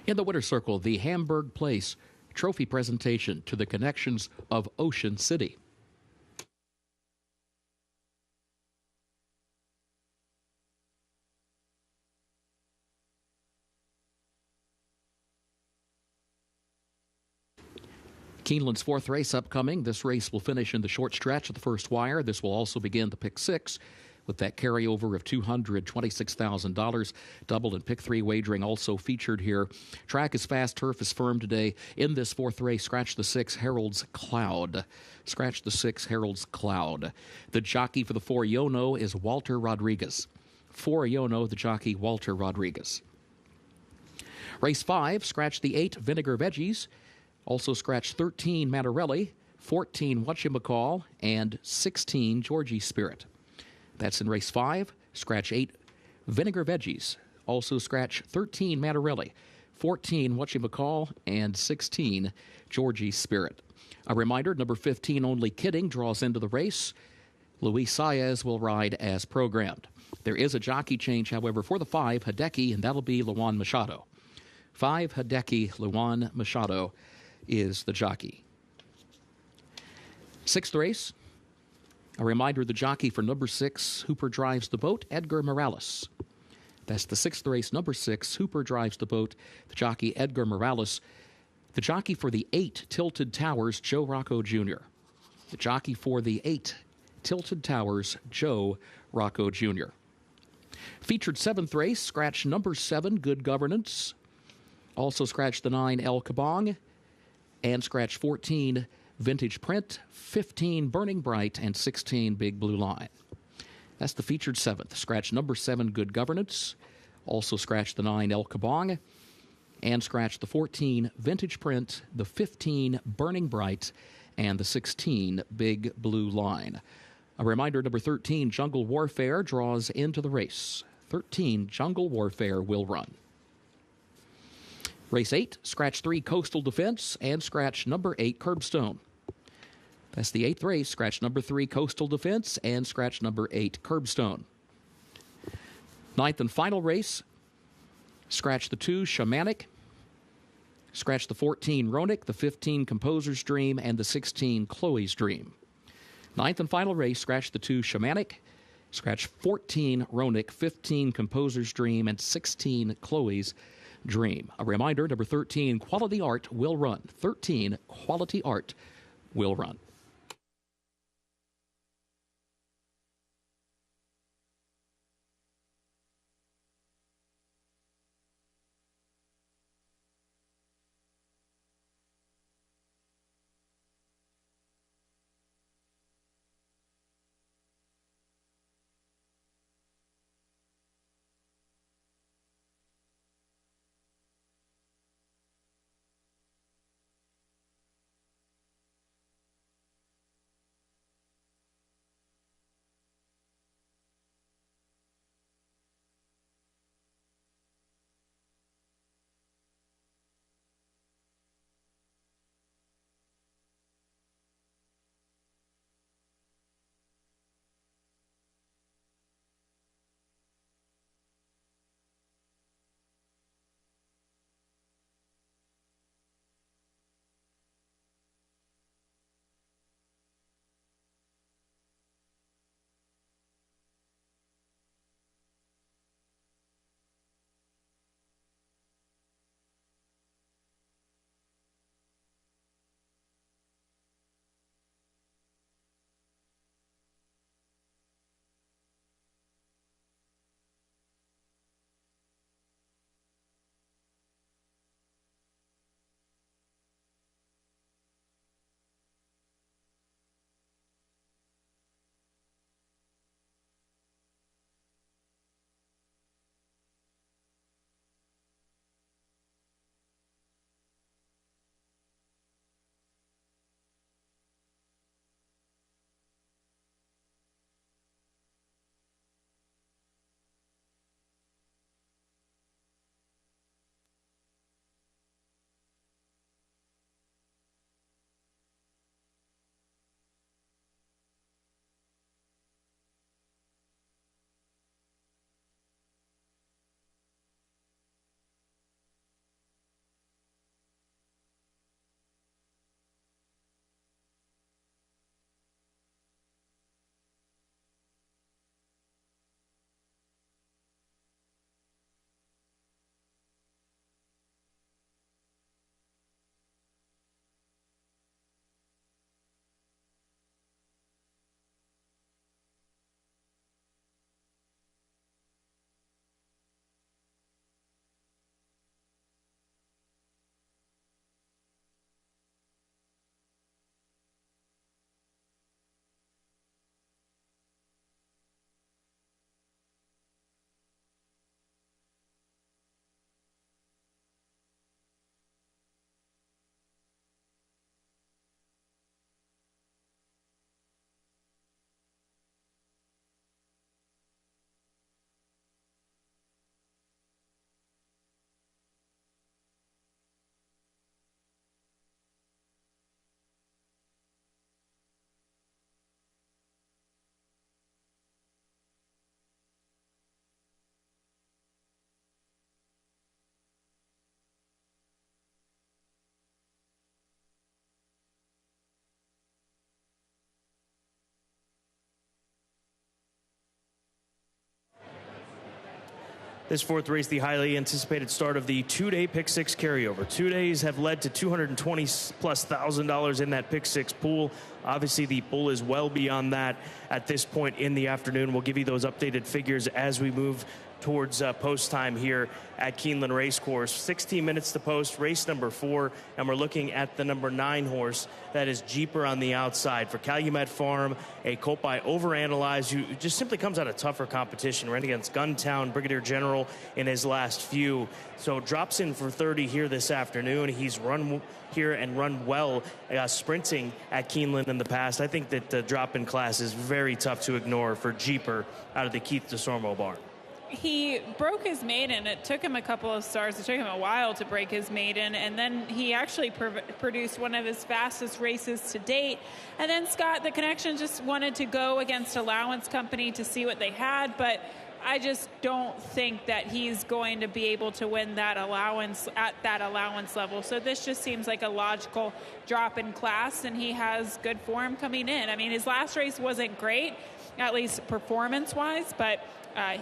In the winner's circle, the Hamburg Place trophy presentation to the connections of Ocean City. Keeneland's fourth race upcoming. This race will finish in the short stretch of the first wire. This will also begin the pick six with that carryover of $226,000. Double and pick three wagering also featured here. Track is fast, turf is firm today. In this fourth race, scratch the 6 Harold's Cloud. Scratch the 6 Harold's Cloud. The jockey for the 4 Yono is Walter Rodriguez. 4 Yono, the jockey Walter Rodriguez. Race 5, scratch the 8 Vinegar Veggies. Also scratch 13 Mattarelli, 14 Whatchamacall, and 16 Georgie Spirit. That's in race 5. Scratch 8 Vinegar Veggies. Also scratch 13 Mattarelli, 14 Whatchamacall, and 16 Georgie Spirit. A reminder, number 15 Only Kidding draws into the race. Luis Saez will ride as programmed. There is a jockey change, however, for the 5 Hideki, and that'll be Luan Machado. 5 Hideki, Luan Machado is the jockey. Sixth race. A reminder, the jockey for number 6, Hooper Drives the Boat, Edgar Morales. That's the sixth race, number 6, Hooper Drives the Boat, the jockey Edgar Morales. The jockey for the 8, Tilted Towers, Joe Rocco Jr. The jockey for the 8, Tilted Towers, Joe Rocco Jr. Featured 7th race, scratch number 7, Good Governance. Also scratch the 9, El Kabong. And scratch 14, Vintage Print, 15, Burning Bright, and 16, Big Blue Line. That's the featured 7th. Scratch number 7, Good Governance. Also scratch the 9, El Kabong. And scratch the 14, Vintage Print, the 15, Burning Bright, and the 16, Big Blue Line. A reminder, number 13, Jungle Warfare, draws into the race. 13, Jungle Warfare will run. Race 8, scratch 3, Coastal Defense, and scratch number 8, Curbstone. That's the 8th race. Scratch number 3, Coastal Defense, and scratch number 8, Curbstone. 9th and final race, scratch the 2, Shamanic. Scratch the 14, Ronick, the 15, Composer's Dream, and the 16, Chloe's Dream. 9th and final race, scratch the 2, Shamanic. Scratch 14, Ronick, 15, Composer's Dream, and 16, Chloe's Dream. A reminder, number 13, Quality Art will run. 13, Quality Art will run. This fourth race, the highly anticipated start of the two-day Pick Six carryover. 2 days have led to $220,000+ in that Pick Six pool. Obviously, the pool is well beyond that at this point in the afternoon. We'll give you those updated figures as we move towards post time here at Keeneland Racecourse. 16 minutes to post, race number 4, and we're looking at the number 9 horse. That is Jeeper on the outside for Calumet Farm, a colt by Overanalyze, who just simply comes out of tougher competition. Ran against Guntown, Brigadier General in his last few. So drops in for 30 here this afternoon. He's run here and run well sprinting at Keeneland in the past. I think that the drop in class is very tough to ignore for Jeeper out of the Keith DeSormo barn. He broke his maiden. It took him a couple of starts. It took him a while to break his maiden, and then he actually produced one of his fastest races to date. And then Scott, the connection, just wanted to go against Allowance Company to see what they had, but I just don't think that he's going to be able to win that allowance at that allowance level. So this just seems like a logical drop in class, and he has good form coming in. I mean, his last race wasn't great, at least performance-wise, but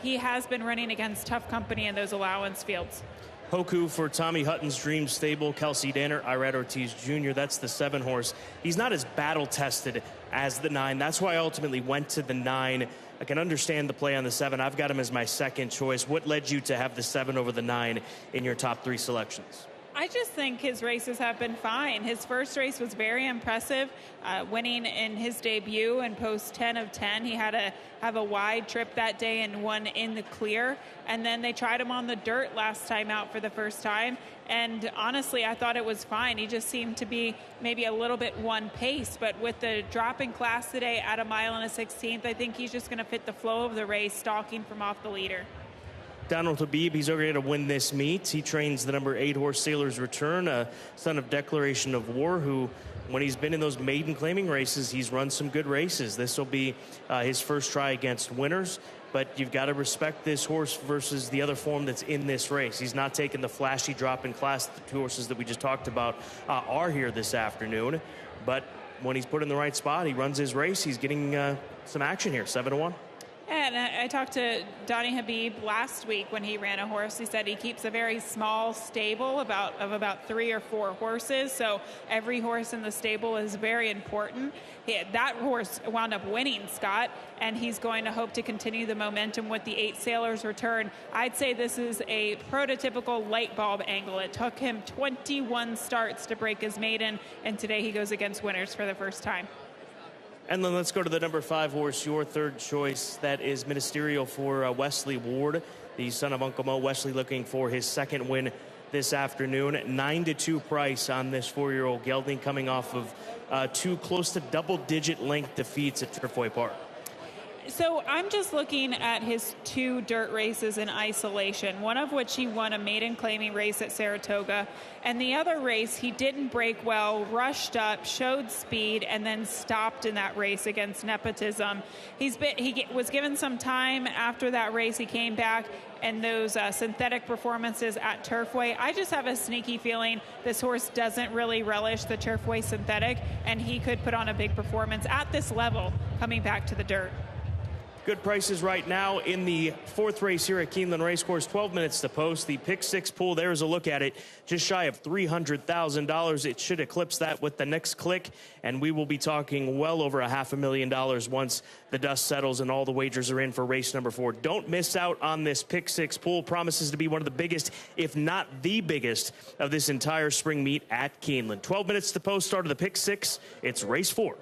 he has been running against tough company in those allowance fields. Hoku for Tommy Hutton's Dream Stable, Kelsey Danner, Irad Ortiz Jr. That's the 7 horse. He's not as battle-tested as the 9. That's why I ultimately went to the 9. I can understand the play on the 7. I've got him as my second choice. What led you to have the 7 over the 9 in your top 3 selections? I just think his races have been fine. His first race was very impressive, winning in his debut and post 10 of 10. He had to have a wide trip that day and won in the clear. And then they tried him on the dirt last time out for the first time. And honestly, I thought it was fine. He just seemed to be maybe a little bit one pace. But with the drop in class today at 1 1/16, I think he's just going to fit the flow of the race, stalking from off the leader. Donald Habib, he's already going to win this meet. He trains the number 8 horse Sailor's Return, a son of Declaration of War, who, when he's been in those maiden claiming races, he's run some good races. This will be his first try against winners, but you've got to respect this horse versus the other form that's in this race. He's not taking the flashy drop in class. The 2 horses that we just talked about are here this afternoon, but when he's put in the right spot, he runs his race. He's getting some action here, 7-1. And I talked to Donnie Habib last week when he ran a horse. He said he keeps a very small stable of about 3 or 4 horses. So every horse in the stable is very important. That horse wound up winning, Scott, and he's going to hope to continue the momentum with the 8 Sailor's Return. I'd say this is a prototypical light bulb angle. It took him 21 starts to break his maiden, and today he goes against winners for the first time. And then let's go to the number 5 horse, your third choice. That is Ministerial for Wesley Ward, the son of Uncle Mo. Wesley looking for his second win this afternoon. 9-2 price on this 4-year-old gelding, coming off of 2 close to double-digit length defeats at Turfway Park. So I'm just looking at his 2 dirt races in isolation, one of which he won a maiden claiming race at Saratoga, and the other race he didn't break well, rushed up, showed speed, and then stopped in that race against Nepotism. He was given some time after that race. He came back, and those synthetic performances at Turfway, I just have a sneaky feeling this horse doesn't really relish the Turfway synthetic, and he could put on a big performance at this level coming back to the dirt. Good prices right now in the 4th race here at Keeneland Racecourse. 12 minutes to post. The Pick 6 pool, there's a look at it. Just shy of $300,000. It should eclipse that with the next click, and we will be talking well over $500,000 once the dust settles and all the wagers are in for race number 4. Don't miss out on this Pick 6 pool. Promises to be one of the biggest, if not the biggest, of this entire spring meet at Keeneland. 12 minutes to post. Start of the Pick 6. It's race 4.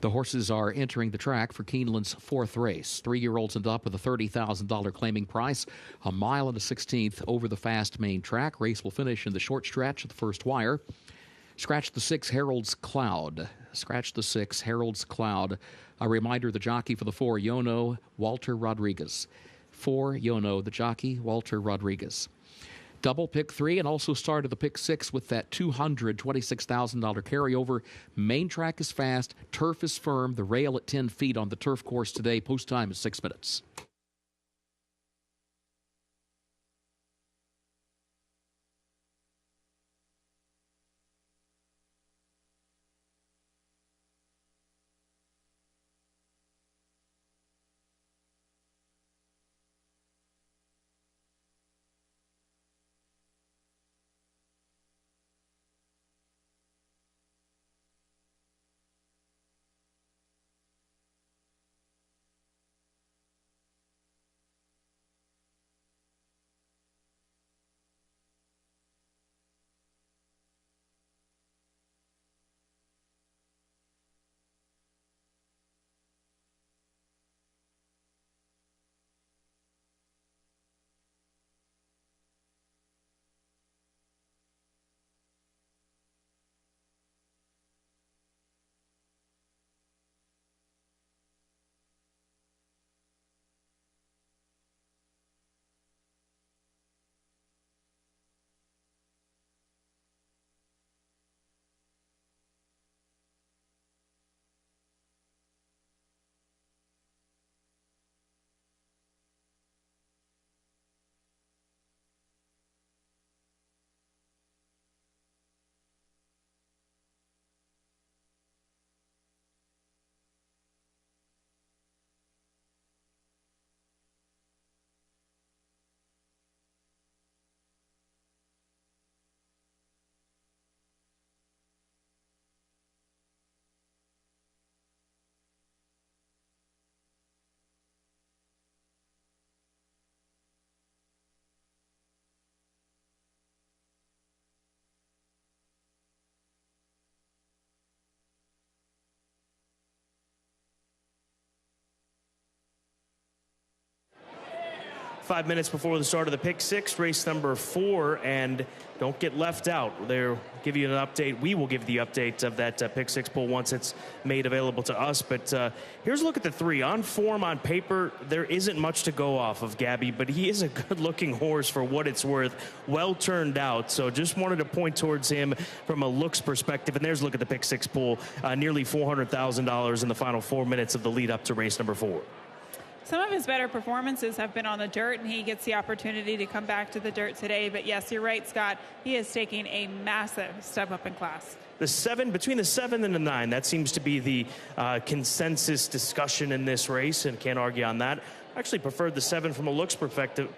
The horses are entering the track for Keeneland's fourth race. 3-year-olds and up with a $30,000 claiming price. A mile and a 16th over the fast main track. Race will finish in the short stretch of the first wire. Scratch the 6, Harold's Cloud. Scratch the 6, Harold's Cloud. A reminder, the jockey for the 4, Yono, Walter Rodriguez. 4, Yono, the jockey, Walter Rodriguez. Double pick 3 and also started the pick 6 with that $226,000 carryover. Main track is fast. Turf is firm. The rail at 10 feet on the turf course today. Post time is 6 minutes. Five minutes before the start of the pick 6, race number 4, and don't get left out. They'll give you an update. We will give the update of that pick 6 poll once it's made available to us. But here's a look at the 3. On form, on paper, there isn't much to go off of Gabby, but he is a good-looking horse for what it's worth. Well turned out. So just wanted to point towards him from a looks perspective. And there's a look at the pick 6 poll. Nearly $400,000 in the final 4 minutes of the lead up to race number 4. Some of his better performances have been on the dirt, and he gets the opportunity to come back to the dirt today. But yes, you're right, Scott. He is taking a massive step up in class. The 7, between the 7 and the 9, that seems to be the consensus discussion in this race, and can't argue on that. I actually preferred the 7 from a looks perspective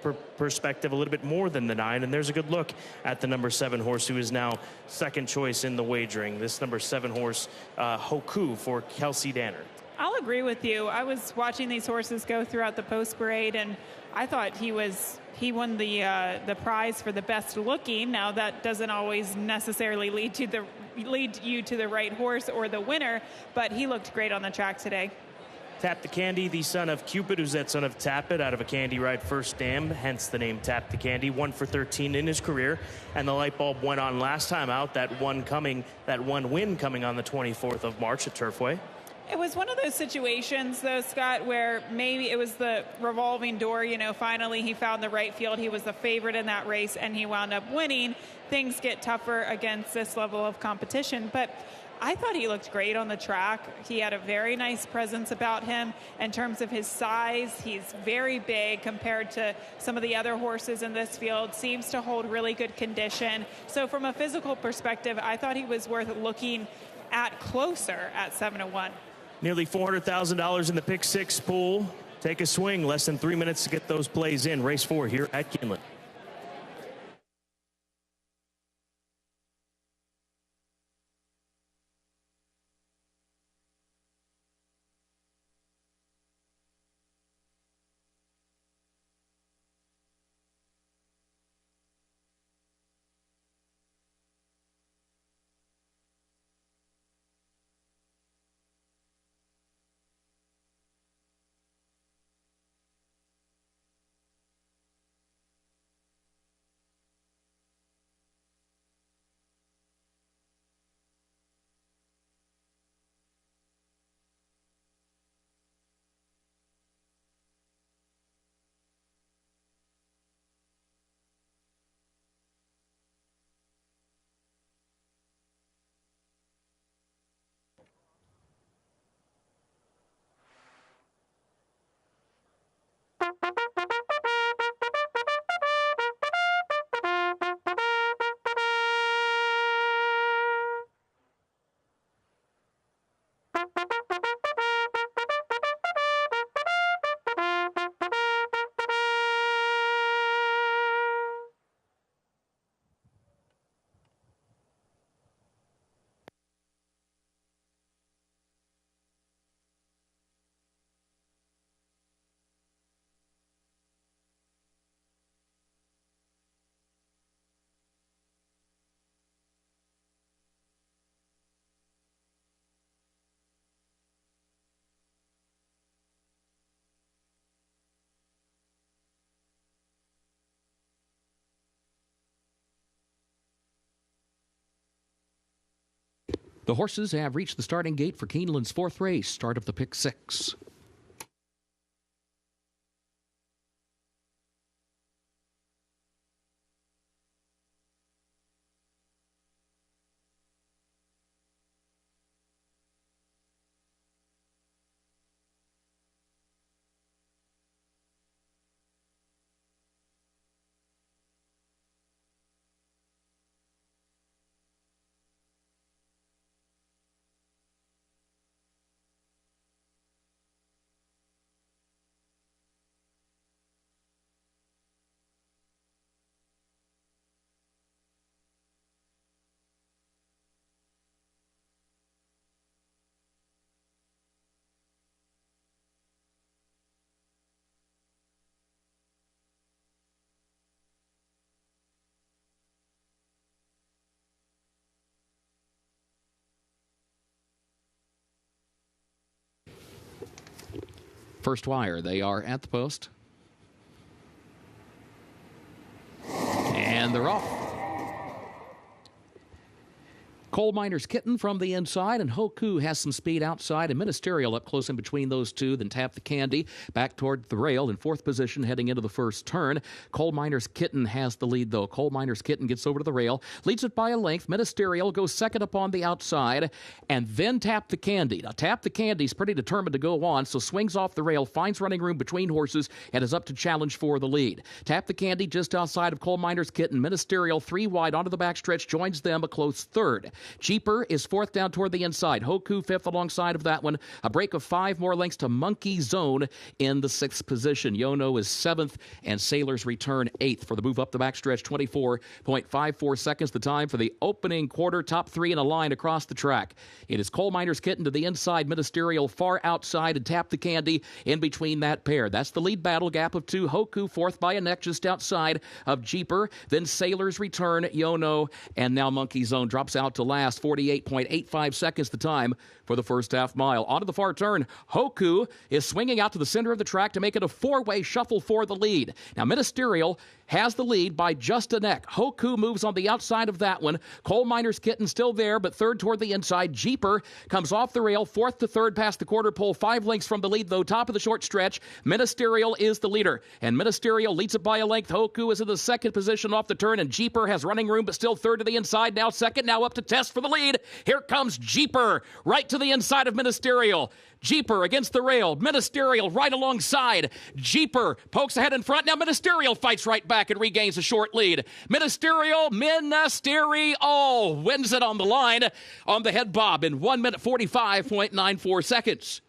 a little bit more than the 9, and there's a good look at the number 7 horse, who is now second choice in the wagering. This number 7 horse, Hoku, for Kelsey Danner. I'll agree with you. I was watching these horses go throughout the post parade, and I thought he won the prize for the best looking. Now that doesn't always necessarily lead you to the right horse or the winner, but he looked great on the track today. Tap the Candy, the son of Cupid, who's that son of Tappet out of a Candy Ride First Dam, hence the name Tap the Candy. 1 for 13 in his career, and the light bulb went on last time out. That one win coming on the 24th of March at Turfway. It was one of those situations, though, Scott, where maybe it was the revolving door. You know, finally he found the right field. He was the favorite in that race, and he wound up winning. Things get tougher against this level of competition, but I thought he looked great on the track. He had a very nice presence about him in terms of his size. He's very big compared to some of the other horses in this field, seems to hold really good condition. So from a physical perspective, I thought he was worth looking at closer at 7-1. Nearly $400,000 in the pick 6 pool. Take a swing. Less than 3 minutes to get those plays in. Race 4 here at Keeneland. The horses have reached the starting gate for Keeneland's fourth race, start of the Pick 6. First wire, they are at the post. And they're off. Coal Miner's Kitten from the inside, and Hoku has some speed outside, and Ministerial up close in between those two, then Tap the Candy back toward the rail in fourth position heading into the first turn. Coal Miner's Kitten has the lead, though. Coal Miner's Kitten gets over to the rail, leads it by a length. Ministerial goes second up on the outside, and then Tap the Candy. Now, Tap the Candy's pretty determined to go on, so swings off the rail, finds running room between horses, and is up to challenge for the lead. Tap the Candy just outside of Coal Miner's Kitten. Ministerial 3 wide onto the backstretch, joins them a close third. Jeeper is fourth down toward the inside. Hoku fifth alongside of that one. A break of 5 more lengths to Monkey Zone in the sixth position. Yono is seventh, and Sailor's Return eighth for the move up the backstretch. 24.54 seconds the time for the opening quarter. Top 3 in a line across the track. It is Coal Miner's Kitten to the inside, Ministerial far outside, and Tap the Candy in between that pair. That's the lead battle, gap of 2. Hoku fourth by a neck just outside of Jeeper. Then Sailor's Return, Yono, and now Monkey Zone drops out to last. 48.85 seconds the time for the first half mile. Onto the far turn, Hoku is swinging out to the center of the track to make it a 4-way shuffle for the lead. Now, Ministerial has the lead by just a neck. Hoku moves on the outside of that one. Coal Miner's Kitten still there, but third toward the inside. Jeeper comes off the rail, fourth to third past the quarter pole. 5 lengths from the lead, though. Top of the short stretch, Ministerial is the leader, and Ministerial leads it by a length. Hoku is in the second position off the turn, and Jeeper has running room, but still third to the inside. Now second, now up to test for the lead. Here comes Jeeper, right to the inside of Ministerial. Jeeper against the rail. Ministerial right alongside. Jeeper pokes ahead in front. Now Ministerial fights right back and regains a short lead. Ministerial wins it on the line on the head bob in 1 minute 45.94 seconds.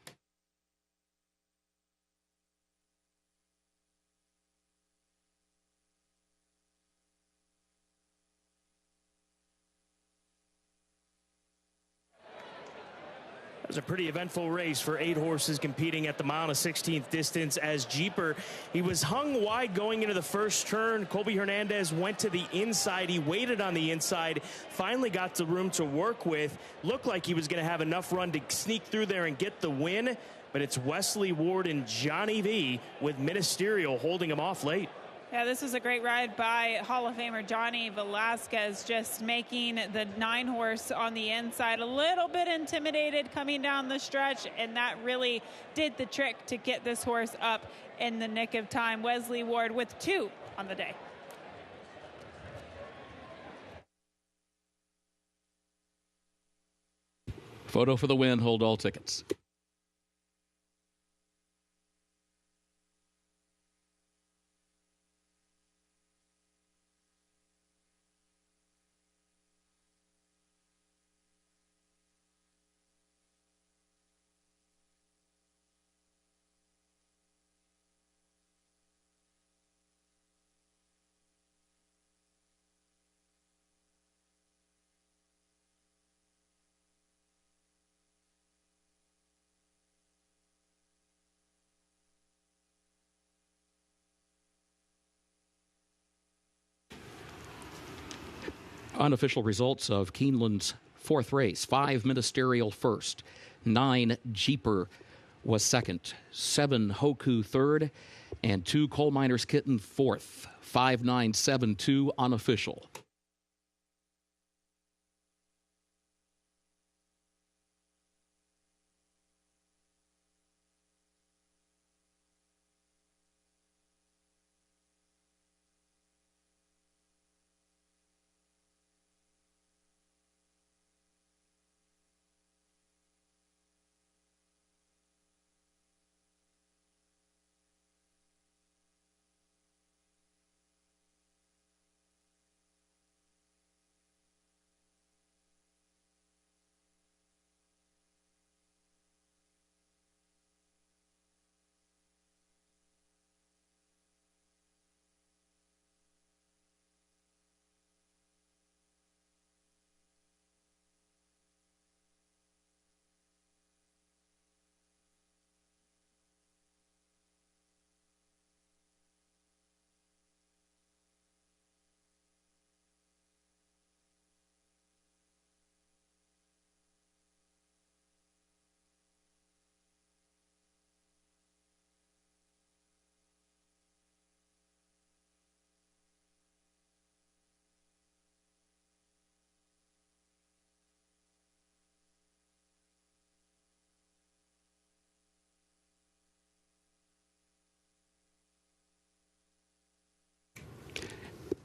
It was a pretty eventful race for 8 horses competing at the mile and 16th distance. As Jeeper, he was hung wide going into the first turn. Colby Hernandez went to the inside. He waited on the inside, finally got the room to work with. Looked like he was going to have enough run to sneak through there and get the win. But it's Wesley Ward and Johnny V with Ministerial holding him off late. Yeah, this was a great ride by Hall of Famer Johnny Velasquez, just making the 9-horse on the inside a little bit intimidated coming down the stretch, and that really did the trick to get this horse up in the nick of time. Wesley Ward with 2 on the day. Photo for the win, hold all tickets. Unofficial results of Keeneland's fourth race. 5 Ministerial first, 9 Jeeper was second, 7 Hoku third, and 2 Coal Miner's Kitten fourth. 5-9-7-2 unofficial.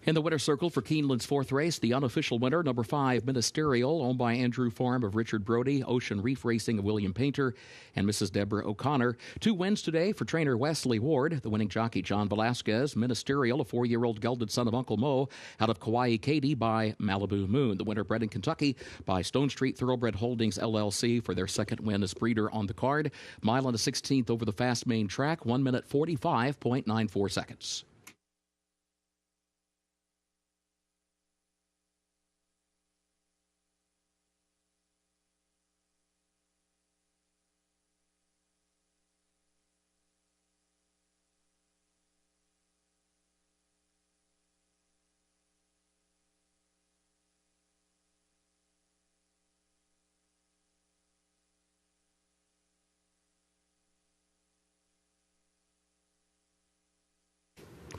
In the winner's circle for Keeneland's fourth race, the unofficial winner, number 5, Ministerial, owned by Andrew Farm of Richard Brody, Ocean Reef Racing of William Painter, and Mrs. Deborah O'Connor. 2 wins today for trainer Wesley Ward, the winning jockey John Velasquez, Ministerial, a 4-year-old gelded son of Uncle Mo, out of Kauai Katy by Malibu Moon. The winner bred in Kentucky by Stone Street Thoroughbred Holdings, LLC, for their second win as breeder on the card. Mile and a 16th over the fast main track, 1 minute 45.94 seconds.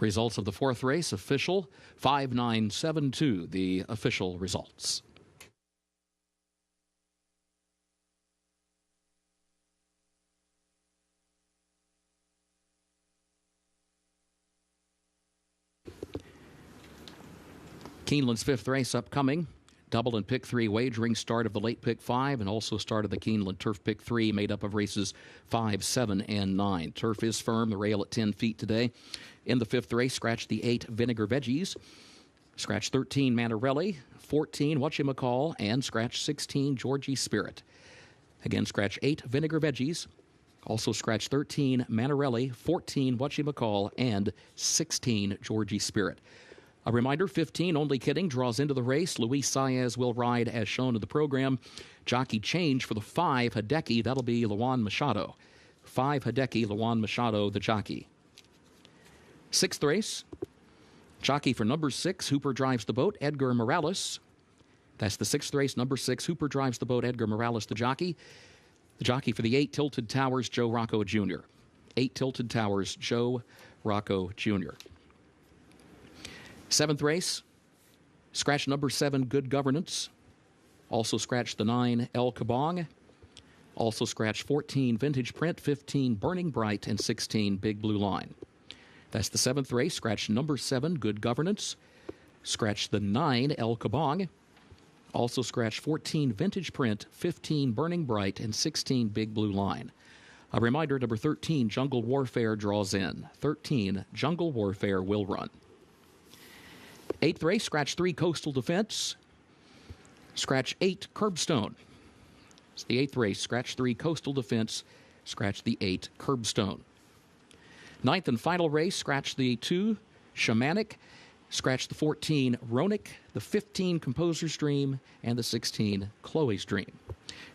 Results of the fourth race, official, 5-9-7-2, the official results. Keeneland's fifth race upcoming. Double and pick 3 wagering, start of the late pick 5, and also start of the Keeneland Turf pick 3, made up of races 5, 7, and 9. Turf is firm, the rail at 10 feet today. In the fifth race, scratch the 8 Vinegar Veggies, scratch 13 Manarelli, 14 Whatchamacall, and scratch 16 Georgie Spirit. Again, scratch 8 Vinegar Veggies, also scratch 13 Manarelli, 14 Whatchamacall, and 16 Georgie Spirit. A reminder, 15, Only Kidding, draws into the race. Luis Saez will ride as shown in the program. Jockey change for the 5 Hideki, that'll be Luan Machado. 5 Hideki, Luan Machado, the jockey. Sixth race, jockey for number 6, Hooper drives the boat, Edgar Morales. That's the sixth race, number 6, Hooper drives the boat, Edgar Morales, the jockey. The jockey for the 8 Tilted Towers, Joe Rocco Jr. 8 Tilted Towers, Joe Rocco Jr. Seventh race, scratch number 7, Good Governance. Also scratch the 9, El Kabong. Also scratch 14, Vintage Print, 15, Burning Bright, and 16, Big Blue Line. That's the seventh race. Scratch number 7, Good Governance. Scratch the 9, El Kabong. Also scratch 14, Vintage Print, 15, Burning Bright, and 16, Big Blue Line. A reminder, number 13, Jungle Warfare draws in. 13, Jungle Warfare will run. Eighth race, scratch 3, Coastal Defense. Scratch 8, Curbstone. It's the 8th race, scratch 3, Coastal Defense. Scratch the 8, Curbstone. Ninth and final race, scratch the 2, Shamanic. Scratch the 14, Ronick, the 15, Composer's Dream, and the 16, Chloe's Dream.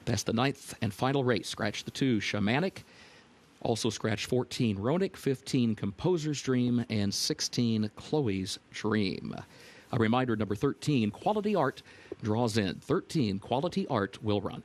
That's the 9th and final race. Scratch the 2, Shamanic. Also scratch 14, Ronick, 15, Composer's Dream, and 16, Chloe's Dream. A reminder, number 13, Quality Art draws in. 13, Quality Art will run.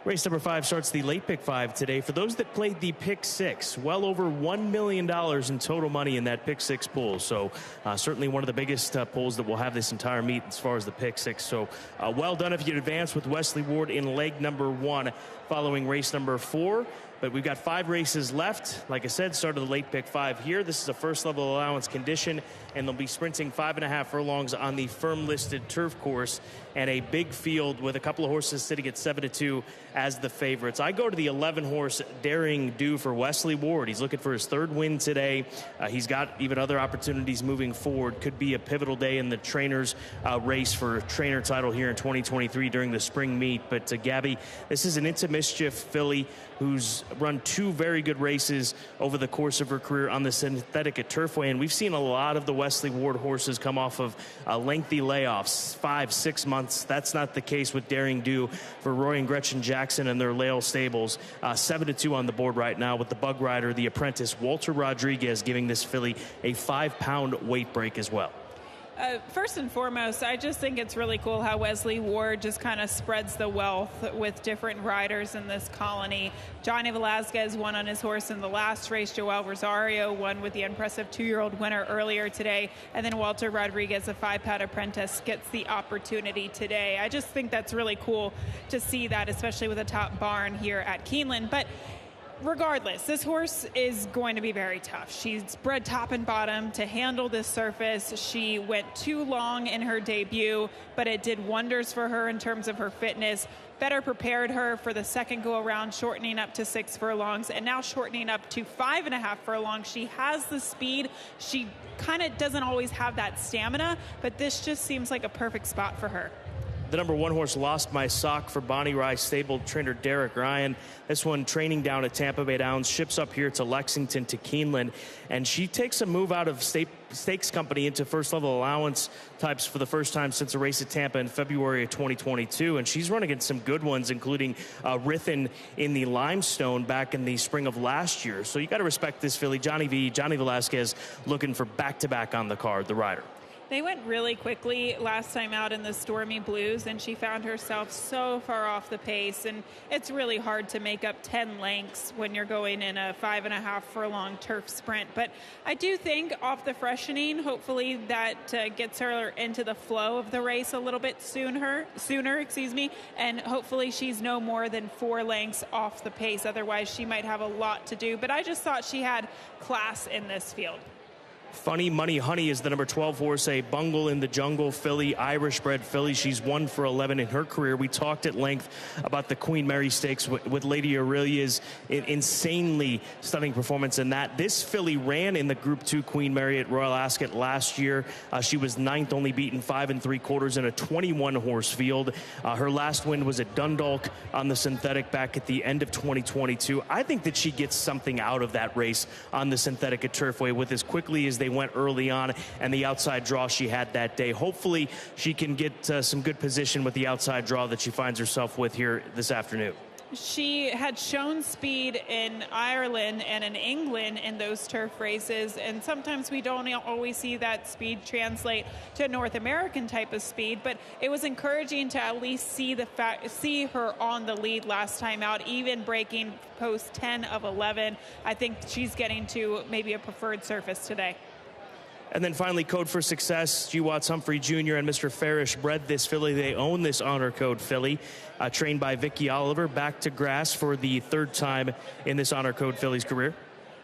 Race number 5 starts the late pick 5 today. For those that played the pick 6, well over $1 million in total money in that pick 6 pool. So certainly one of the biggest pools that will have this entire meet as far as the pick 6. So well done if you advance with Wesley Ward in leg number 1 following race number 4. But we've got 5 races left. Like I said, start of the late pick 5 here. This is a first level allowance condition, and they'll be sprinting 5.5 furlongs on the firm listed turf course and a big field with a couple of horses sitting at 7-2 as the favorites. I go to the 11 horse Daring Do for Wesley Ward. He's looking for his 3rd win today. He's got even other opportunities moving forward. Could be a pivotal day in the trainers race for trainer title here in 2023 during the spring meet. But Gabby, this is an Into Mischief filly who's run 2 very good races over the course of her career on the synthetic at Turfway, and we've seen a lot of the Wesley Ward horses come off of lengthy layoffs, 5-6 months. That's not the case with Daring Do for Roy and Gretchen Jackson and their Lale stables. 7-2 on the board right now with the bug rider, the apprentice Walter Rodriguez, giving this filly a 5-pound weight break as well. First and foremost, I just think it's really cool how Wesley Ward just kind of spreads the wealth with different riders in this colony. Johnny Velasquez won on his horse in the last race. Joel Rosario won with the impressive 2-year-old winner earlier today. And then Walter Rodriguez, a 5-pound apprentice, gets the opportunity today. I just think that's really cool to see that, especially with a top barn here at Keeneland. But regardless, this horse is going to be very tough. She's bred top and bottom to handle this surface. She went too long in her debut, but it did wonders for her in terms of her fitness. Better prepared her for the second go around, shortening up to 6 furlongs and now shortening up to 5.5 furlongs. She has the speed. She kind of doesn't always have that stamina, but this just seems like a perfect spot for her. The number 1 horse, Lost My Sock, for Bonnie Rye stable trainer Derek Ryan. This one training down at Tampa Bay Downs, ships up here to Lexington to Keeneland, and she takes a move out of stakes company into first level allowance types for the first time since a race at Tampa in February of 2022, and she's run against some good ones, including Rithen in the Limestone back in the spring of last year. So you got to respect this filly. Johnny Velasquez looking for back-to-back on the card, the rider. They went really quickly last time out in the Stormy Blues, and she found herself so far off the pace, and it's really hard to make up 10 lengths when you're going in a 5.5 furlong turf sprint. But I do think off the freshening, hopefully that gets her into the flow of the race a little bit sooner, and hopefully she's no more than 4 lengths off the pace. Otherwise, she might have a lot to do. But I just thought she had class in this field. Funny Money Honey is the number 12 horse, a Bungle in the Jungle filly, Irish-bred filly. She's 1 for 11 in her career. We talked at length about the Queen Mary Stakes with Lady Aurelia's insanely stunning performance in that. This filly ran in the Group 2 Queen Mary at Royal Ascot last year. She was 9th, only beaten 5 3/4 in a 21-horse field. Her last win was at Dundalk on the synthetic back at the end of 2022. I think that she gets something out of that race on the synthetic at Turfway with as quickly as they went early on and the outside draw she had that day. Hopefully she can get some good position with the outside draw that she finds herself with here this afternoon. She had shown speed in Ireland and in England in those turf races, and sometimes we don't always see that speed translate to a North American type of speed, but it was encouraging to at least see her on the lead last time out, even breaking post 10 of 11. I think she's getting to maybe a preferred surface today. And then finally, Code for Success. G. Watts Humphrey Jr. and Mr. Farish bred this filly. They own this Honor Code filly, trained by Vicky Oliver, back to grass for the 3rd time in this Honor Code filly's career.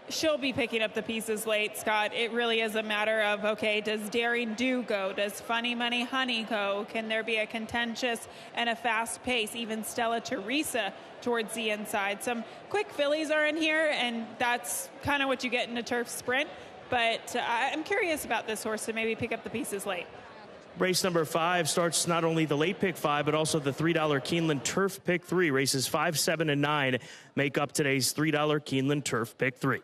She'll be picking up the pieces late, Scott. It really is a matter of, okay, does Daring Do go? Does Funny Money Honey go? Can there be a contentious and a fast pace? Even Stella Teresa towards the inside. Some quick fillies are in here, and that's kind of what you get in a turf sprint. But I'm curious about this horse to maybe pick up the pieces late. Race number 5 starts not only the late pick 5, but also the $3 Keeneland Turf Pick 3. Races 5, 7, and 9 make up today's $3 Keeneland Turf Pick 3.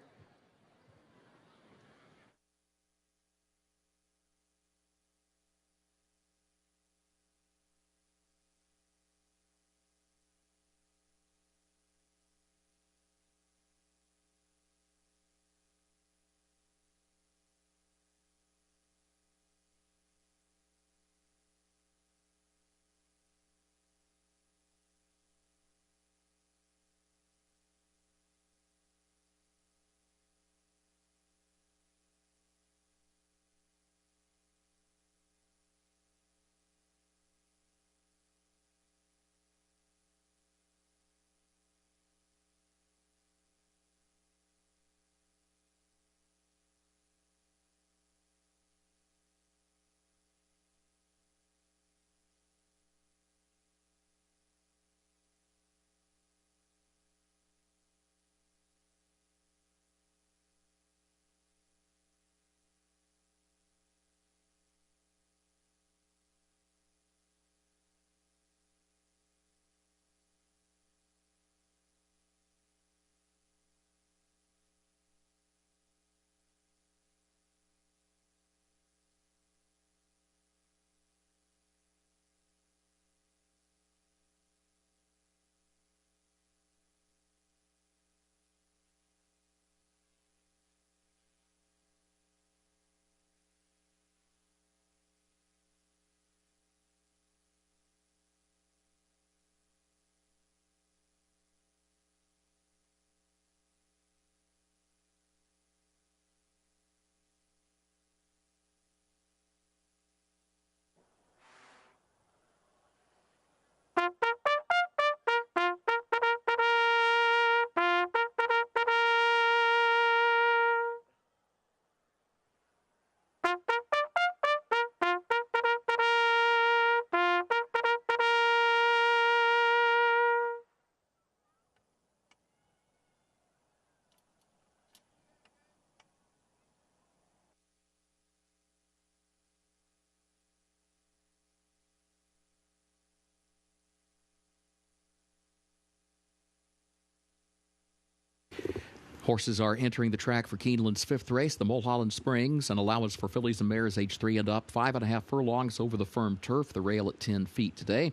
Horses are entering the track for Keeneland's 5th race, the Mulholland Springs, an allowance for fillies and mares age 3 and up, 5.5 furlongs over the firm turf, the rail at 10 feet today.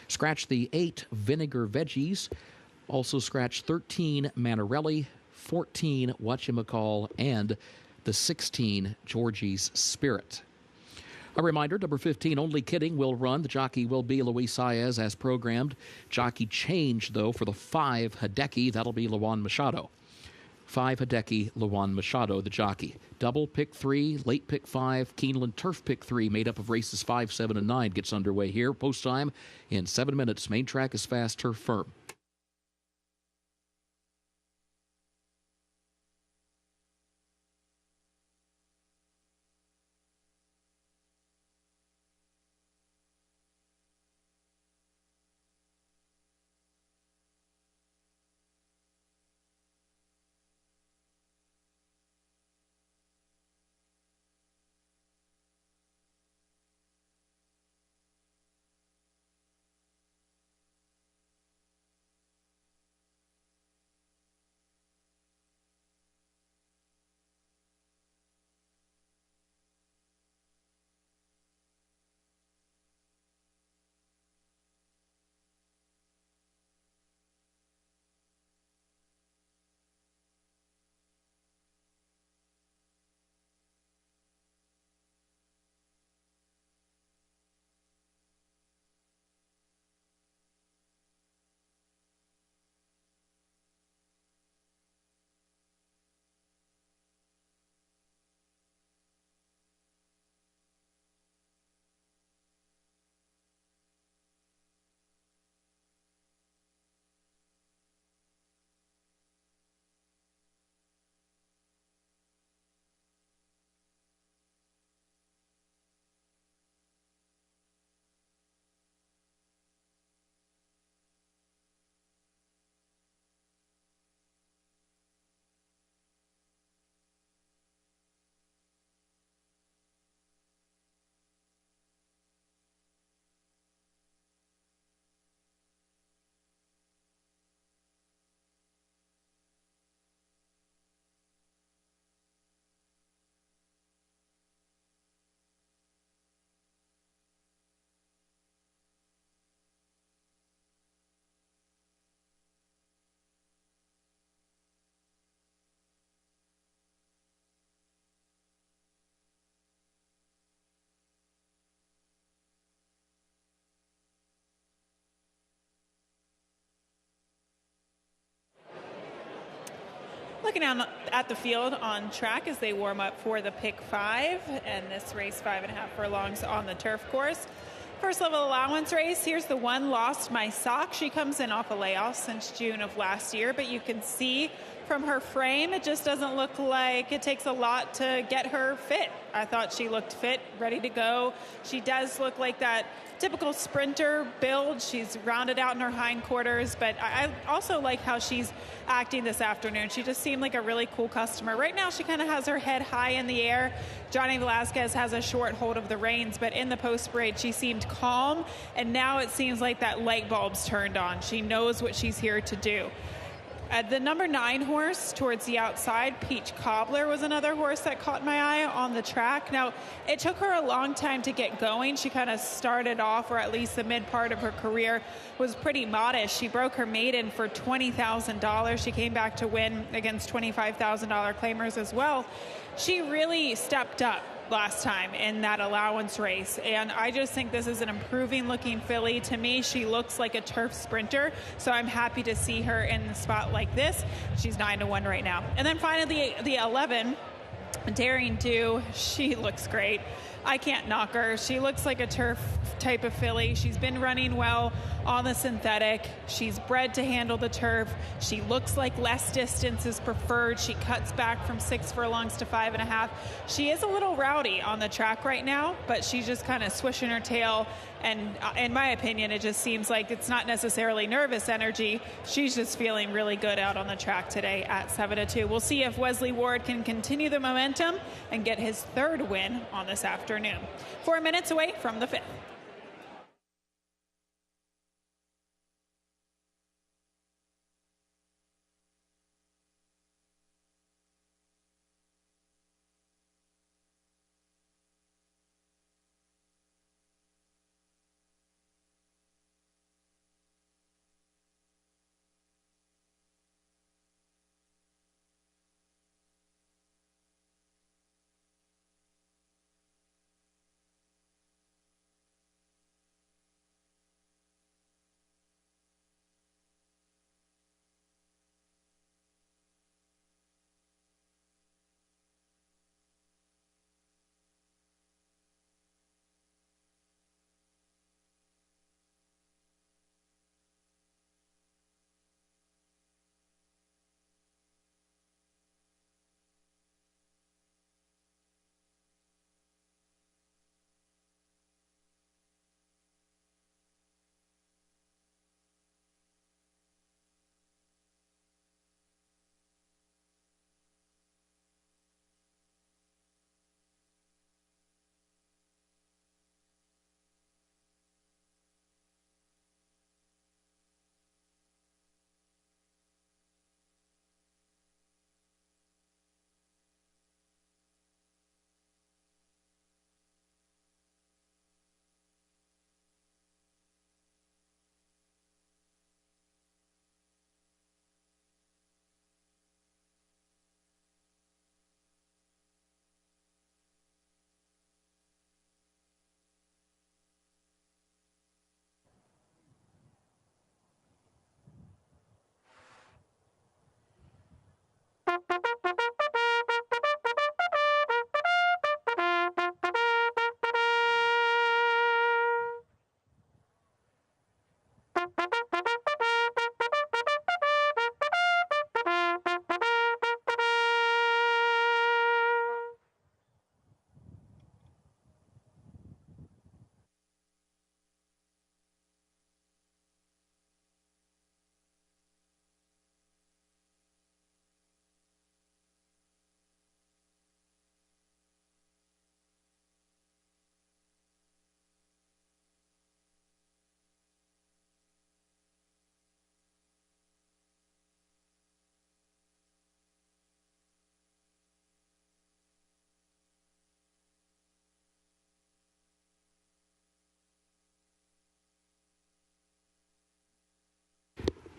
Scratch the 8 Vinegar Veggies, also scratch 13 Manarelli, 14 Whatchamacall, and the 16 Georgie's Spirit. A reminder, number 15, Only Kidding, will run. The jockey will be Luis Saez as programmed. Jockey change, though, for the 5 Hideki. That'll be Lawan Machado. 5 Hideki, Lawan Machado, the jockey. Double pick 3, late pick 5, Keeneland turf pick 3, made up of races 5, 7, and 9, gets underway here. Post time in 7 minutes. Main track is fast, turf firm. Looking down at the field on track as they warm up for the pick 5 and this race 5.5 furlongs on the turf course. First level allowance race. Here's the one, Lost My Sock. She comes in off a layoff since June of last year, but you can see from her frame, it just doesn't look like it takes a lot to get her fit. I thought she looked fit, ready to go. She does look like that typical sprinter build. She's rounded out in her hindquarters, but I also like how she's acting this afternoon. She just seemed like a really cool customer. Right now, she kind of has her head high in the air. Johnny Velasquez has a short hold of the reins, but in the post parade, she seemed calm, and now it seems like that light bulb's turned on. She knows what she's here to do. The number 9 horse towards the outside, Peach Cobbler, was another horse that caught my eye on the track. Now, it took her a long time to get going. She kind of started off, or at least the mid part of her career was pretty modest. She broke her maiden for $20,000. She came back to win against $25,000 claimers as well. She really stepped up last time in that allowance race, and I just think this is an improving looking filly. To me, she looks like a turf sprinter, so I'm happy to see her in the spot like this. She's 9-1 right now. And then finally the 11, Daring Do. She looks great. I can't knock her. She looks like a turf type of filly. She's been running well on the synthetic. She's bred to handle the turf. She looks like less distance is preferred. She cuts back from 6 furlongs to 5.5. She is a little rowdy on the track right now, but she's just kind of swishing her tail. And in my opinion, it just seems like it's not necessarily nervous energy. She's just feeling really good out on the track today at 7-2. We'll see if Wesley Ward can continue the momentum and get his 3rd win on this afternoon. 4 minutes away from the 5th.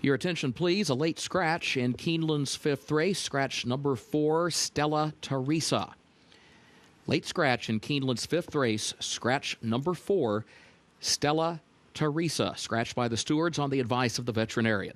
Your attention, please. A late scratch in Keeneland's fifth race. Scratch number 4, Stella Teresa. Late scratch in Keeneland's fifth race. Scratch number 4, Stella Teresa. Scratched by the stewards on the advice of the veterinarian.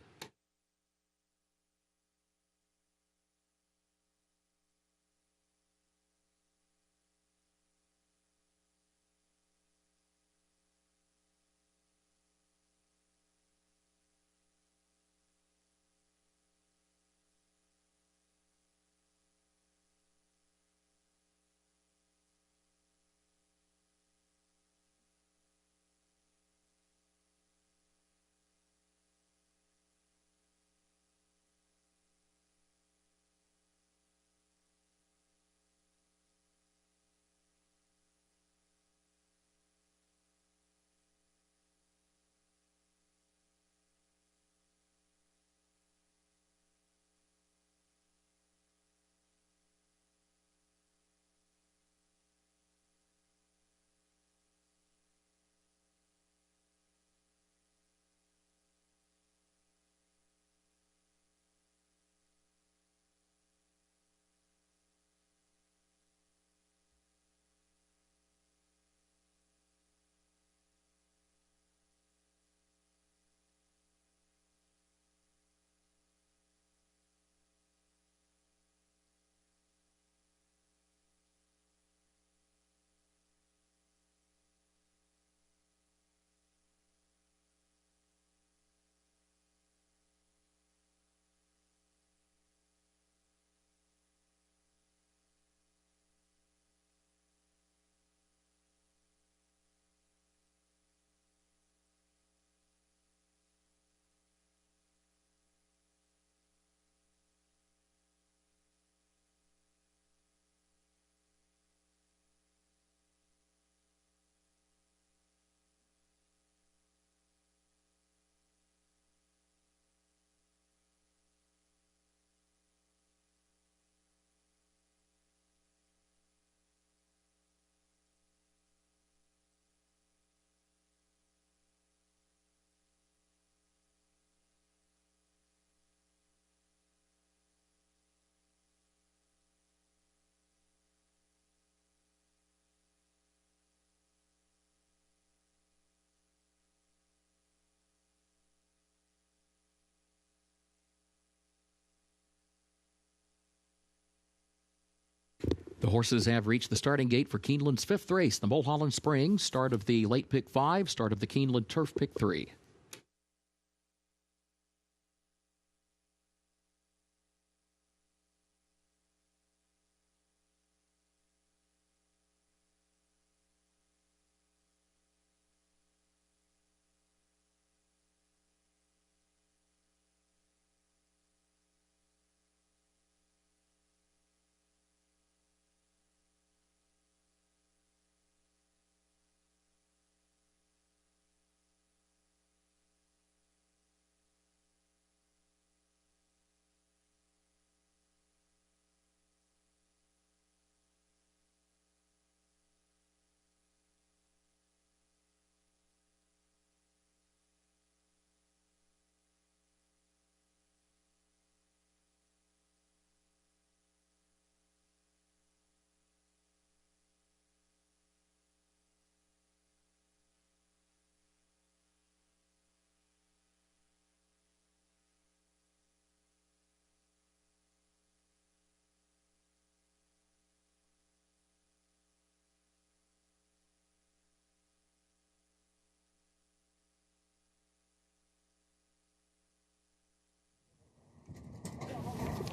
The horses have reached the starting gate for Keeneland's fifth race, the Mulholland Springs, start of the late pick 5, start of the Keeneland Turf pick 3.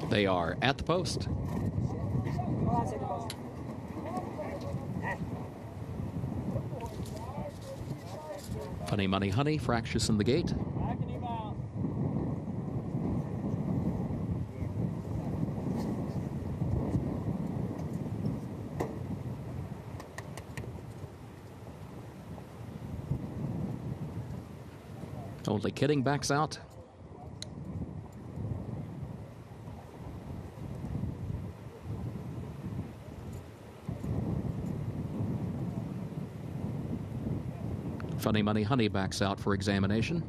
They are at the post. Funny Money Honey, fractious in the gate. Only Kidding backs out. Funny Money Honey backs out for examination.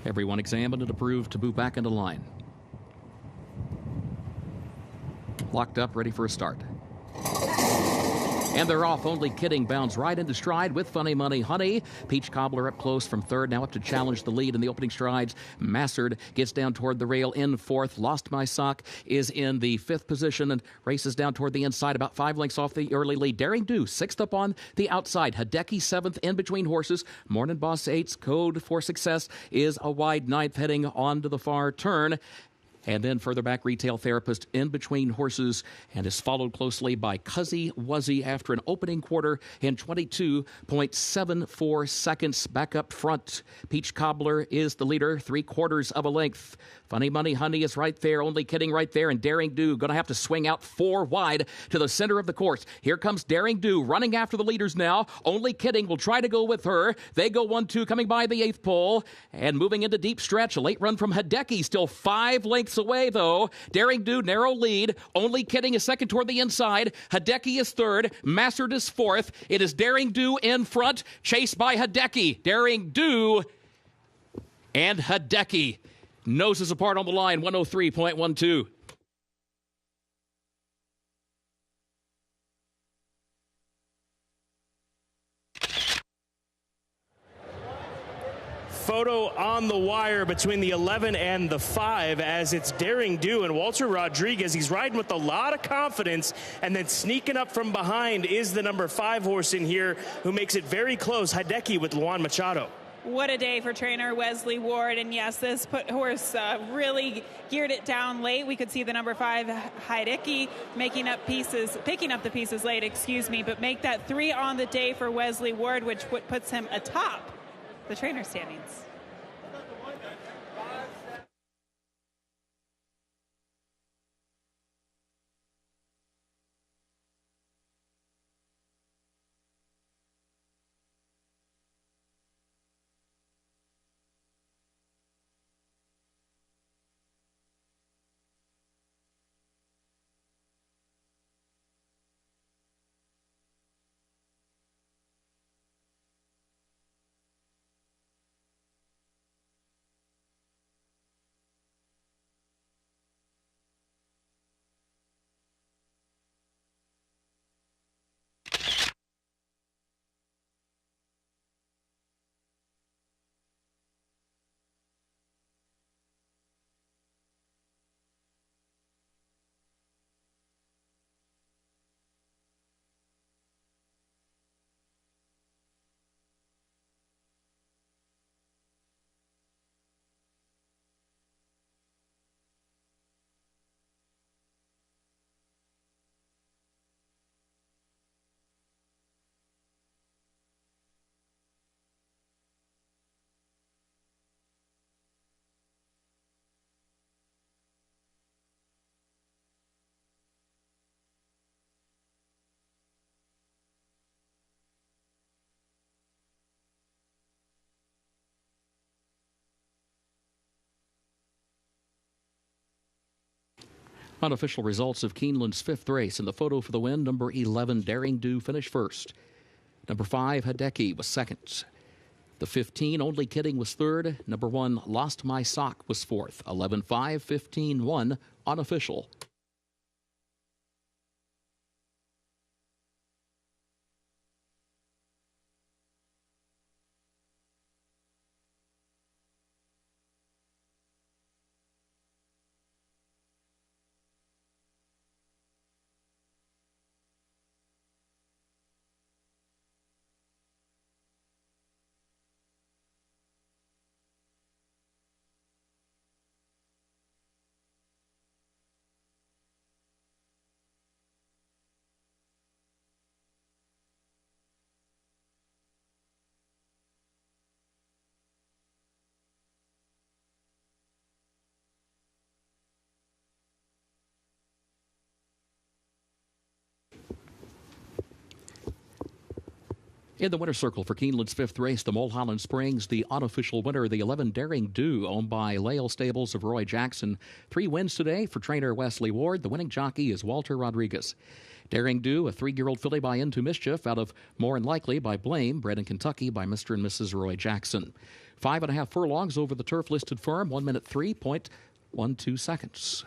Everyone examined and approved to move back into line. Locked up, ready for a start. And they're off. Only Kidding bounds right into stride with Funny Money Honey. Peach Cobbler up close from third, now up to challenge the lead in the opening strides. Massard gets down toward the rail in fourth. Lost My Sock is in the fifth position and races down toward the inside, about 5 lengths off the early lead. Daring Do, sixth up on the outside. Hideki, seventh in between horses. Morning Boss, eight's Code for Success is a wide ninth heading onto the far turn. And then further back, Retail Therapist in between horses and is followed closely by Cuzzy Wuzzy after an opening quarter in 22.74 seconds. Back up front, Peach Cobbler is the leader, 3/4 of a length. Funny Money Honey is right there, Only Kidding right there, and Daring Do going to have to swing out 4 wide to the center of the course. Here comes Daring Do running after the leaders now. Only Kidding will try to go with her. They go 1-2 coming by the 8th pole and moving into deep stretch. A late run from Hideki, still 5 lengths away though. Daring Do narrow lead. Only Kidding is second toward the inside. Hideki is third. Massard is fourth. It is Daring Do in front, chased by Hideki. Daring Do and Hideki. Noses apart on the line, 103.12. Photo on the wire between the 11 and the 5 as it's Daring Do and Walter Rodriguez. He's riding with a lot of confidence, and then sneaking up from behind is the number 5 horse in here who makes it very close, Hideki with Luan Machado. What a day for trainer Wesley Ward. And yes, this horse really geared it down late. We could see the number 5, Hideki, picking up the pieces late, but make that 3 on the day for Wesley Ward, which puts him atop the trainer standings. Unofficial results of Keeneland's 5th race. In the photo for the win, number 11, Daring Do, finished first. Number 5, Hideki, was second. The 15, Only Kidding, was third. Number 1, Lost My Sock, was fourth. 11-5, 15-1, unofficial. In the winner's circle for Keeneland's fifth race, the Mulholland Springs, the unofficial winner, the 11 Daring Do, owned by Lael Stables of Roy Jackson. 3 wins today for trainer Wesley Ward. The winning jockey is Walter Rodriguez. Daring Do, a 3-year-old filly by Into Mischief out of More 'n Likely by Blame, bred in Kentucky by Mr. and Mrs. Roy Jackson. 5.5 furlongs over the turf-listed firm, 1 minute 3.12 seconds.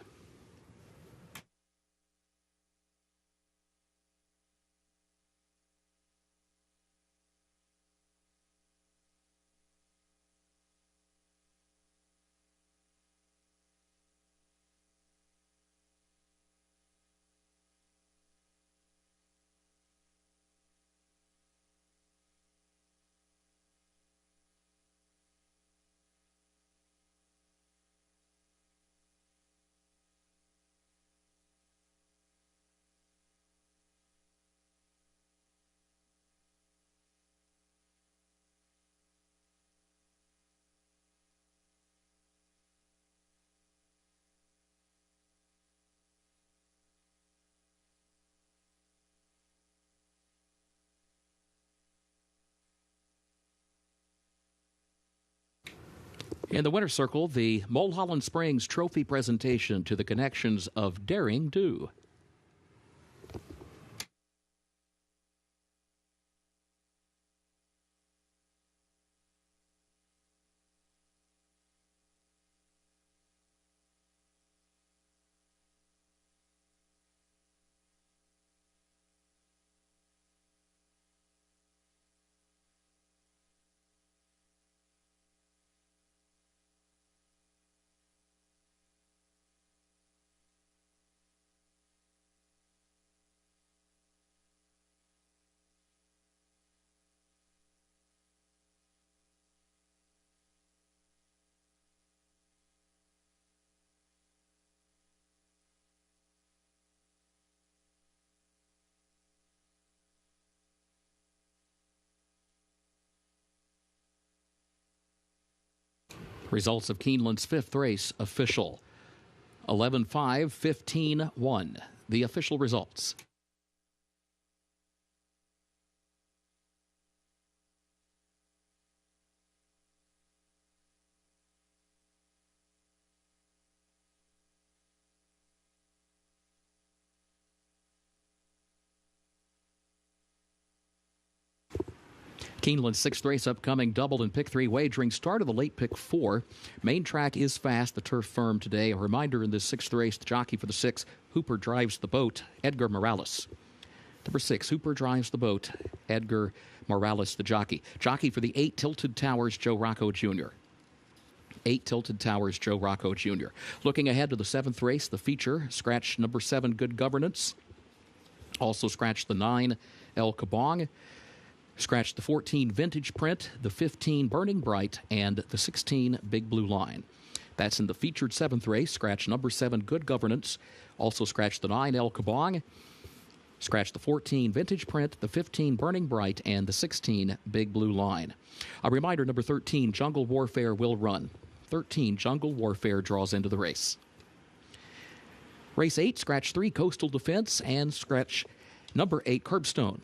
In the winner's circle, the Mulholland Springs Trophy presentation to the connections of Daring Do. Results of Keeneland's fifth race official. 11-5, 15-1. The official results. Keeneland's sixth race upcoming, doubled and pick 3 wagering. Start of the late pick 4. Main track is fast, the turf firm today. A reminder in this sixth race, the jockey for the 6, Hooper Drives the Boat, Edgar Morales. Number 6, Hooper Drives the Boat, Edgar Morales, the jockey. Jockey for the 8, Tilted Towers, Joe Rocco Jr. 8, Tilted Towers, Joe Rocco Jr. Looking ahead to the 7th race, the feature, scratch number 7, Good Governance. Also scratch the 9, El Kabong. Scratch the 14, Vintage Print, the 15, Burning Bright, and the 16, Big Blue Line. That's in the featured 7th race. Scratch number 7, Good Governance. Also scratch the 9, El Kabong. Scratch the 14, Vintage Print, the 15, Burning Bright, and the 16, Big Blue Line. A reminder, number 13, Jungle Warfare will run. 13, Jungle Warfare draws into the race. Race 8, scratch 3, Coastal Defense, and scratch number 8, Curbstone.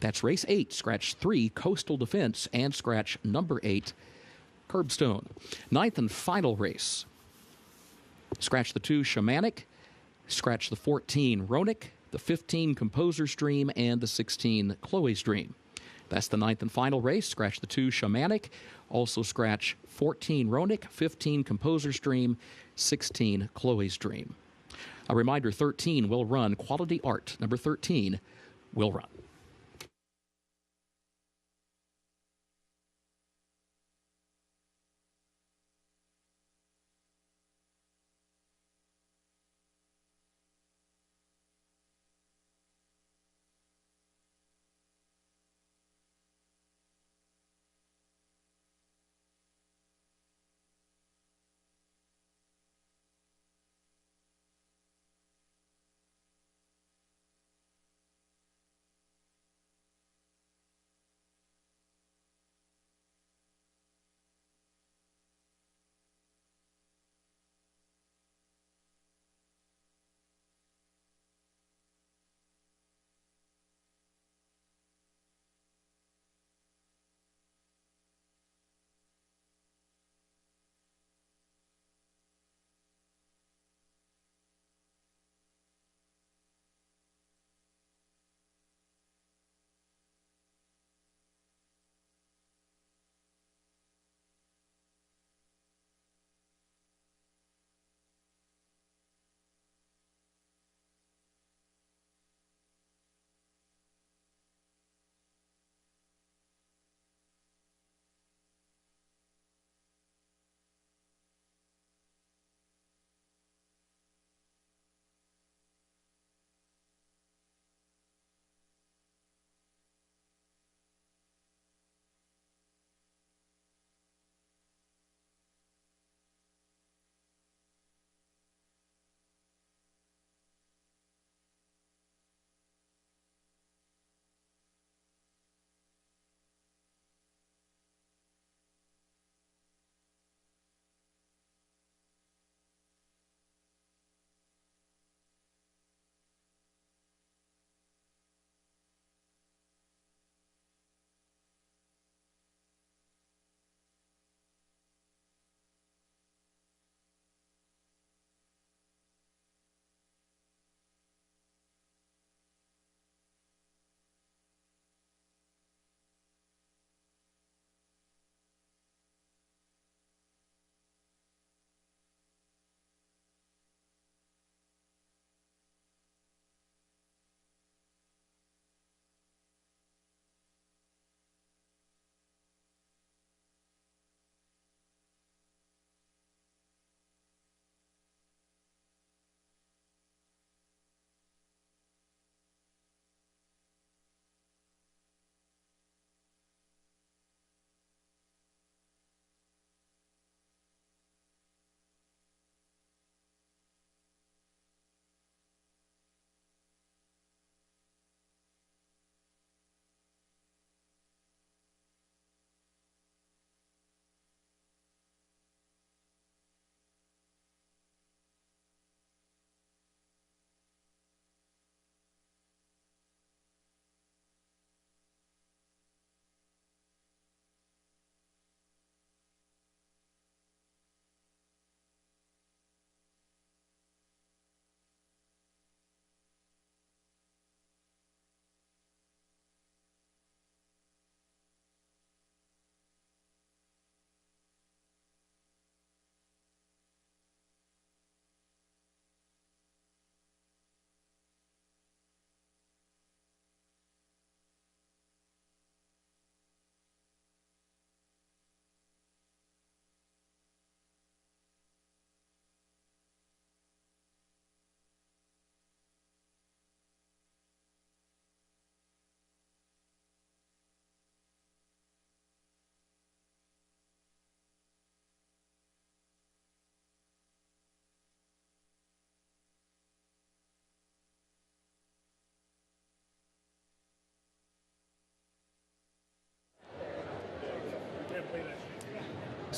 That's race 8, scratch 3, Coastal Defense, and scratch number 8, Curbstone. 9th and final race. Scratch the 2, Shamanic. Scratch the 14, Ronick, the 15, Composer's Dream, and the 16, Chloe's Dream. That's the 9th and final race. Scratch the 2, Shamanic. Also scratch 14, Ronick, 15, Composer's Dream, 16, Chloe's Dream. A reminder, 13 will run. Quality Art, number 13, will run.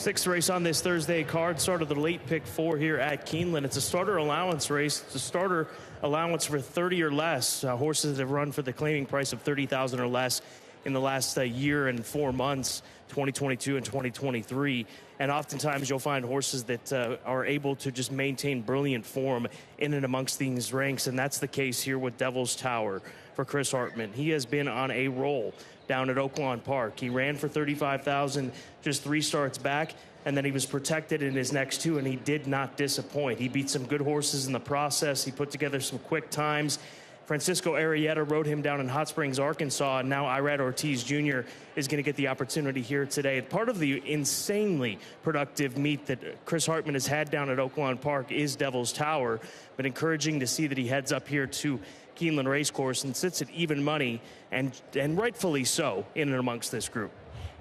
Sixth race on this Thursday card, start of the late pick 4 here at Keeneland. It's a starter allowance race. It's a starter allowance for 30 or less. Horses that have run for the claiming price of $30,000 or less in the last year and 4 months, 2022 and 2023. And oftentimes you'll find horses that are able to just maintain brilliant form in and amongst these ranks. And that's the case here with Devil's Tower for Chris Hartman. He has been on a roll down at Oaklawn Park. He ran for $35,000 just 3 starts back, and then he was protected in his next 2, and he did not disappoint. He beat some good horses in the process. He put together some quick times. Francisco Arrieta rode him down in Hot Springs, Arkansas, and now Irad Ortiz Jr. is going to get the opportunity here today. Part of the insanely productive meet that Chris Hartman has had down at Oaklawn Park is Devil's Tower, but encouraging to see that he heads up here to Keeneland Racecourse and sits at even money, and rightfully so, in and amongst this group.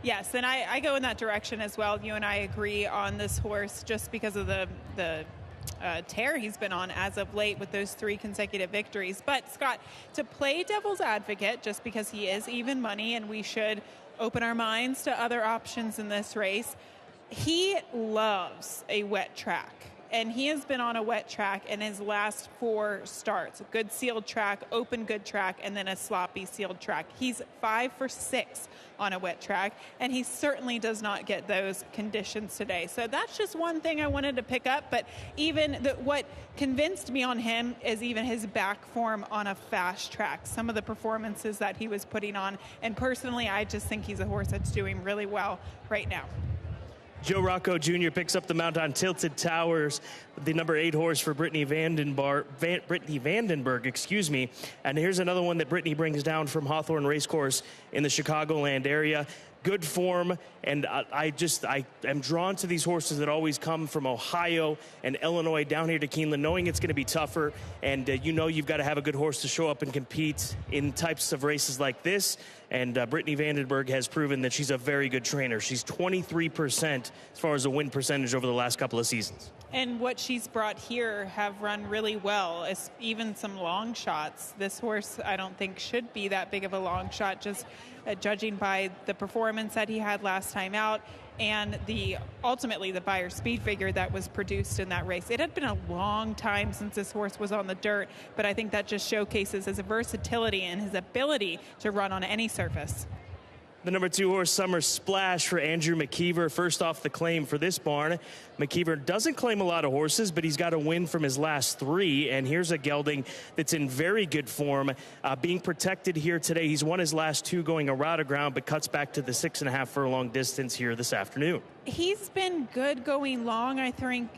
Yes, and I go in that direction as well. You and I agree on this horse just because of the tear he's been on as of late with those 3 consecutive victories. But, Scott, to play devil's advocate, just because he is even money and we should open our minds to other options in this race, he loves a wet track. And he has been on a wet track in his last 4 starts. A good sealed track, open good track, and then a sloppy sealed track. He's 5 for 6 on a wet track, and he certainly does not get those conditions today. So that's just one thing I wanted to pick up. But even what convinced me on him is even his back form on a fast track. Some of the performances that he was putting on. And personally, I just think he's a horse that's doing really well right now. Joe Rocco Jr. picks up the mount on Tilted Towers, the number 8 horse for Brittany Vandenberg, And here's another one that Brittany brings down from Hawthorne Racecourse in the Chicagoland area. Good form, and I am drawn to these horses that always come from Ohio and Illinois down here to Keeneland, knowing it's going to be tougher, and you've got to have a good horse to show up and compete in types of races like this. And Brittany Vandenberg has proven that she's a very good trainer. She's 23% as far as the win percentage over the last couple of seasons. And what she's brought here have run really well, even some long shots. This horse, I don't think, should be that big of a long shot, just judging by the performance that he had last time out and ultimately the Beyer speed figure that was produced in that race. It had been a long time since this horse was on the dirt, but I think that just showcases his versatility and his ability to run on any surface. The number 2 horse, Summer Splash, for Andrew McKeever. First off the claim for this barn. McKeever doesn't claim a lot of horses, but he's got a win from his last 3. And here's a gelding that's in very good form, being protected here today. He's won his last 2 going around of ground, but cuts back to the 6.5 furlong distance here this afternoon. He's been good going long. I think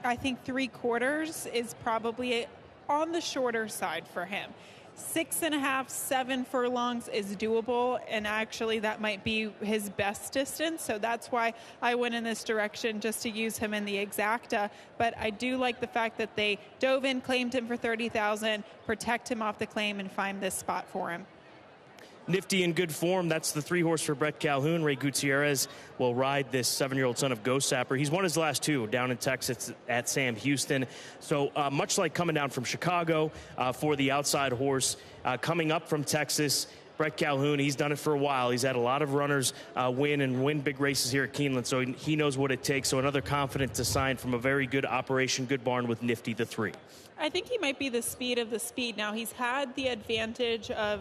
3/4 is probably on the shorter side for him. 6.5, 7 furlongs is doable, and actually that might be his best distance. So that's why I went in this direction, just to use him in the exacta. But I do like the fact that they dove in, claimed him for $30,000, protect him off the claim, and find this spot for him. Nifty in good form. That's the 3 horse for Brett Calhoun. Ray Gutierrez will ride this 7-year-old son of Ghost Sapper. He's won his last 2 down in Texas at Sam Houston. So much like coming down from Chicago for the outside horse, coming up from Texas, Brett Calhoun, he's done it for a while. He's had a lot of runners win big races here at Keeneland, so he knows what it takes. So another confident to sign from a very good operation, good barn with Nifty the 3. I think he might be the speed of the speed. Now, he's had the advantage of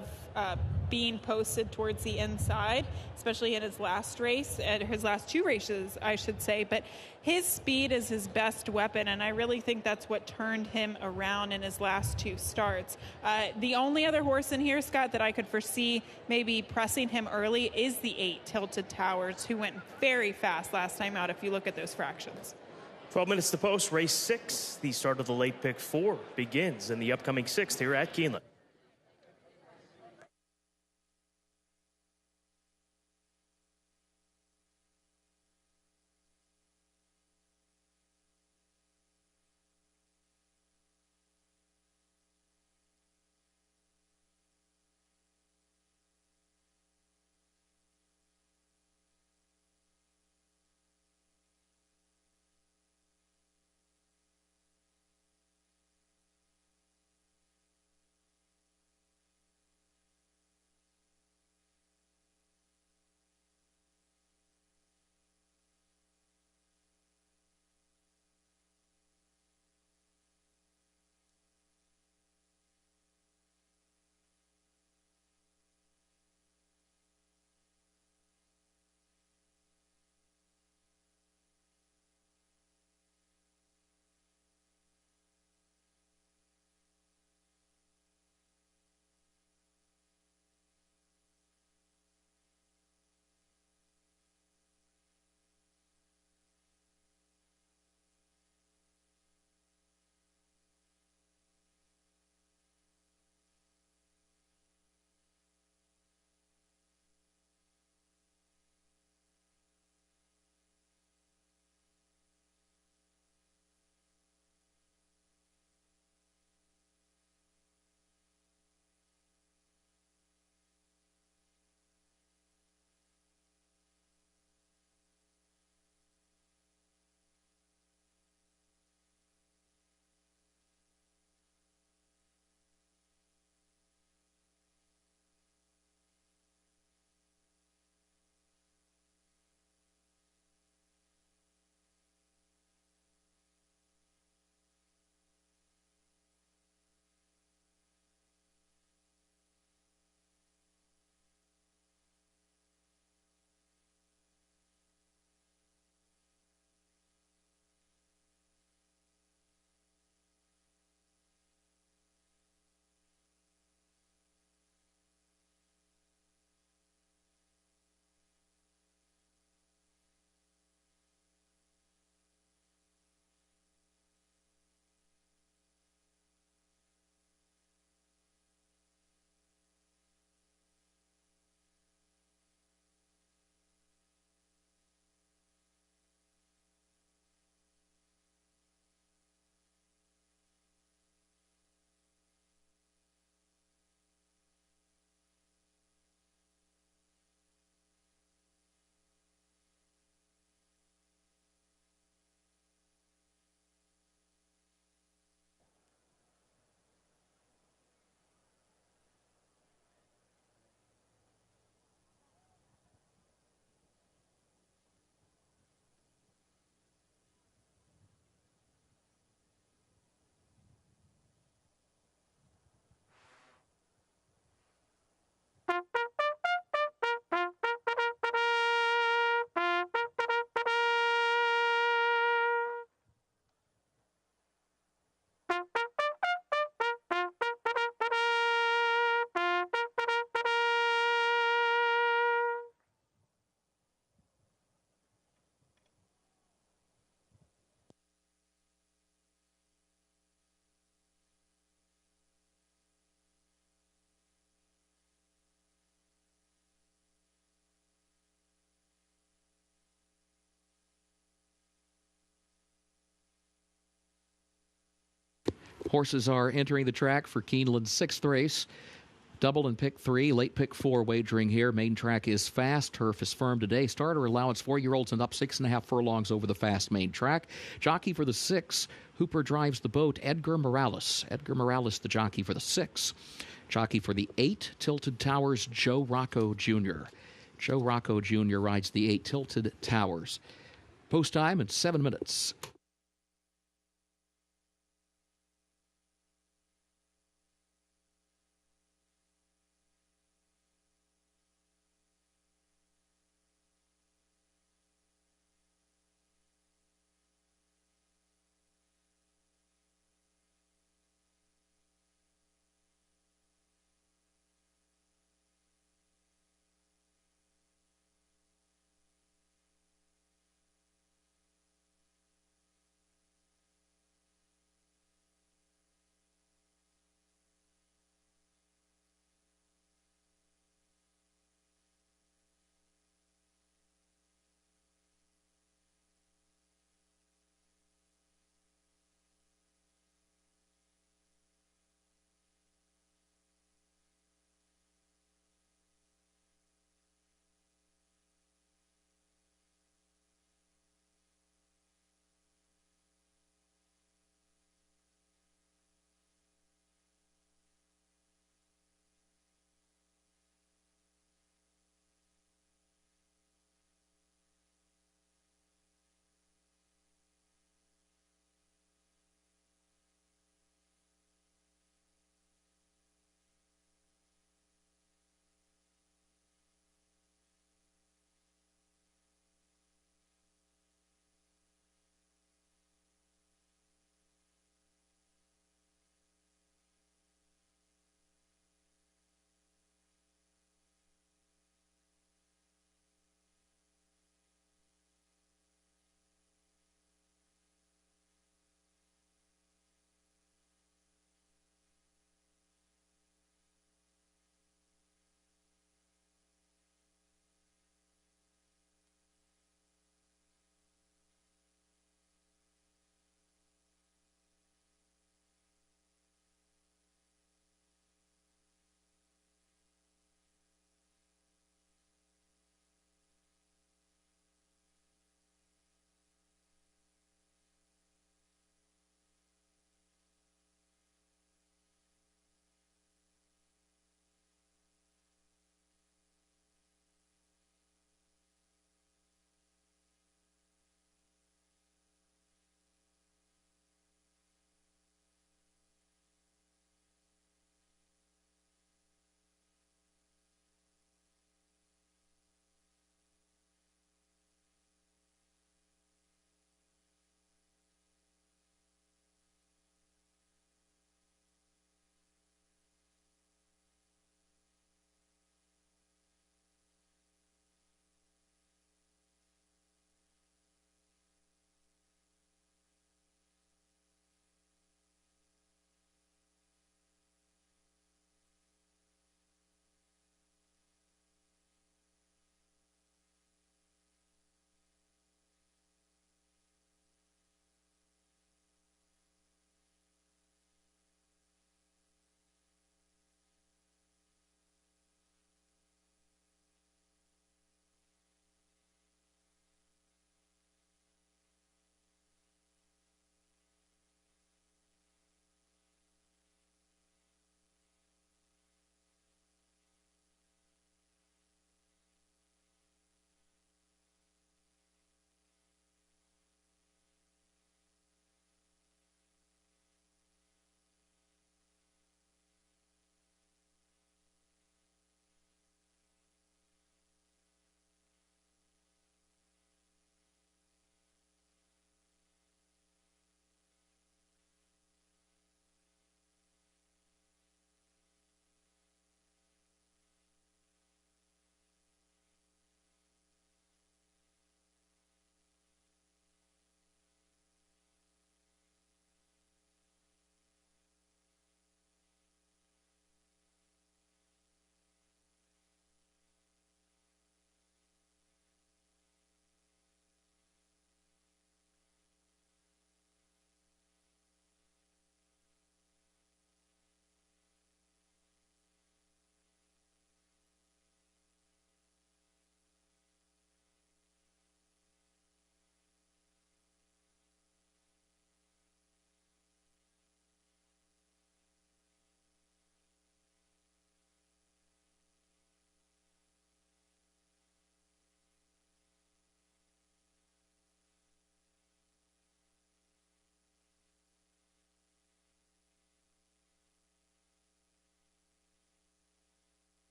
being posted towards the inside, especially in his last race, and his last 2 races, I should say. But his speed is his best weapon, and I really think that's what turned him around in his last 2 starts. The only other horse in here, Scott, that I could foresee maybe pressing him early is the 8, Tilted Towers, who went very fast last time out if you look at those fractions. 12 minutes to post, race 6. The start of the late pick 4 begins in the upcoming 6th here at Keeneland. Horses are entering the track for Keeneland's 6th race. Double and pick 3, late pick 4 wagering here. Main track is fast. Turf is firm today. Starter allowance 4-year-olds and up 6.5 furlongs over the fast main track. Jockey for the 6, Hooper drives the boat, Edgar Morales. Edgar Morales, the jockey for the 6. Jockey for the 8, Tilted Towers, Joe Rocco Jr. Joe Rocco Jr. rides the 8, Tilted Towers. Post time in 7 minutes.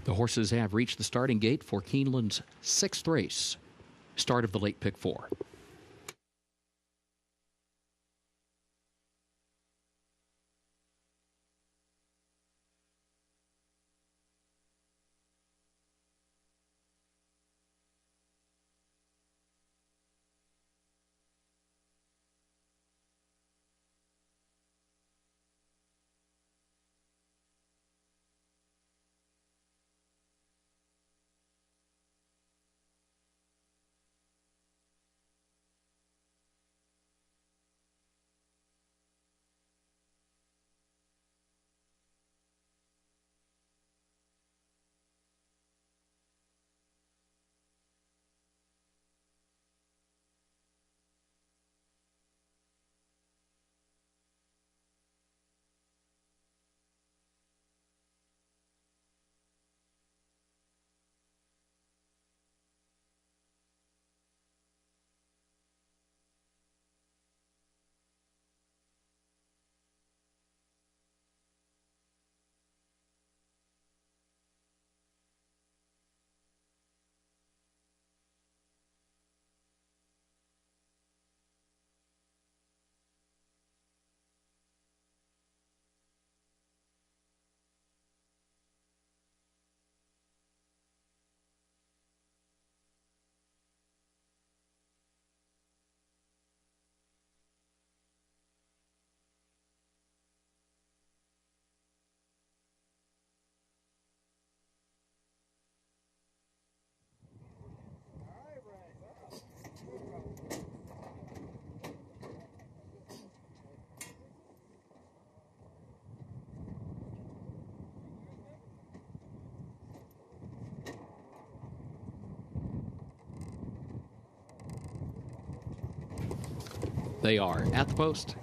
The horses have reached the starting gate for Keeneland's 6th race, start of the late pick 4. They are at the post.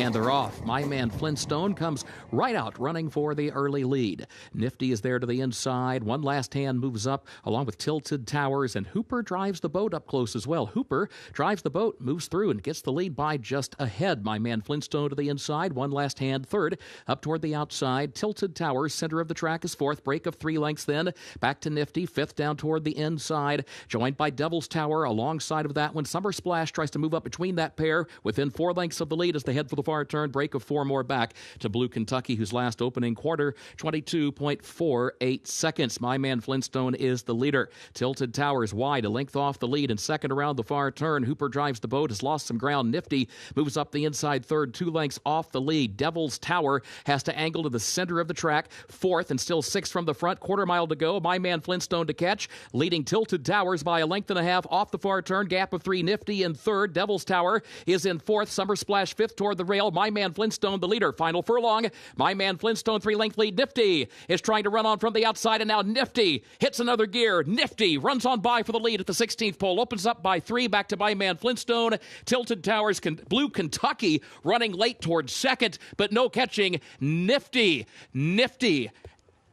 And they're off. My man Flintstone comes right out running for the early lead. Nifty is there to the inside. One last hand moves up along with Tilted Towers, and Hooper drives the boat up close as well. Hooper drives the boat, moves through, and gets the lead by just ahead. My man Flintstone to the inside. One last hand third. Up toward the outside. Tilted Towers, center of the track, is fourth. Break of 3 lengths then. Back to Nifty. Fifth down toward the inside. Joined by Devil's Tower alongside of that one. Summer Splash tries to move up between that pair within 4 lengths of the lead as they head for the far turn. Break of 4 more back to Blue Kentucky, whose last opening quarter, 22.48 seconds. My man Flintstone is the leader. Tilted Towers wide, a length off the lead, and second around the far turn. Hooper drives the boat, has lost some ground. Nifty moves up the inside third, 2 lengths off the lead. Devil's Tower has to angle to the center of the track, fourth, and still 6 from the front. Quarter mile to go. My man Flintstone to catch, leading Tilted Towers by a length and a half off the far turn. Gap of 3. Nifty in third. Devil's Tower is in fourth. Summer Splash fifth toward the rail. My man Flintstone the leader. Final furlong. My man Flintstone 3-length lead. Nifty is trying to run on from the outside, and now Nifty hits another gear. Nifty runs on by for the lead at the 16th pole. Opens up by 3. Back to my man Flintstone. Tilted Towers, Blue Kentucky running late towards second, but no catching. Nifty.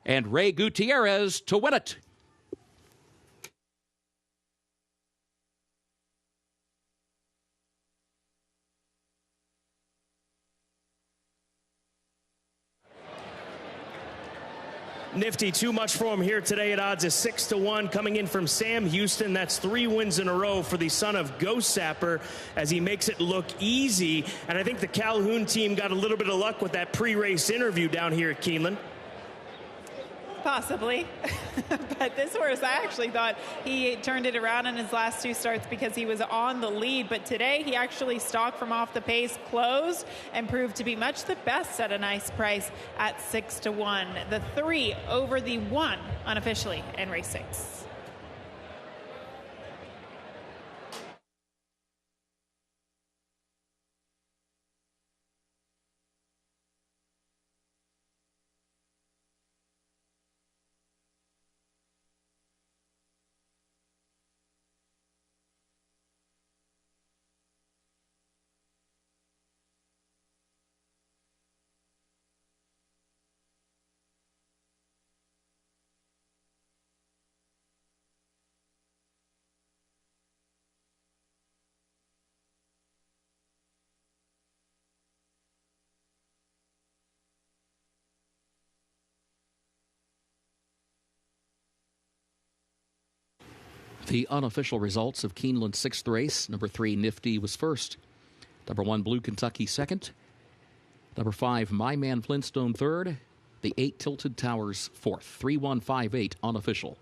And Ray Gutierrez to win it. Nifty, too much for him here today at odds is 6-1. Coming in from Sam Houston, that's 3 wins in a row for the son of Ghost Sapper as he makes it look easy. And I think the Calhoun team got a little bit of luck with that pre-race interview down here at Keeneland. Possibly. But this horse, I actually thought he turned it around in his last 2 starts because he was on the lead. But today he actually stalked from off the pace, closed, and proved to be much the best at a nice price at 6-1. The 3 over the 1 unofficially in race 6. The unofficial results of Keeneland's 6th race. Number 3, Nifty, was first. Number 1, Blue Kentucky, second. Number 5, My Man Flintstone, third. The 8, Tilted Towers, fourth. 3158 unofficial.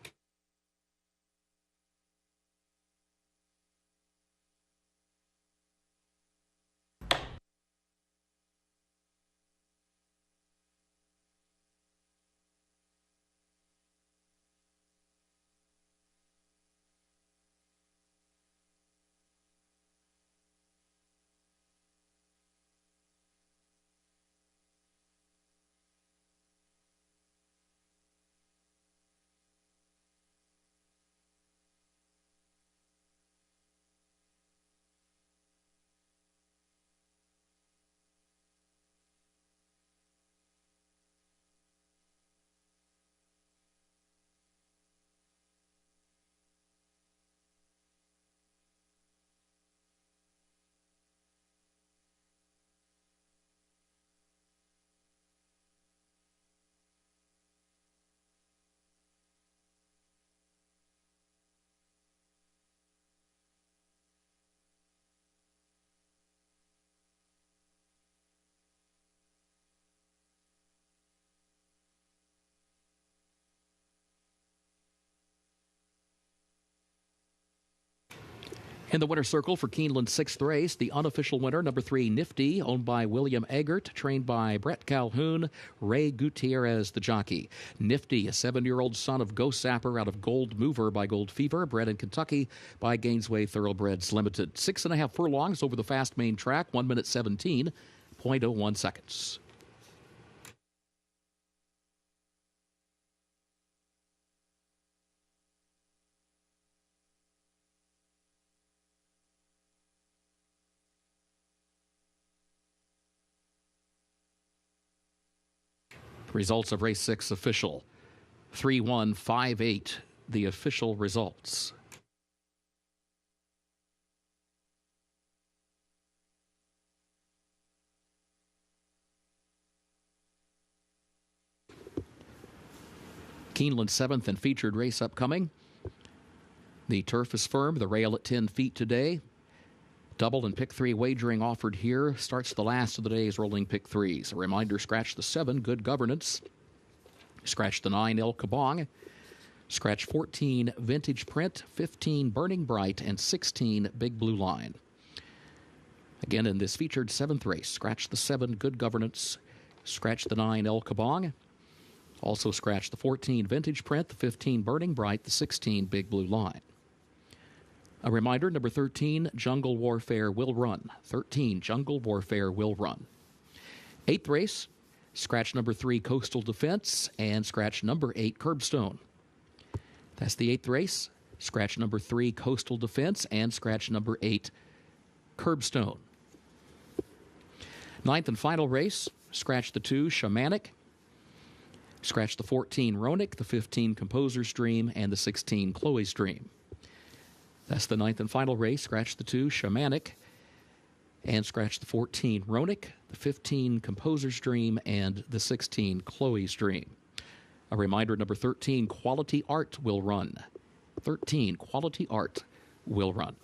In the winner's circle for Keeneland's 6th race, the unofficial winner, number 3, Nifty, owned by William Eggert, trained by Brett Calhoun, Ray Gutierrez, the jockey. Nifty, a 7-year-old son of Ghost Sapper out of Gold Mover by Gold Fever, bred in Kentucky by Gainesway Thoroughbreds Limited. 6.5 furlongs over the fast main track, 1 minute 17.01 seconds. Results of race 6 official. 3-1-5-8, the official results. Keeneland's 7th and featured race upcoming. The turf is firm, the rail at 10 feet today. Double and pick 3 wagering offered here. Starts the last of the day's rolling pick 3s. A reminder, scratch the 7, Good Governance. Scratch the 9, El Kabong. Scratch 14, Vintage Print. 15, Burning Bright. And 16, Big Blue Line. Again, in this featured 7th race, scratch the 7, Good Governance. Scratch the 9, El Kabong. Also scratch the 14, Vintage Print. The 15, Burning Bright. The 16, Big Blue Line. A reminder, number 13, Jungle Warfare will run. 13, Jungle Warfare will run. 8th race, scratch number 3, Coastal Defense, and scratch number 8, Curbstone. That's the 8th race. Scratch number 3, Coastal Defense, and scratch number 8, Curbstone. 9th and final race, scratch the 2, Shamanic. Scratch the 14, Ronick, the 15, Composer's Dream, and the 16, Chloe's Dream. That's the 9th and final race. Scratch the 2, Shamanic, and scratch the 14, Ronick, the 15, Composer's Dream, and the 16, Chloe's Dream. A reminder, number 13, Quality Art will run. 13, Quality Art will run.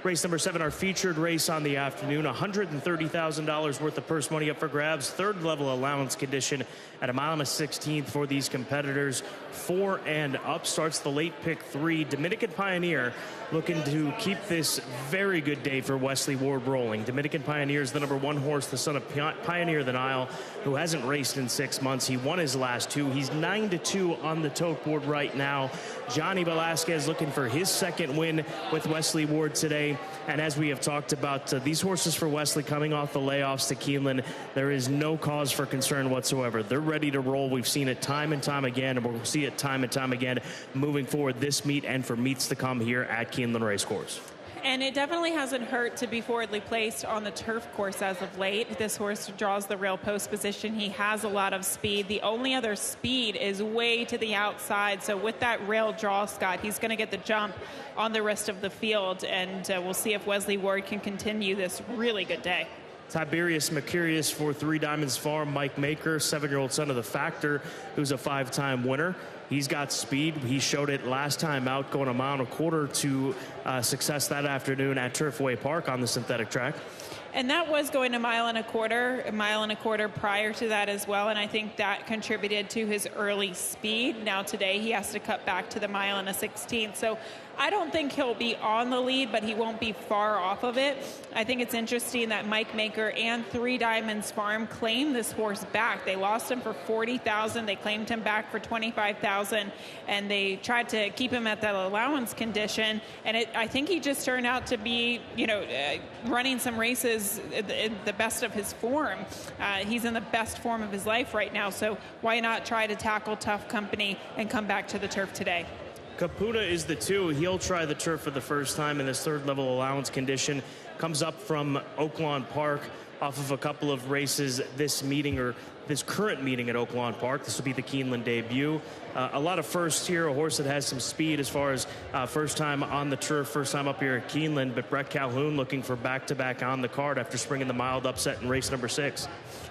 Race number 7, our featured race on the afternoon, $130,000 worth of purse money up for grabs. Third level allowance condition at a mile and a 16th for these competitors. 4 and up starts the late pick 3. Dominican Pioneer looking to keep this very good day for Wesley Ward rolling. Dominican Pioneer is the number 1 horse, the son of Pioneer the Nile, who hasn't raced in 6 months. He won his last 2. He's 9-2 on the tote board right now. Johnny Velasquez looking for his second win with Wesley Ward today. And as we have talked about, these horses for Wesley coming off the layoffs to Keeneland, there is no cause for concern whatsoever. They're ready to roll. We've seen it time and time again, and we'll see it time and time again moving forward this meet and for meets to come here at Keeneland Racecourse. And it definitely hasn't hurt to be forwardly placed on the turf course as of late. This horse draws the rail post position. He has a lot of speed. The only other speed is way to the outside. So with that rail draw, Scott, he's going to get the jump on the rest of the field. And we'll see if Wesley Ward can continue this really good day. Tiberius Mercurius for Three Diamonds Farm. Mike Maker, 7-year-old son of the Factor, who's a 5-time winner. He's got speed. He showed it last time out, going a mile and a quarter to success that afternoon at Turfway Park on the synthetic track. And that was going a mile and a quarter prior to that as well. And I think that contributed to his early speed. Now today he has to cut back to the mile and a 16th. So I don't think he'll be on the lead, but he won't be far off of it. I think it's interesting that Mike Maker and Three Diamonds Farm claimed this horse back. They lost him for $40,000. They claimed him back for $25,000, and they tried to keep him at that allowance condition. And I think he just turned out to be, running some races in the best of his form. He's in the best form of his life right now. So why not try to tackle tough company and come back to the turf today? Caputa is the 2. He'll try the turf for the first time in this third level allowance condition. Comes up from Oaklawn Park off of a couple of races this meeting, or this current meeting at Oaklawn Park. This will be the Keeneland debut. A lot of firsts here, a horse that has some speed as far as first time on the turf, first time up here at Keeneland, but Brett Calhoun looking for back-to-back on the card after springing the mild upset in race number 6.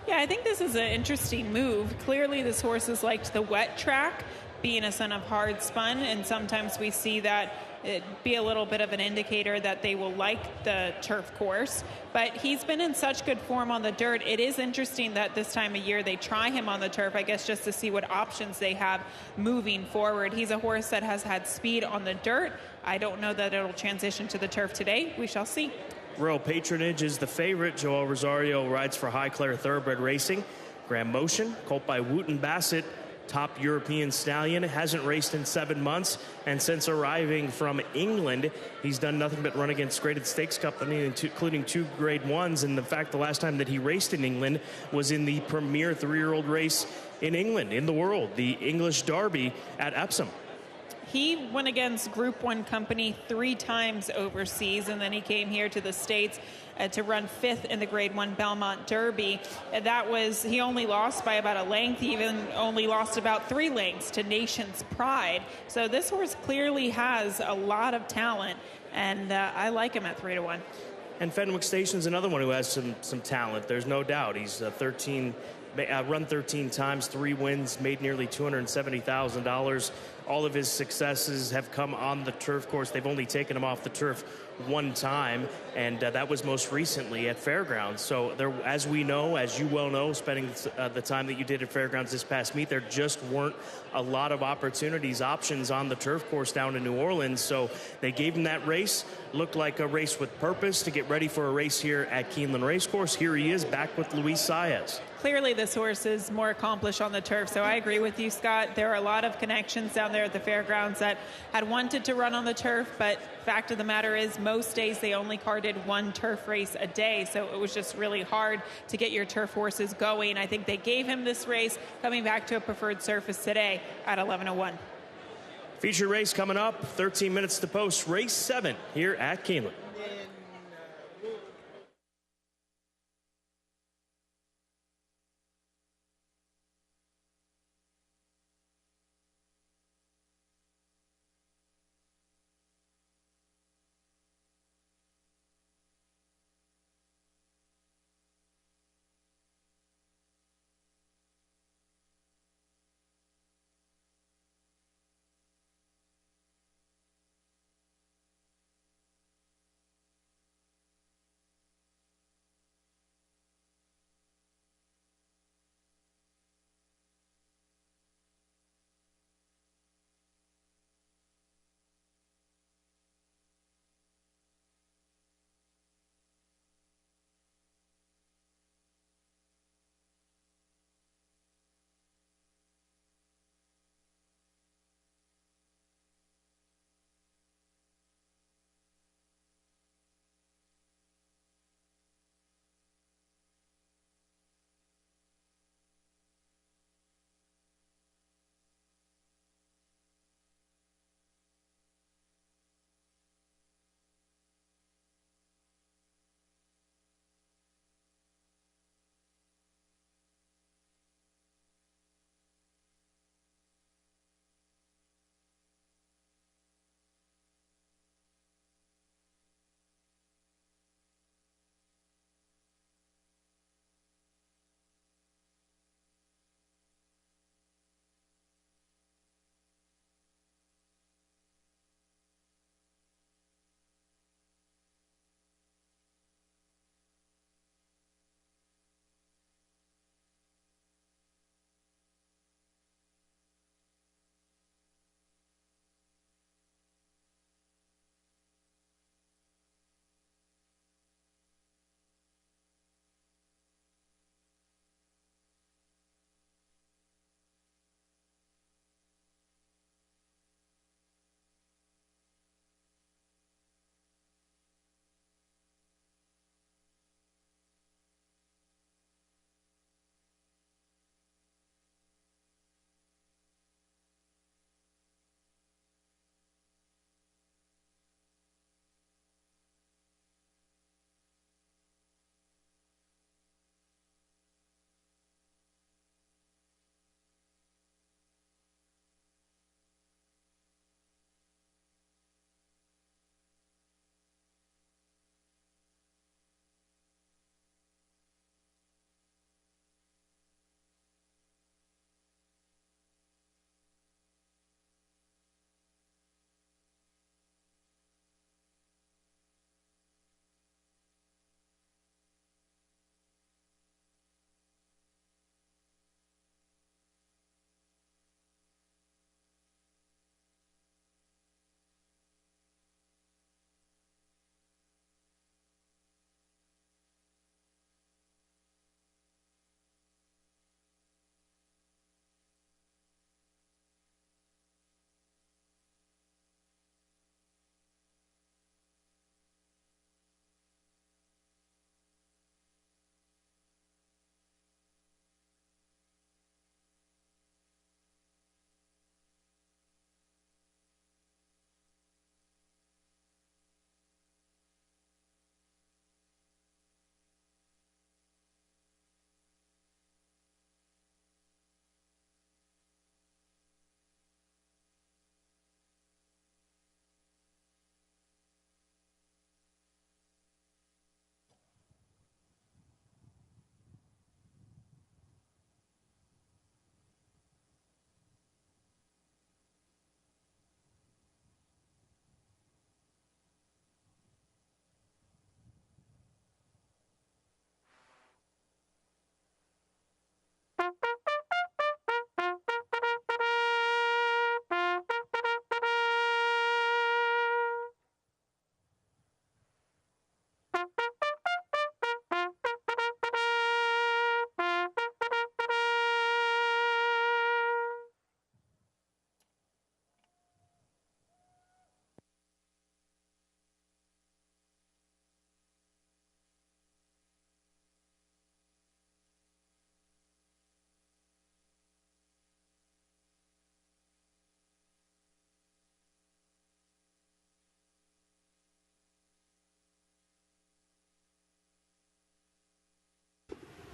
Yeah, I think this is an interesting move. Clearly this horse has liked the wet track, being a son of hard spun, and sometimes we see that it be a little bit of an indicator that they will like the turf course. But he's been in such good form on the dirt. It is interesting that this time of year they try him on the turf, I guess just to see what options they have moving forward. He's a horse that has had speed on the dirt. I don't know that it'll transition to the turf today. We shall see. Royal Patronage is the favorite. Joel Rosario rides for Highclere Thoroughbred Racing. Grand Motion, colt by Wooten Bassett, top European stallion, hasn't raced in 7 months, and since arriving from England, he's done nothing but run against graded stakes company, including 2 grade 1s. And in fact, the last time that he raced in England was in the premier 3-year-old race in England, in the world, the English Derby at Epsom. He went against Group 1 company 3 times overseas, and then he came here to the States to run 5th in the Grade 1 Belmont Derby. He only lost by about a length. He even only lost about 3 lengths to Nation's Pride. So this horse clearly has a lot of talent, and I like him at 3-1. And Fenwick Station's another one who has some talent. There's no doubt. He's run 13 times, 3 wins, made nearly $270,000. All of his successes have come on the turf course. They've only taken him off the turf 1 time, and that was most recently at Fairgrounds. So there, as we know, as you well know, spending the time that you did at Fairgrounds this past meet, there just weren't a lot of options on the turf course down in New Orleans. So they gave him that race. Looked like a race with purpose to get ready for a race here at Keeneland Racecourse. Here he is back with Luis Saez. Clearly this horse is more accomplished on the turf, so I agree with you, Scott. There are a lot of connections down there at the Fairgrounds that had wanted to run on the turf, but fact of the matter is most days they only carded 1 turf race a day, so it was just really hard to get your turf horses going. I think they gave him this race, coming back to a preferred surface today at 11:01. Feature race coming up, 13 minutes to post, race 7 here at Keeneland.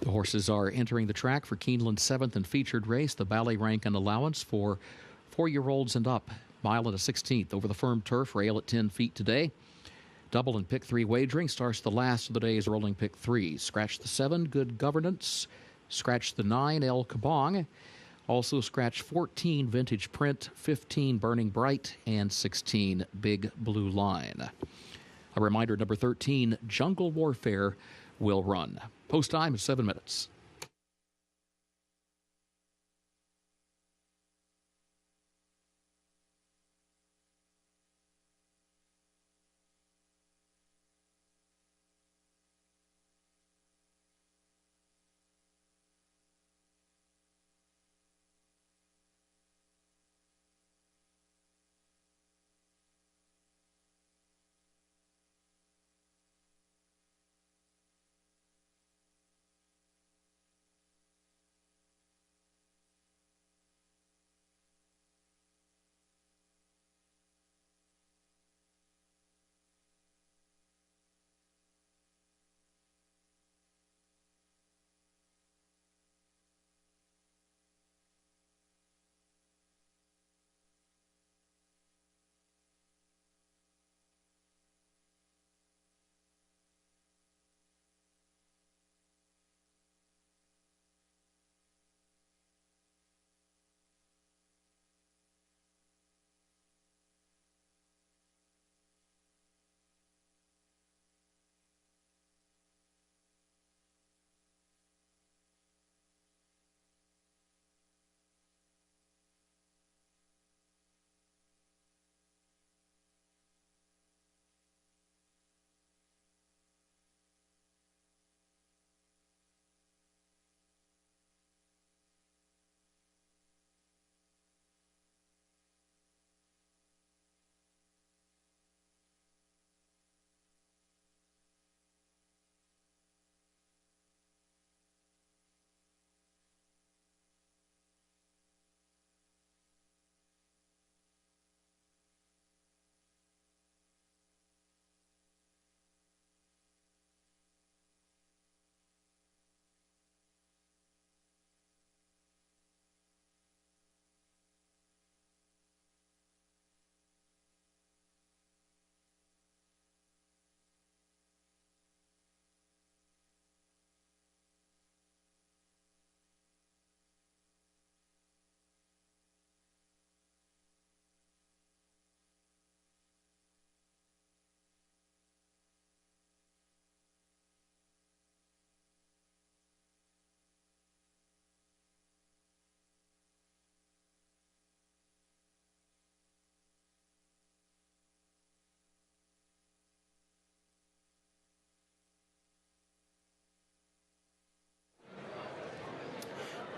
The horses are entering the track for Keeneland's 7th and featured race, the Ballet Rank and Allowance for 4-year-olds and up. Mile and a 16th over the firm turf, rail at 10 feet today. Double and pick 3 wagering starts the last of the day's rolling pick 3s. Scratch the 7, Good Governance. Scratch the 9, El Kabong. Also scratch 14, Vintage Print, 15, Burning Bright, and 16, Big Blue Line. A reminder, number 13, Jungle Warfare, will run. Post time is 7 minutes.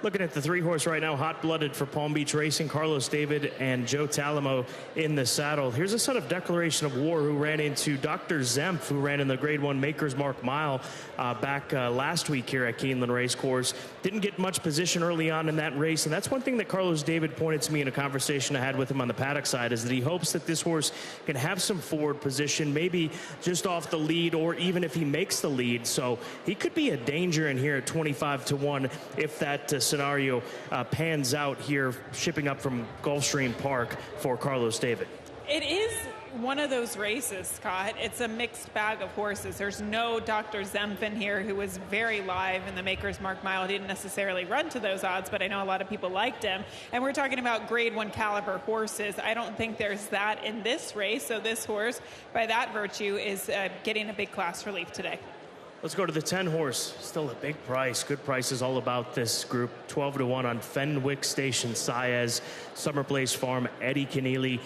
Looking at the 3-horse right now, hot-blooded for Palm Beach Racing, Carlos David and Joe Talamo in the saddle. Here's a son of Declaration of War who ran into Dr. Zempf, who ran in the Grade 1 Maker's Mark Mile back last week here at Keeneland Racecourse. Didn't get much position early on in that race, and that's one thing that Carlos David pointed to me in a conversation I had with him on the paddock side, is that he hopes that this horse can have some forward position, maybe just off the lead, or even if he makes the lead. So he could be a danger in here at 25-1 if that scenario pans out here, shipping up from Gulfstream Park for Carlos David. It is one of those races, Scott. It's a mixed bag of horses. There's no Dr. Zempf in here, who was very live in the Maker's Mark Mile. He didn't necessarily run to those odds, but I know a lot of people liked him. And we're talking about Grade 1 caliber horses. I don't think there's that in this race. So this horse, by that virtue, is getting a big class relief today. Let's go to the 10-horse. Still a big price. Good prices all about this group. 12-1 on Fenwick Station, Saez, Summer Place Farm, Eddie Keneally,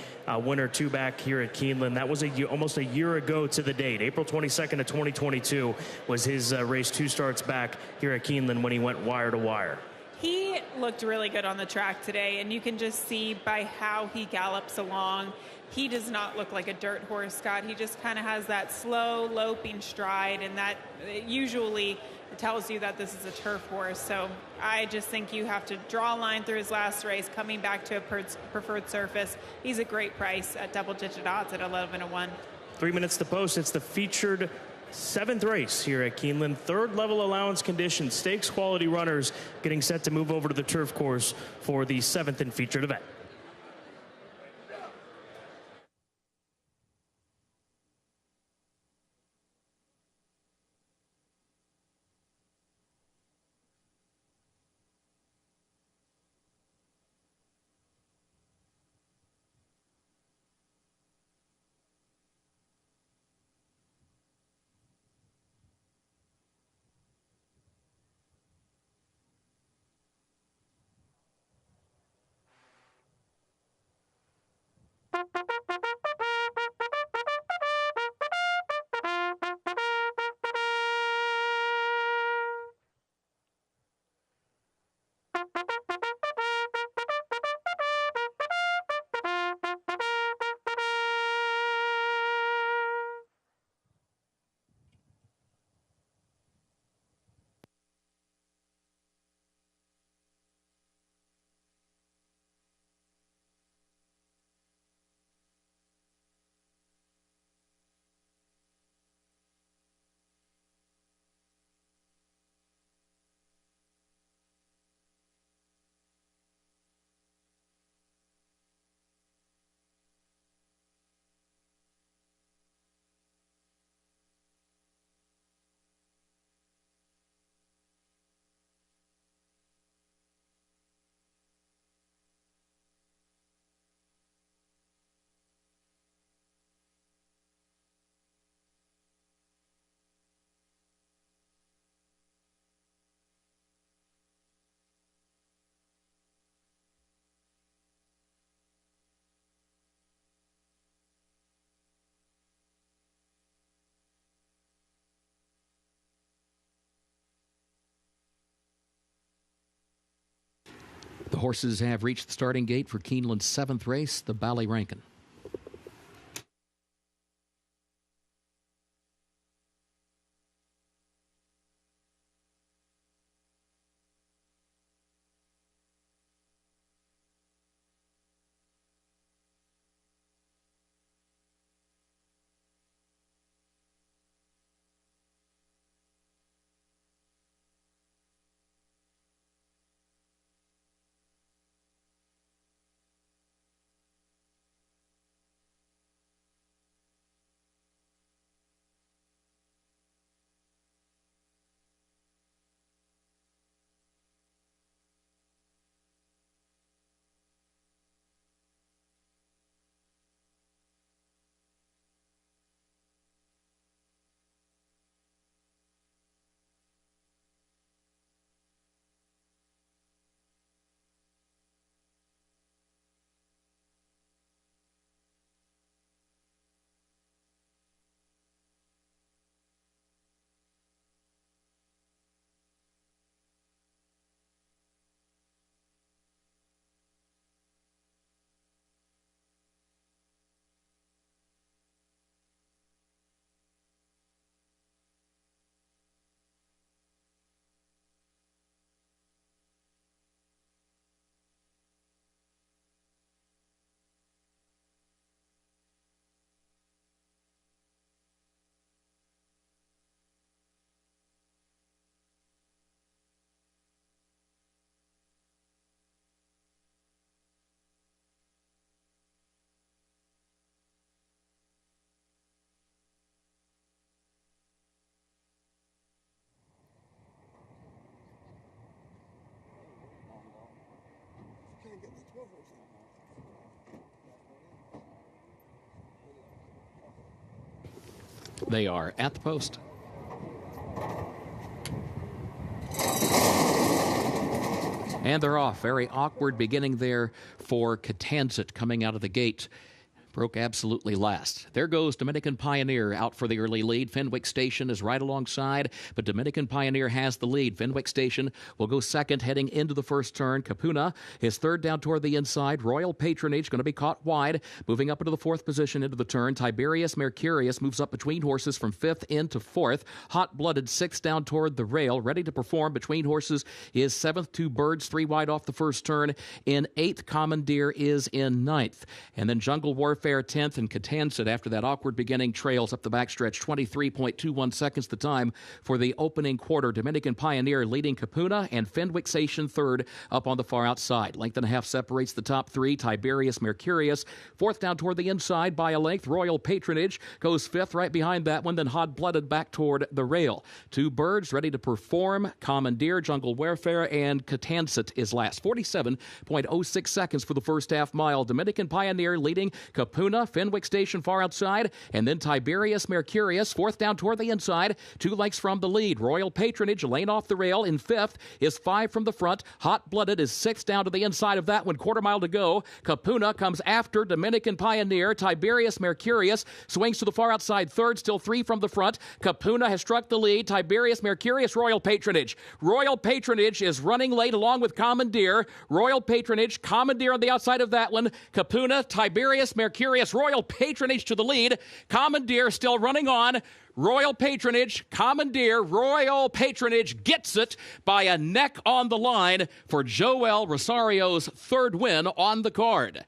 winner 2 back here at Keeneland. That was almost a year ago to the date. April 22nd of 2022 was his race 2 starts back here at Keeneland when he went wire to wire. He looked really good on the track today, and you can just see by how he gallops along. He does not look like a dirt horse, Scott. He just kind of has that slow, loping stride, and that usually tells you that this is a turf horse. So I just think you have to draw a line through his last race, coming back to a preferred surface. He's a great price at double-digit odds at 11-1. 3 minutes to post. It's the featured Seventh race here at Keeneland. Third level allowance conditions. Stakes quality runners getting set to move over to the turf course for the 7th and featured event. The horses have reached the starting gate for Keeneland's 7th race, the Ballyrankin. They are at the post. And they're off. Very awkward beginning there for Catanzit coming out of the gate. Broke absolutely last. There goes Dominican Pioneer out for the early lead. Fenwick Station is right alongside, but Dominican Pioneer has the lead. Fenwick Station will go second heading into the first turn. Capuna is third down toward the inside. Royal Patronage going to be caught wide, moving up into the fourth position into the turn. Tiberius Mercurius moves up between horses from fifth into fourth. Hot-Blooded sixth down toward the rail, ready to perform between horses is seventh. Two Birds, three wide off the first turn. In eighth, Commandeer is in ninth. And then Jungle Warfare Airfare 10th, and Catanzet, after that awkward beginning, trails up the backstretch 23.21 seconds the time for the opening quarter. Dominican Pioneer leading Capuna, and Fenwick Station third up on the far outside. Length and a half separates the top three. Tiberius Mercurius fourth down toward the inside by a length. Royal Patronage goes fifth right behind that one, then Hot Blooded back toward the rail. Two Birds ready to perform. Commandeer, Jungle Warfare, and Catanzet is last. 47.06 seconds for the first half mile. Dominican Pioneer leading Capuna, Fenwick Station far outside, and then Tiberius Mercurius fourth down toward the inside. 2 lengths from the lead. Royal Patronage, lane off the rail in fifth, is 5 from the front. Hot Blooded is sixth down to the inside of that one. Quarter mile to go. Capuna comes after Dominican Pioneer. Tiberius Mercurius swings to the far outside third, still 3 from the front. Capuna has struck the lead. Tiberius Mercurius, Royal Patronage. Royal Patronage is running late along with Commandeer. Royal Patronage, Commandeer on the outside of that one. Capuna, Tiberius Mercurius, Royal Patronage to the lead. Commandeer still running on. Royal Patronage, Commandeer, Royal Patronage gets it by a neck on the line for Joel Rosario's third win on the card.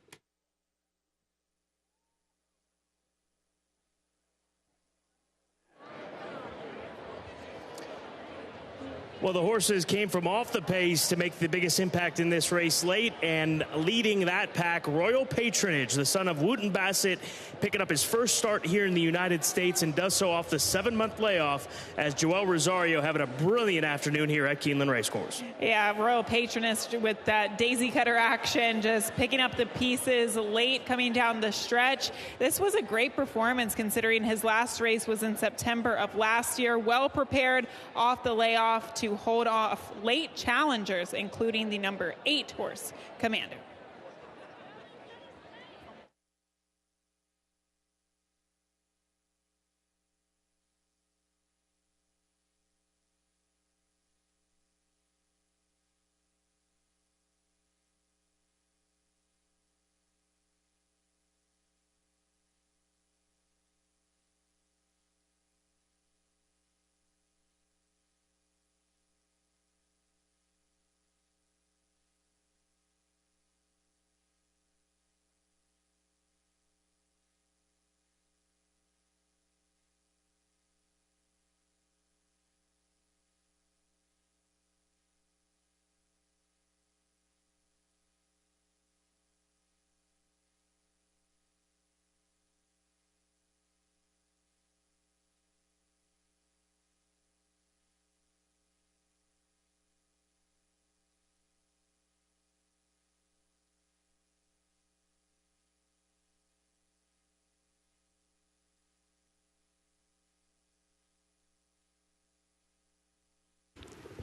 Well, the horses came from off the pace to make the biggest impact in this race late, and leading that pack, Royal Patronage, the son of Wooten Bassett, picking up his first start here in the United States, and does so off the 7-month layoff, as Joel Rosario having a brilliant afternoon here at Keeneland Racecourse. Yeah, Royal Patronage with that daisy cutter action, just picking up the pieces late, coming down the stretch. This was a great performance considering his last race was in September of last year. Well prepared off the layoff to hold off late challengers, including the number 8 horse, Commander.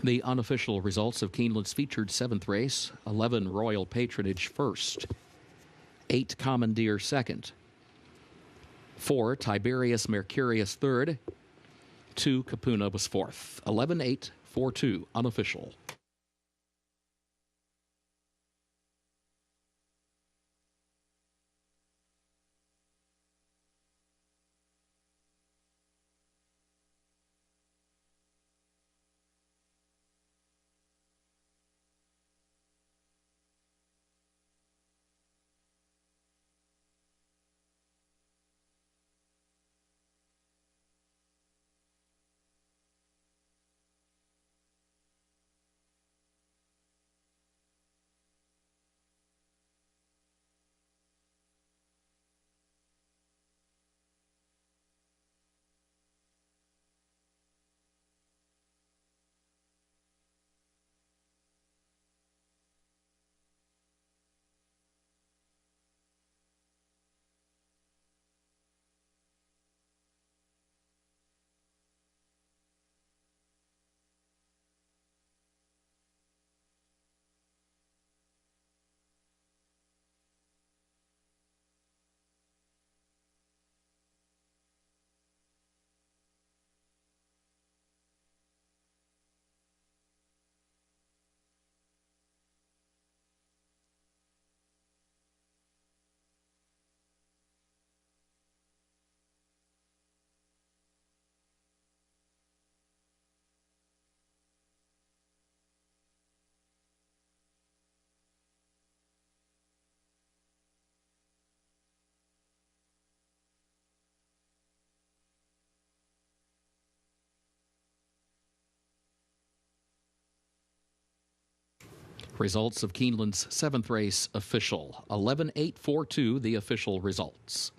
The unofficial results of Keeneland's featured 7th race: 11 Royal Patronage first, 8 Commandeer second, 4 Tiberius Mercurius third, 2 Capuna was fourth. 11-8, 4-2 unofficial. Results of Keeneland's 7th race official. 11:842, the official results.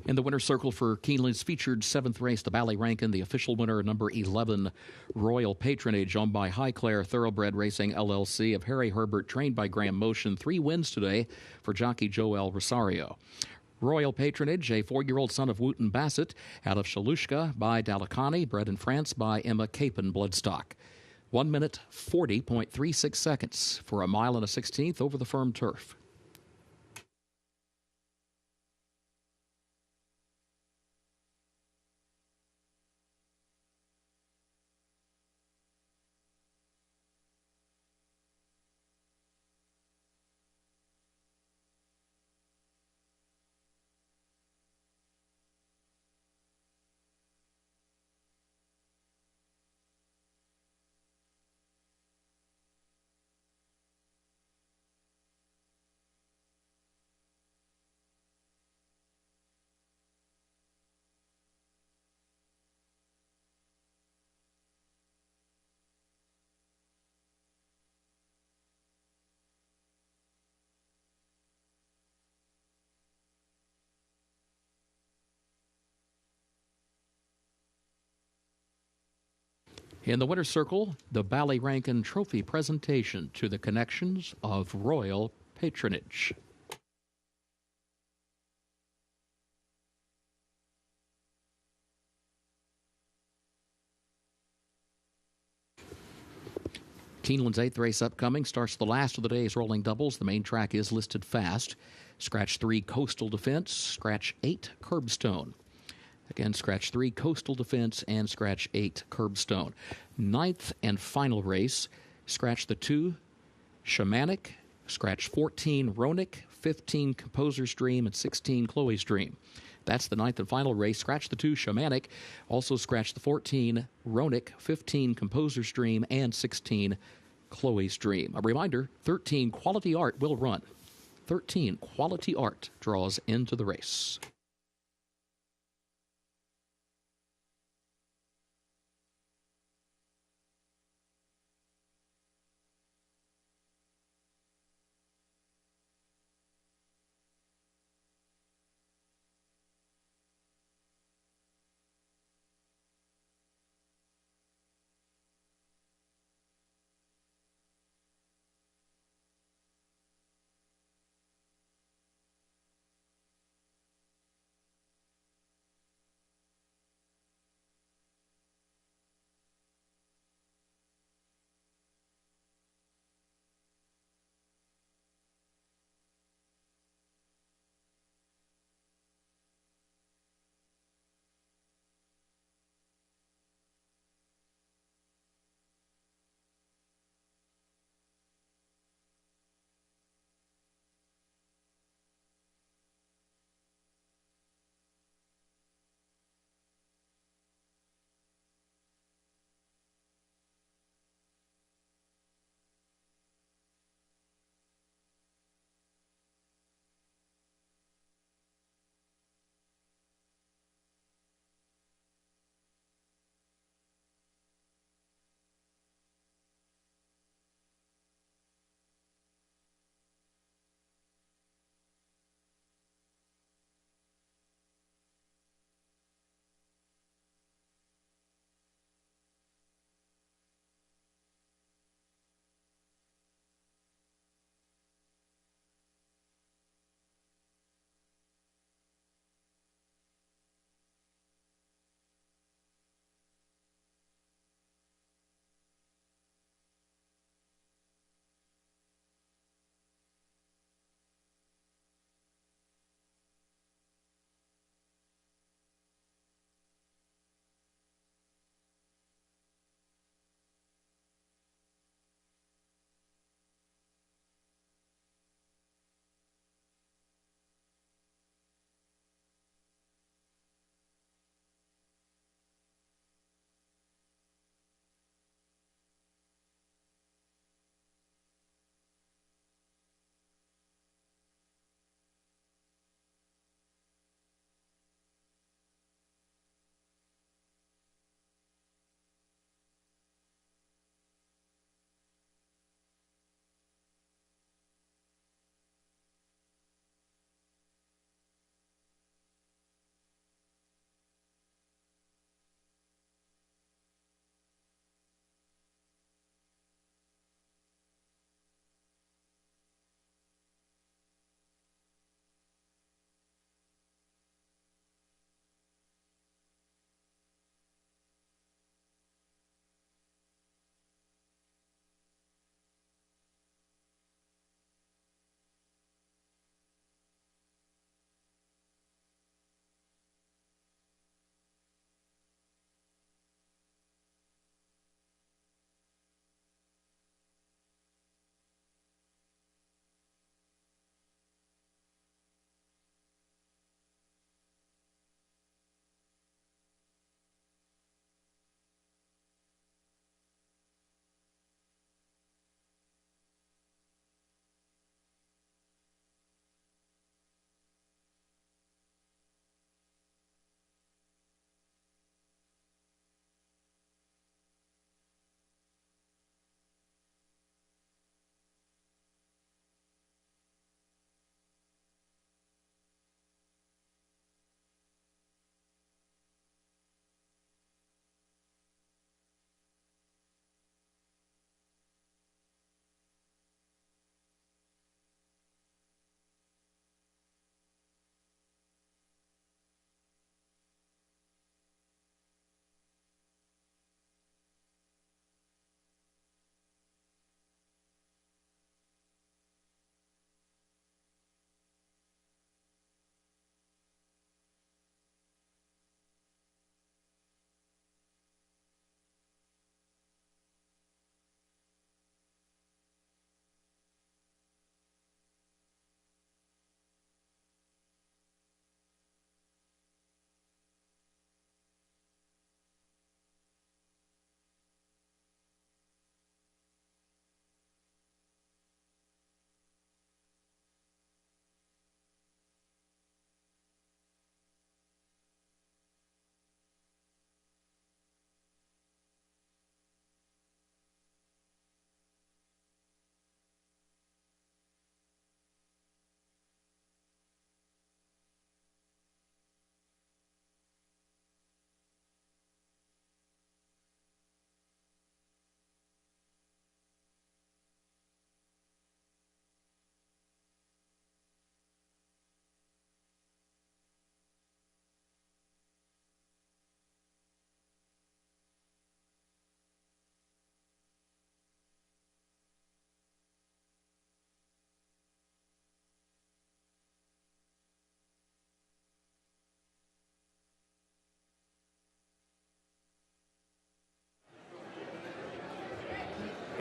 In the winner's circle for Keeneland's featured 7th race, the Ballyrankin, the official winner, number 11, Royal Patronage, owned by Highclere Thoroughbred Racing LLC of Harry Herbert, trained by Graham Motion. 3 wins today for jockey Joel Rosario. Royal Patronage, a 4-year-old son of Wooten Bassett, out of Shalushka by Dalakani, bred in France by Emma Capon Bloodstock. 1 minute, 40.36 seconds for a mile and a 16th over the firm turf. In the winner's circle, the Ballyrankin Trophy presentation to the connections of Royal Patronage. Keeneland's 8th race upcoming starts the last of the day's rolling doubles. The main track is listed fast. Scratch 3, Coastal Defense. Scratch 8, Curbstone. Again, scratch 3, Coastal Defense, and scratch 8, Curbstone. 9th and final race, scratch the 2, Shamanic, scratch 14, Ronick, 15, Composer's Dream, and 16, Chloe's Dream. That's the 9th and final race. Scratch the 2, Shamanic. Also scratch the 14, Ronick, 15, Composer's Dream, and 16, Chloe's Dream. A reminder, 13, Quality Art will run. 13, Quality Art draws into the race.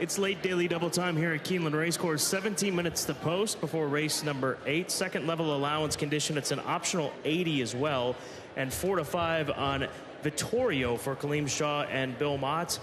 It's late daily double time here at Keeneland Racecourse. 17 minutes to post before race number 8. Second level allowance condition. It's an optional 80 as well. And 4 to 5 on Vittorio for Kaleem Shaw and Bill Mott.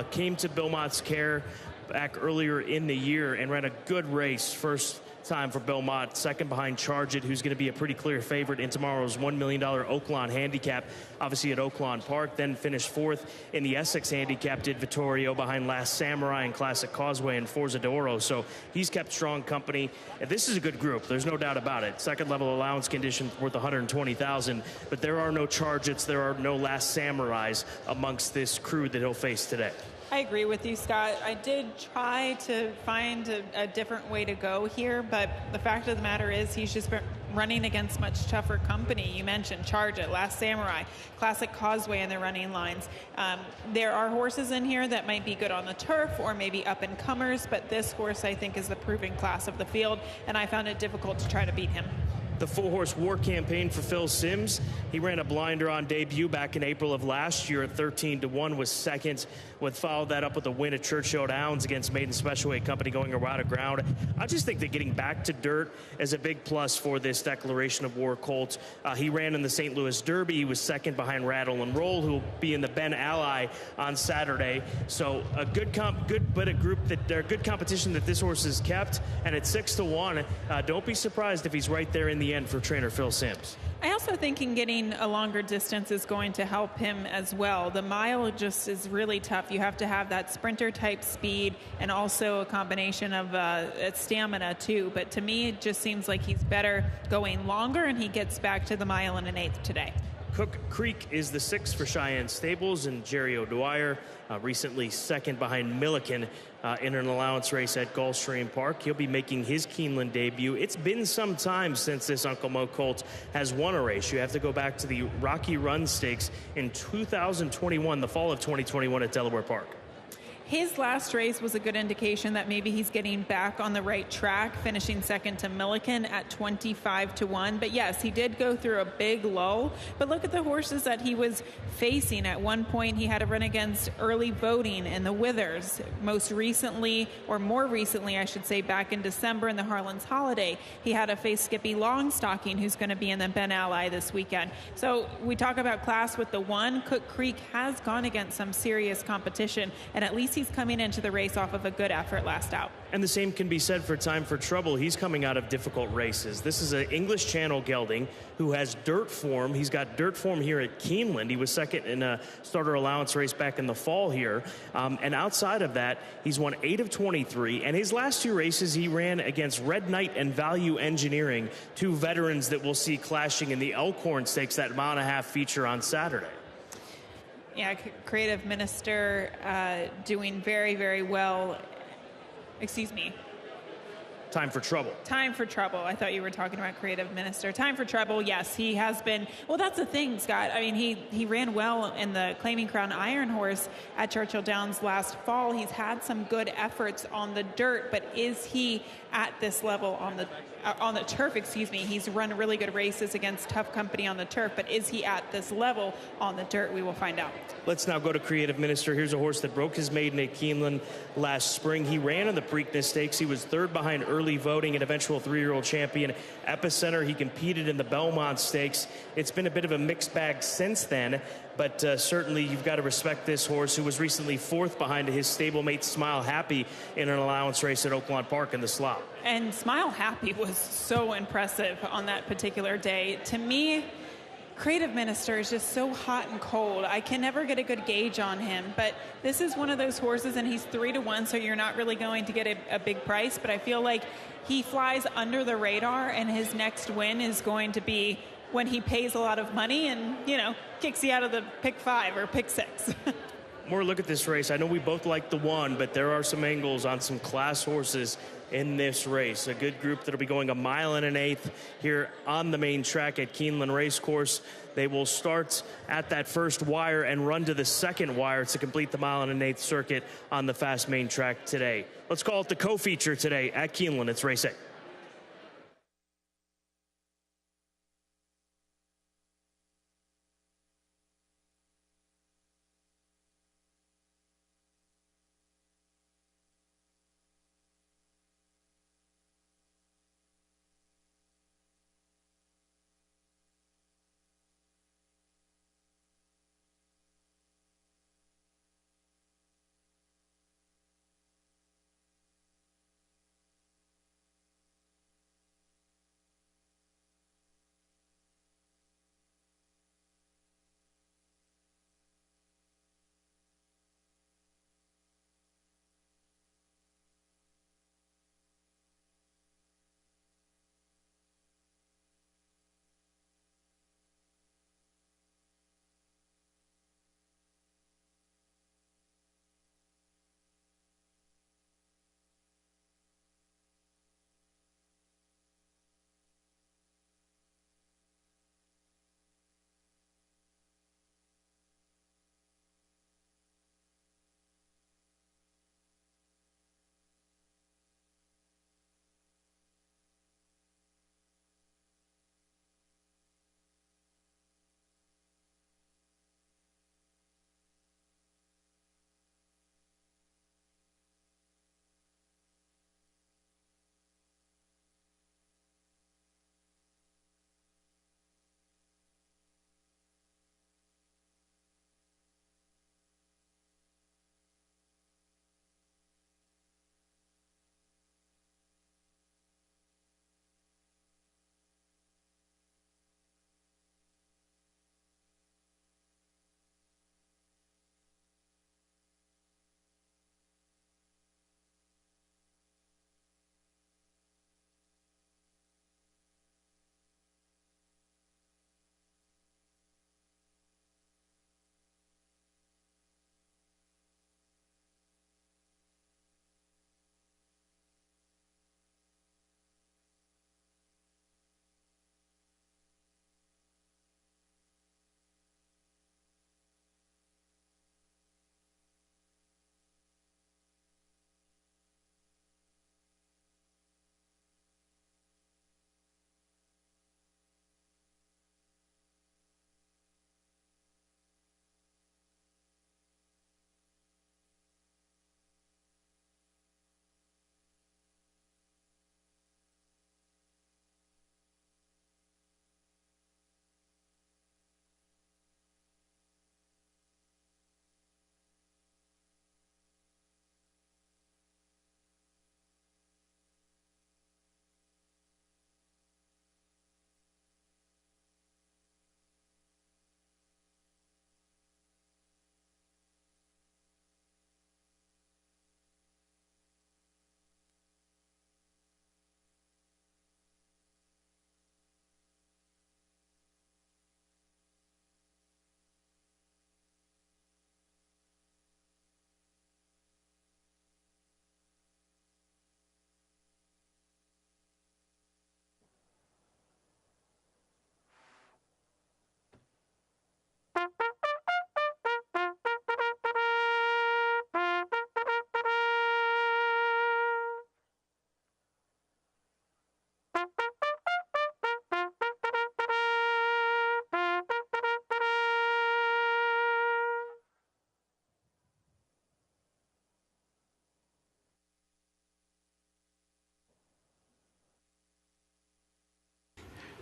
Came to Bill Mott's care back earlier in the year and ran a good race. First time for Bill Mott, second behind Charge It, who's going to be a pretty clear favorite in tomorrow's $1 million Oaklawn handicap, obviously at Oaklawn Park. Then finished fourth in the Essex handicap, did Vittorio, behind Last Samurai and Classic Causeway and Forza d'Oro. So he's kept strong company. And this is a good group, there's no doubt about it. Second level allowance condition worth $120,000, but there are no Charge It's, there are no Last Samurais amongst this crew that he'll face today. I agree with you, Scott. I did try to find a different way to go here, but the fact of the matter is he's just been running against much tougher company. You mentioned Charge It, Last Samurai, Classic Causeway in their running lines. There are horses in here that might be good on the turf or maybe up-and-comers, but this horse, I think, is the proven class of the field, and I found it difficult to try to beat him. The four-horse war campaign for Phil Simms. He ran a blinder on debut back in April of last year at 13-1, was second. Would follow that up with a win at Churchill Downs against Maiden Specialweight Company, going around a ground. I just think that getting back to dirt is a big plus for this Declaration of War colt. He ran in the St. Louis Derby. He was second behind Rattle and Roll, who will be in the Ben Ally on Saturday. So a good competition that this horse has kept. And at 6-1, don't be surprised if he's right there in the end for trainer Phil Simms. I also think in getting a longer distance is going to help him as well. The mile just is really tough. You have to have that sprinter type speed and also a combination of stamina too. But to me, it just seems like he's better going longer, and he gets back to the mile and an eighth today. Cook Creek is the 6th for Cheyenne Stables, and Jerry O'Dwyer, recently second behind Milliken in an allowance race at Gulfstream Park. He'll be making his Keeneland debut. It's been some time since this Uncle Mo colt has won a race. You have to go back to the Rocky Run Stakes in 2021, the fall of 2021 at Delaware Park. His last race was a good indication that maybe he's getting back on the right track, finishing second to Milliken at 25-1. But yes, he did go through a big lull. But look at the horses that he was facing. At one point, he had to run against Early Voting and the Withers. Most recently, or more recently, I should say, back in December in the Harlan's Holiday, he had to face Skippy Longstocking, who's going to be in the Ben Ally this weekend. So we talk about class with the one. Cook Creek has gone against some serious competition, and at least he's coming into the race off of a good effort last out. And the same can be said for Time for Trouble. He's coming out of difficult races. This is an English Channel gelding who has dirt form. He's got dirt form here at Keeneland. He was second in a starter allowance race back in the fall here. And outside of that, he's won 8 of 23. And his last 2 races, he ran against Red Knight and Value Engineering, 2 veterans that we'll see clashing in the Elkhorn Stakes, that mile-and-a-half feature on Saturday. Yeah, Creative Minister doing very, very well. Excuse me. Time for Trouble. Time for Trouble. I thought you were talking about Creative Minister. Time for Trouble, yes, he has been. Well, that's the thing, Scott. I mean, he ran well in the Claiming Crown Iron Horse at Churchill Downs last fall. He's had some good efforts on the dirt, but is he at this level on the turf? Excuse me. He's run really good races against tough company on the turf, but is he at this level on the dirt? We will find out. Let's now go to Creative Minister. Here's a horse that broke his maiden at Keeneland last spring. He ran in the Preakness Stakes. He was third behind Early Voting, an eventual 3-year-old champion. Epicenter, he competed in the Belmont Stakes. It's been a bit of a mixed bag since then, but certainly you've got to respect this horse, who was recently 4th behind his stablemate Smile Happy in an allowance race at Oaklawn Park in the slot. And Smile Happy was so impressive on that particular day. To me, Creative Minister is just so hot and cold. I can never get a good gauge on him, but this is one of those horses, and he's 3-1, so you're not really going to get a big price, but I feel like he flies under the radar, and his next win is going to be when he pays a lot of money and, kicks you out of the pick 5 or pick 6. More look at this race. I know we both like the one, but there are some angles on some class horses in this race. A good group that'll be going a mile and an eighth here on the main track at Keeneland Racecourse. They will start at that first wire and run to the second wire to complete the mile and an eighth circuit on the fast main track today. Let's call it the co-feature today at Keeneland. It's race 8.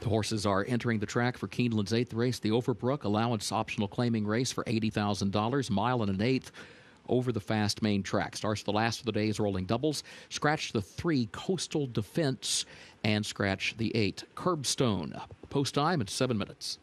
The horses are entering the track for Keeneland's 8th race, the Overbrook allowance optional claiming race for $80,000, mile and an eighth over the fast main track. Starts the last of the day's rolling doubles. Scratch the 3 Coastal Defense and scratch the 8 Curbstone. Post time at 7 minutes.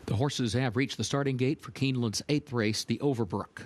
The horses have reached the starting gate for Keeneland's 8th race, the Overbrook.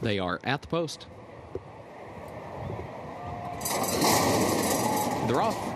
They are at the post. They're off.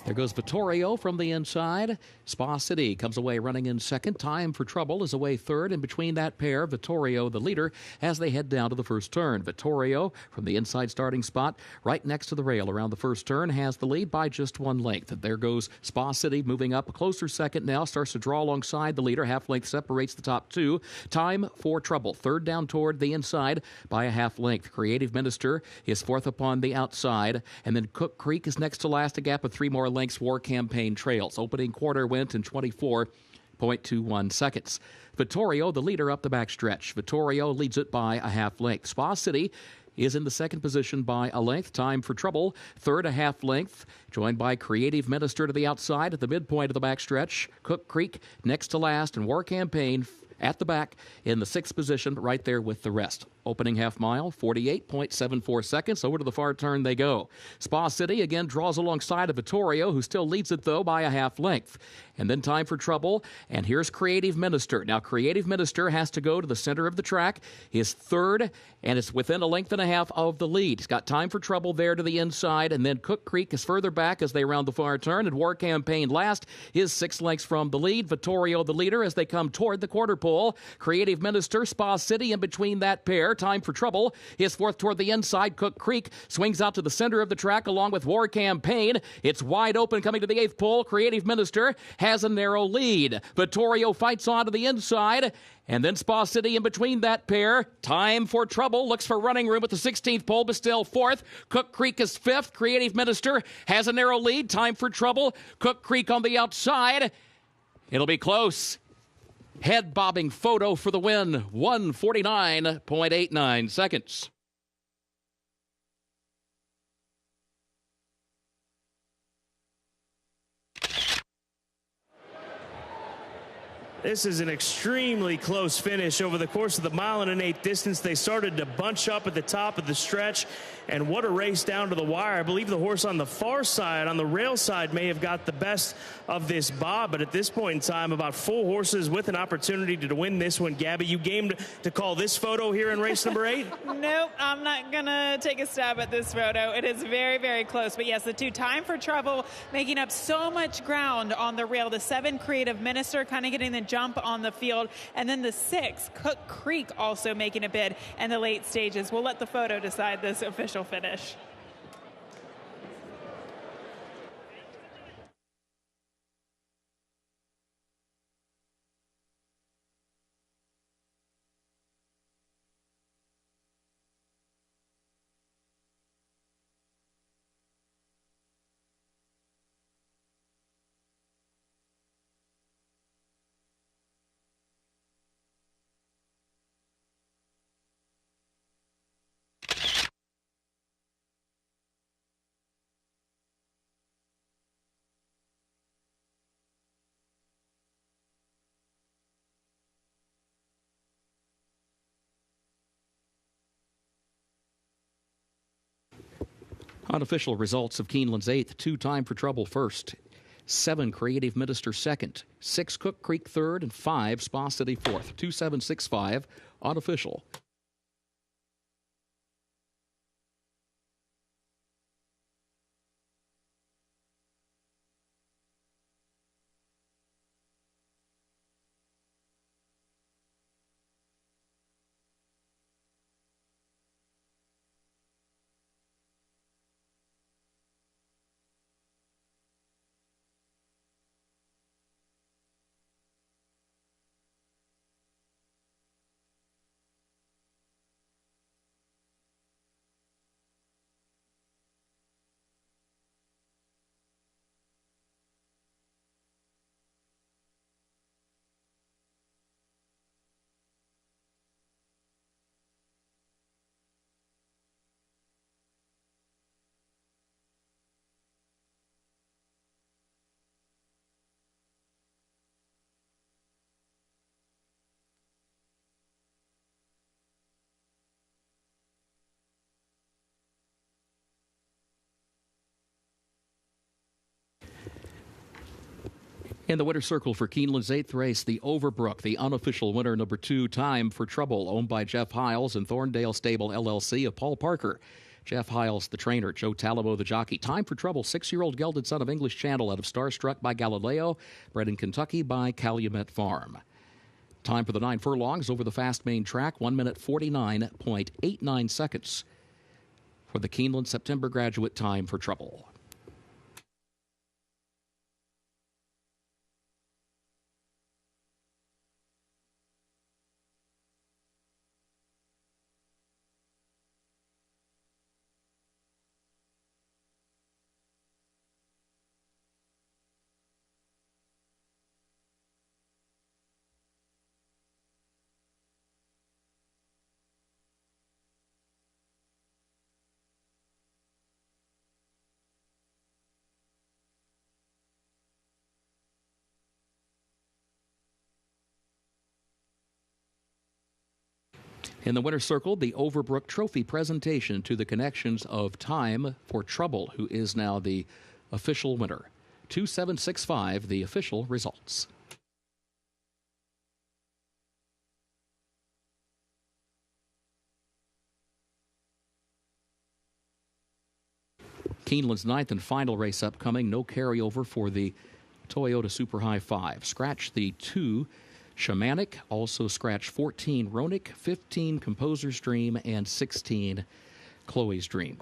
There goes Vittorio from the inside. Spa City comes away running in second. Time for Trouble is away third. And between that pair, Vittorio, the leader, as they head down to the first turn. Vittorio from the inside starting spot, right next to the rail around the first turn, has the lead by just 1 length. And there goes Spa City moving up a closer second now. Starts to draw alongside the leader. Half length separates the top two. Time for Trouble. Third down toward the inside by a half length. Creative Minister is fourth upon the outside. And then Cook Creek is next to last, a gap of 3 more lengths. War Campaign trails. Opening quarter went in 24.21 seconds. Vittorio, the leader, up the backstretch. Vittorio leads it by a half length. Spa City is in the second position by a length. Time for Trouble, third a half length, joined by Creative Minister to the outside at the midpoint of the backstretch. Cook Creek next to last, and War Campaign at the back in the sixth position, right there with the rest. Opening half mile, 48.74 seconds. Over to the far turn they go. Spa City again draws alongside of Vittorio, who still leads it, though, by a half length. And then Time for Trouble, and here's Creative Minister. Now, Creative Minister has to go to the center of the track. His third, and it's within a length and a half of the lead. He's got Time for Trouble there to the inside, and then Cook Creek is further back as they round the far turn, and War Campaign last is 6 lengths from the lead. Vittorio, the leader, as they come toward the quarter pole. Creative Minister, Spa City in between that pair. Time for Trouble is fourth toward the inside. Cook Creek swings out to the center of the track along with War Campaign. It's wide open coming to the eighth pole. Creative Minister has a narrow lead. Vittorio fights on to the inside. And then Spa City in between that pair. Time for Trouble looks for running room at the 16th pole, but still fourth. Cook Creek is fifth. Creative Minister has a narrow lead. Time for Trouble. Cook Creek on the outside. It'll be close. Head bobbing photo for the win. 1:49.89 seconds. This is an extremely close finish. Over the course of the 1 1/8 distance, they started to bunch up at the top of the stretch, and what a race down to the wire. I believe the horse on the far side, on the rail side, may have got the best of this bob, but at this point in time, about 4 horses with an opportunity to win this one. Gabby, you gamed to call this photo here in race number 8? Nope, I'm not going to take a stab at this photo. It is very, very close. But yes, the two Time for Trouble making up so much ground on the rail. The 7 Creative Minister kind of getting the jump on the field. And then the 6, Cook Creek, also making a bid in the late stages. We'll let the photo decide this official finish. Unofficial results of Keeneland's 8th, 2 Time for Trouble first, 7 Creative Minister second, 6 Cook Creek third, and 5 Spa City fourth. 2765 unofficial. In the winner's circle for Keeneland's 8th race, the Overbrook, the unofficial winner, number 2, Time for Trouble, owned by Jeff Hiles and Thorndale Stable LLC of Paul Parker. Jeff Hiles, the trainer, Joe Talamo, the jockey. Time for Trouble, 6-year-old gelded son of English Channel out of Starstruck by Galileo, bred in Kentucky by Calumet Farm. Time for the 9 furlongs over the fast main track, 1 minute 49.89 seconds for the Keeneland September graduate Time for Trouble. In the winner's circle, the Overbrook Trophy presentation to the connections of Time for Trouble, who is now the official winner. 2765, the official results. Keeneland's 9th and final race upcoming. No carryover for the Toyota Super High 5. Scratch the 2 Shamanic, also scratch 14 Ronick, 15 Composer's Dream, and 16 Chloe's Dream.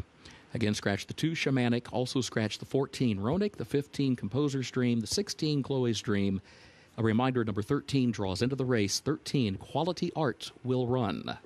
Again, scratch the 2 Shamanic, also scratch the 14 Ronick, the 15 Composer's Dream, the 16 Chloe's Dream. A reminder, number 13 draws into the race. 13, Quality Art will run.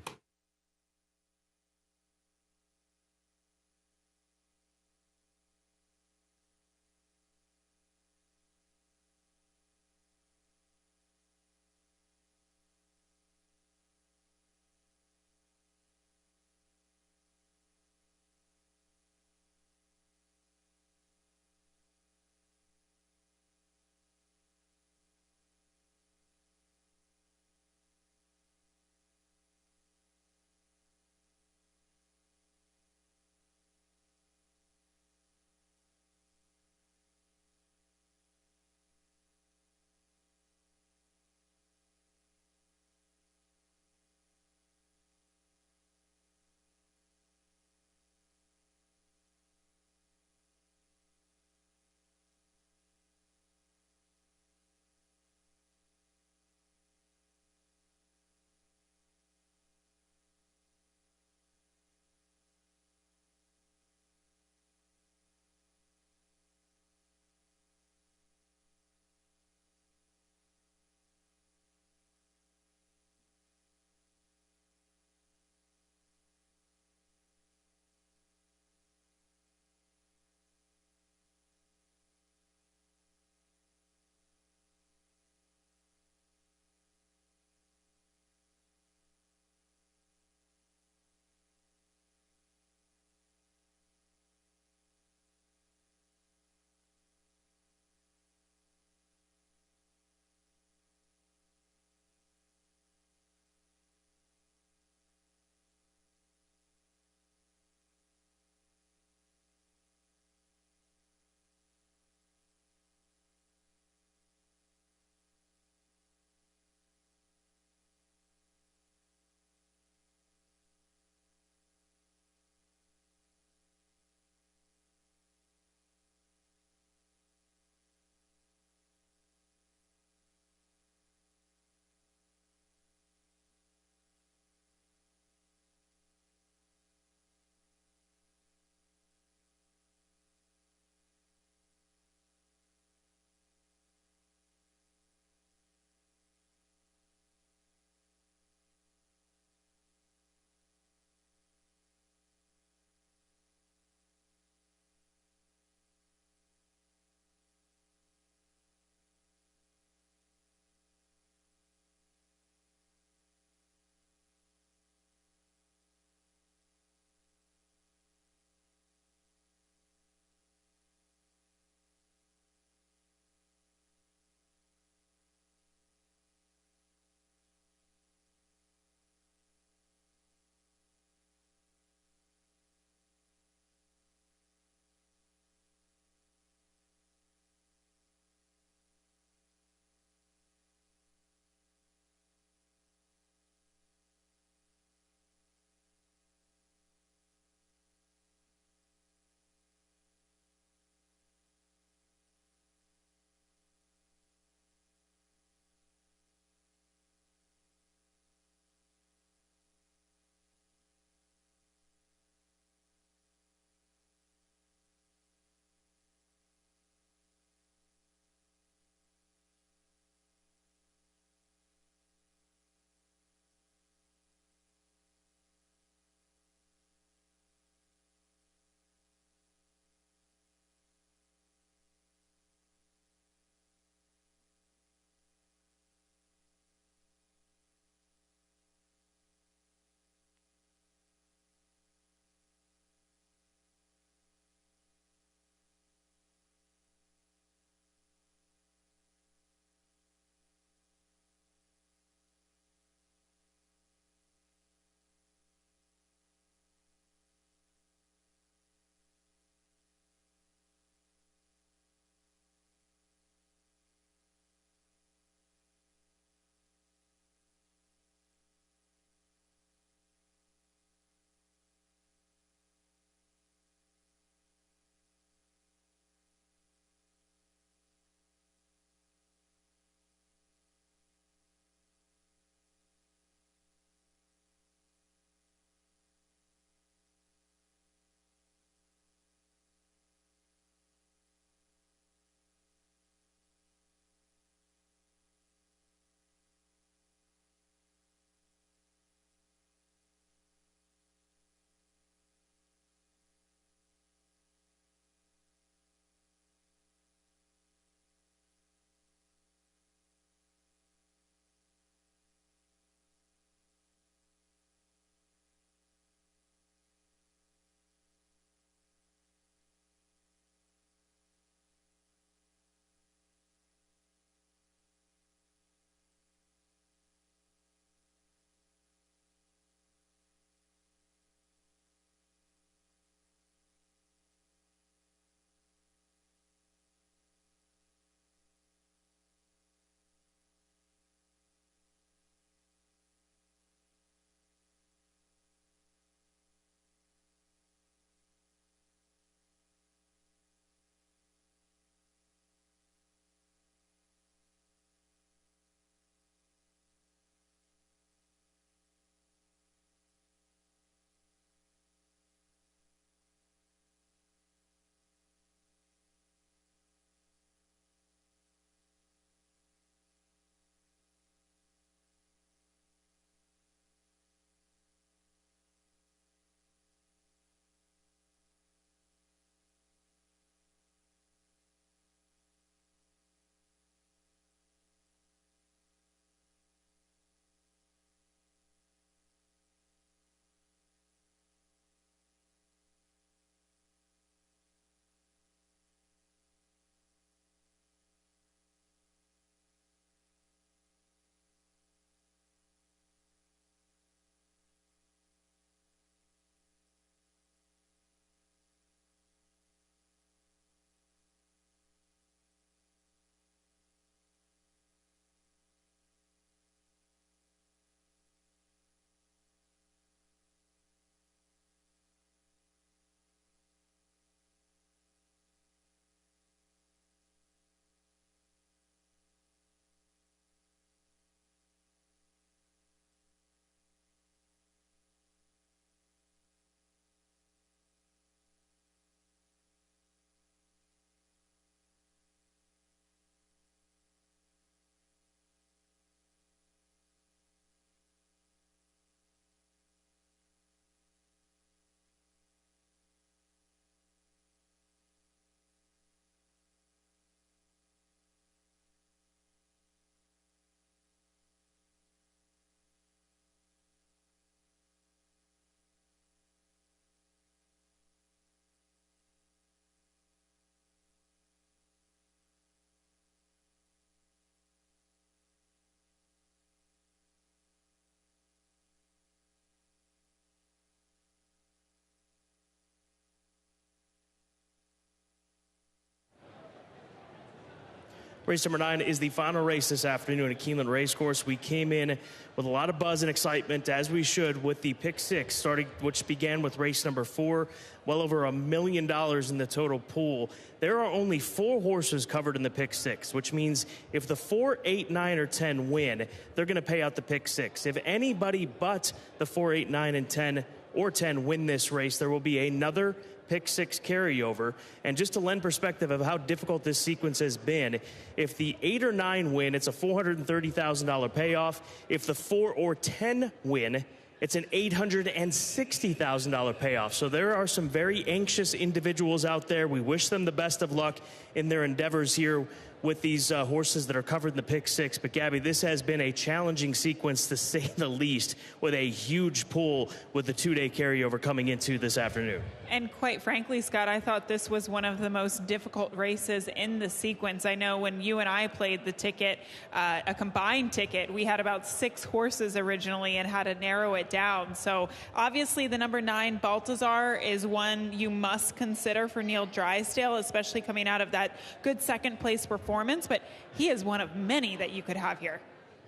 Race number 9 is the final race this afternoon at Keeneland Racecourse. We came in with a lot of buzz and excitement, as we should, with the pick 6, which began with race number 4, well over $1 million in the total pool. There are only 4 horses covered in the pick 6, which means if the 4, 8, 9, or 10 win, they're going to pay out the pick 6. If anybody but the 4, 8, 9, and 10 or 10 win this race, there will be another pick 6 carryover. And just to lend perspective of how difficult this sequence has been, if the 8 or 9 win, it's a $430,000 payoff. If the 4 or 10 win, it's an $860,000 payoff. So there are some very anxious individuals out there. We wish them the best of luck in their endeavors here with these horses that are covered in the pick 6. But Gabby, this has been a challenging sequence to say the least, with a huge pull with the 2-day carryover coming into this afternoon. And quite frankly, Scott, I thought this was one of the most difficult races in the sequence. I know when you and I played the ticket, a combined ticket, we had about 6 horses originally and had to narrow it down. So obviously the number 9 Baltazar is one you must consider for Neil Drysdale, especially coming out of that good second place performance, but he is one of many that you could have here.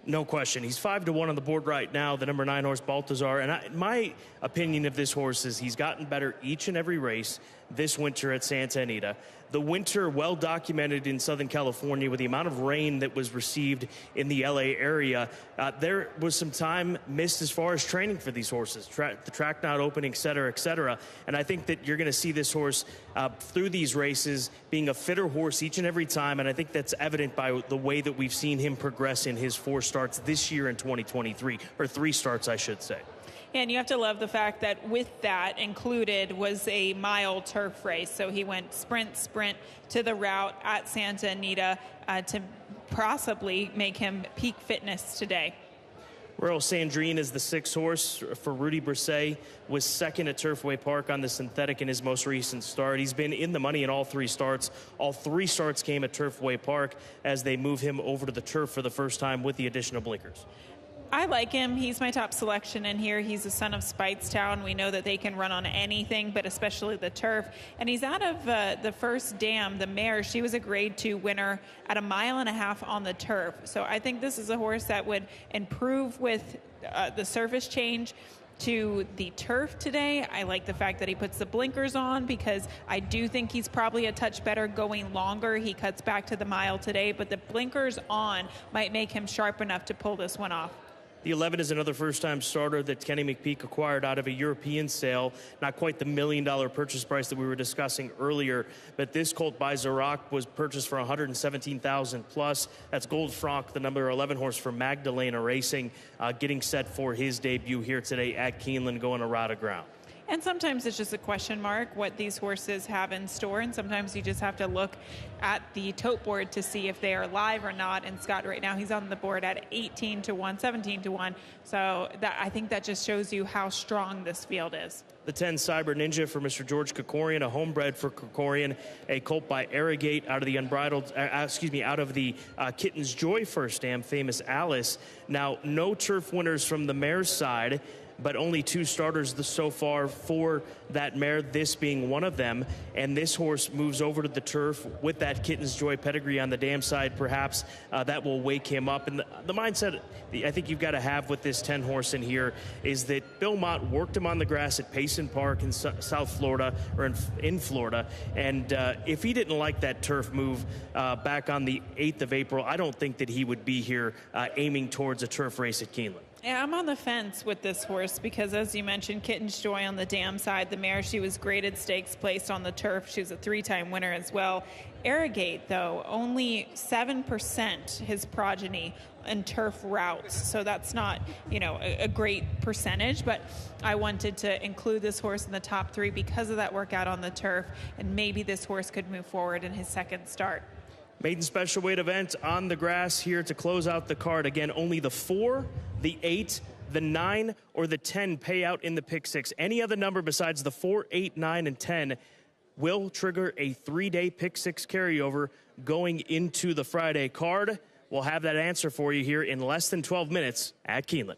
No question. He's 5-1 on the board right now, the number 9 horse Baltazar. And my opinion of this horse is he's gotten better each and every race this winter at Santa Anita. The winter well documented in Southern California with the amount of rain that was received in the LA area. There was some time missed as far as training for these horses, the track not opening, et cetera, et cetera. And I think that you're going to see this horse through these races being a fitter horse each and every time. And I think that's evident by the way that we've seen him progress in his 4 starts this year in 2023, or 3 starts, I should say. And you have to love the fact that with that included was a mile turf race. So he went sprint to the route at Santa Anita to possibly make him peak fitness today. Royal Sandrine is the 6th horse for Rudy Brisset, was 2nd at Turfway Park on the synthetic in his most recent start. He's been in the money in all 3 starts. All 3 starts came at Turfway Park as they move him over to the turf for the first time with the additional blinkers. I like him. He's my top selection in here. He's a son of Speightstown. We know that they can run on anything, but especially the turf. And he's out of the first dam, the mare. She was a grade 2 winner at 1.5 miles on the turf. So I think this is a horse that would improve with the surface change to the turf today. I like the fact that he puts the blinkers on because I do think he's probably a touch better going longer. He cuts back to the mile today, but the blinkers on might make him sharp enough to pull this one off. The 11 is another first-time starter that Kenny McPeak acquired out of a European sale. Not quite the $1 million purchase price that we were discussing earlier, but this colt by Zarak was purchased for $117,000 plus. That's Gold Franc, the number 11 horse for Magdalena Racing, getting set for his debut here today at Keeneland, going a route of ground. And sometimes it's just a question mark what these horses have in store, and sometimes you just have to look at the tote board to see if they are live or not. And Scott, right now, he's on the board at 18-1, 17-1. So I think that just shows you how strong this field is. The 10 Cyber Ninja for Mr. George Kokorian, a homebred for Kokorian, a colt by Arrogate out of the out of the Kitten's Joy first dam, Famous Alice. Now, no turf winners from the mare's side, but only 2 starters so far for that mare, this being one of them. And this horse moves over to the turf with that Kitten's Joy pedigree on the dam side. Perhaps that will wake him up. And the mindset I think you've got to have with this 10 horse in here is that Bill Mott worked him on the grass at Payson Park in South Florida, or in Florida. And if he didn't like that turf move back on the 8th of April, I don't think that he would be here aiming towards a turf race at Keeneland. Yeah, I'm on the fence with this horse because, as you mentioned, Kitten's Joy on the dam side, the mare, she was graded stakes placed on the turf. She was a 3-time winner as well. Arrogate, though, only 7% his progeny in turf routes. So that's not, a great percentage, but I wanted to include this horse in the top 3 because of that workout on the turf, and maybe this horse could move forward in his second start. Maiden special weight event on the grass here to close out the card. Again, only the 4, the 8, the 9, or the 10 pay out in the pick 6. Any other number besides the 4, 8, 9, and 10 will trigger a 3-day pick 6 carryover going into the Friday card. We'll have that answer for you here in less than 12 minutes at Keeneland.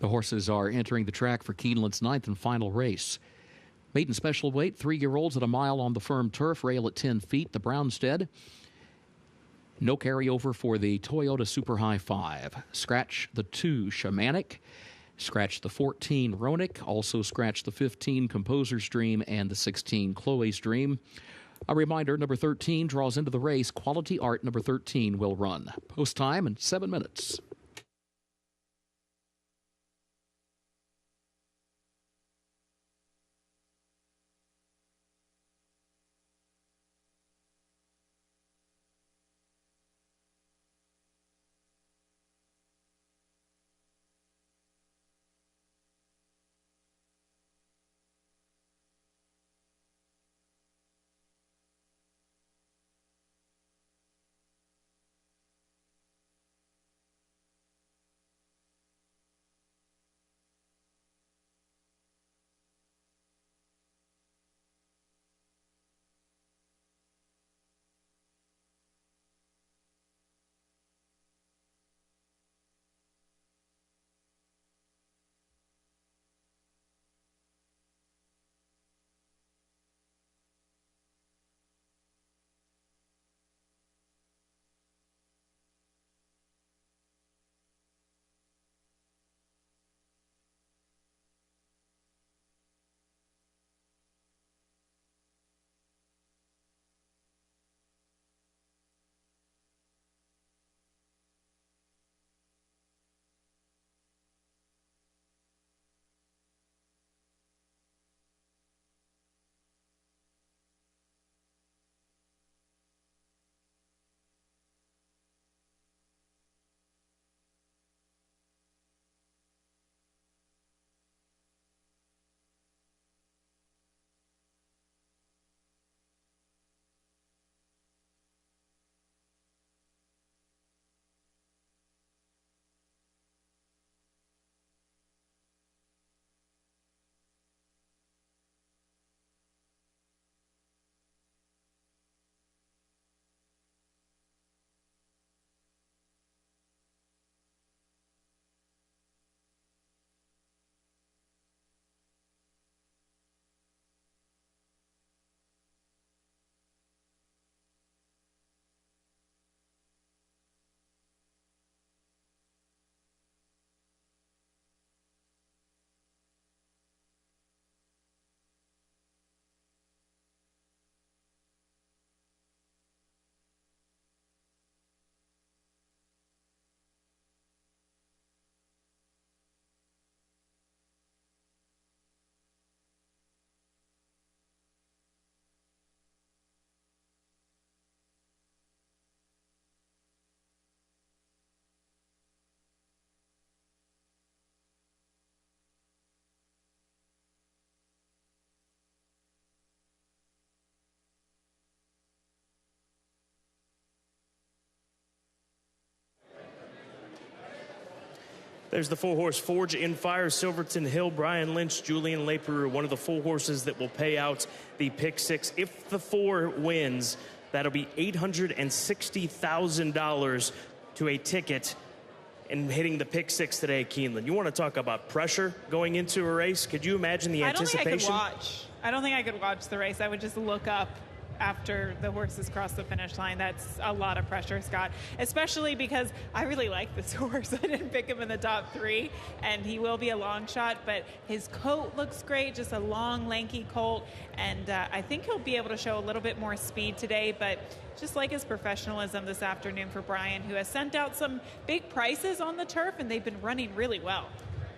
The horses are entering the track for Keeneland's 9th and final race. Maiden special weight, 3-year-olds at a mile on the firm turf, rail at 10 feet. The Brownstead. No carryover for the Toyota Super High 5. Scratch the 2 Shamanic. Scratch the 14 Ronick. Also scratch the 15 Composer's Dream and the 16 Chloe's Dream. A reminder, number 13 draws into the race. Quality Art, number 13, will run. Post time in 7 minutes. There's the 4-horse Forge in Fire, Silverton Hill, Brian Lynch, Julian Leperu, one of the 4 horses that will pay out the pick 6. If the 4 wins, that'll be $860,000 to a ticket and hitting the pick 6 today at Keeneland. You want to talk about pressure going into a race? Could you imagine the anticipation? I don't think I could watch the race. I would just look up after the horses cross the finish line. That's a lot of pressure, Scott, especially because I really like this horse. I didn't pick him in the top 3, and he will be a long shot, but his coat looks great, just a long, lanky colt, and I think he'll be able to show a little bit more speed today, but just like his professionalism this afternoon for Brian, who has sent out some big prices on the turf, and they've been running really well.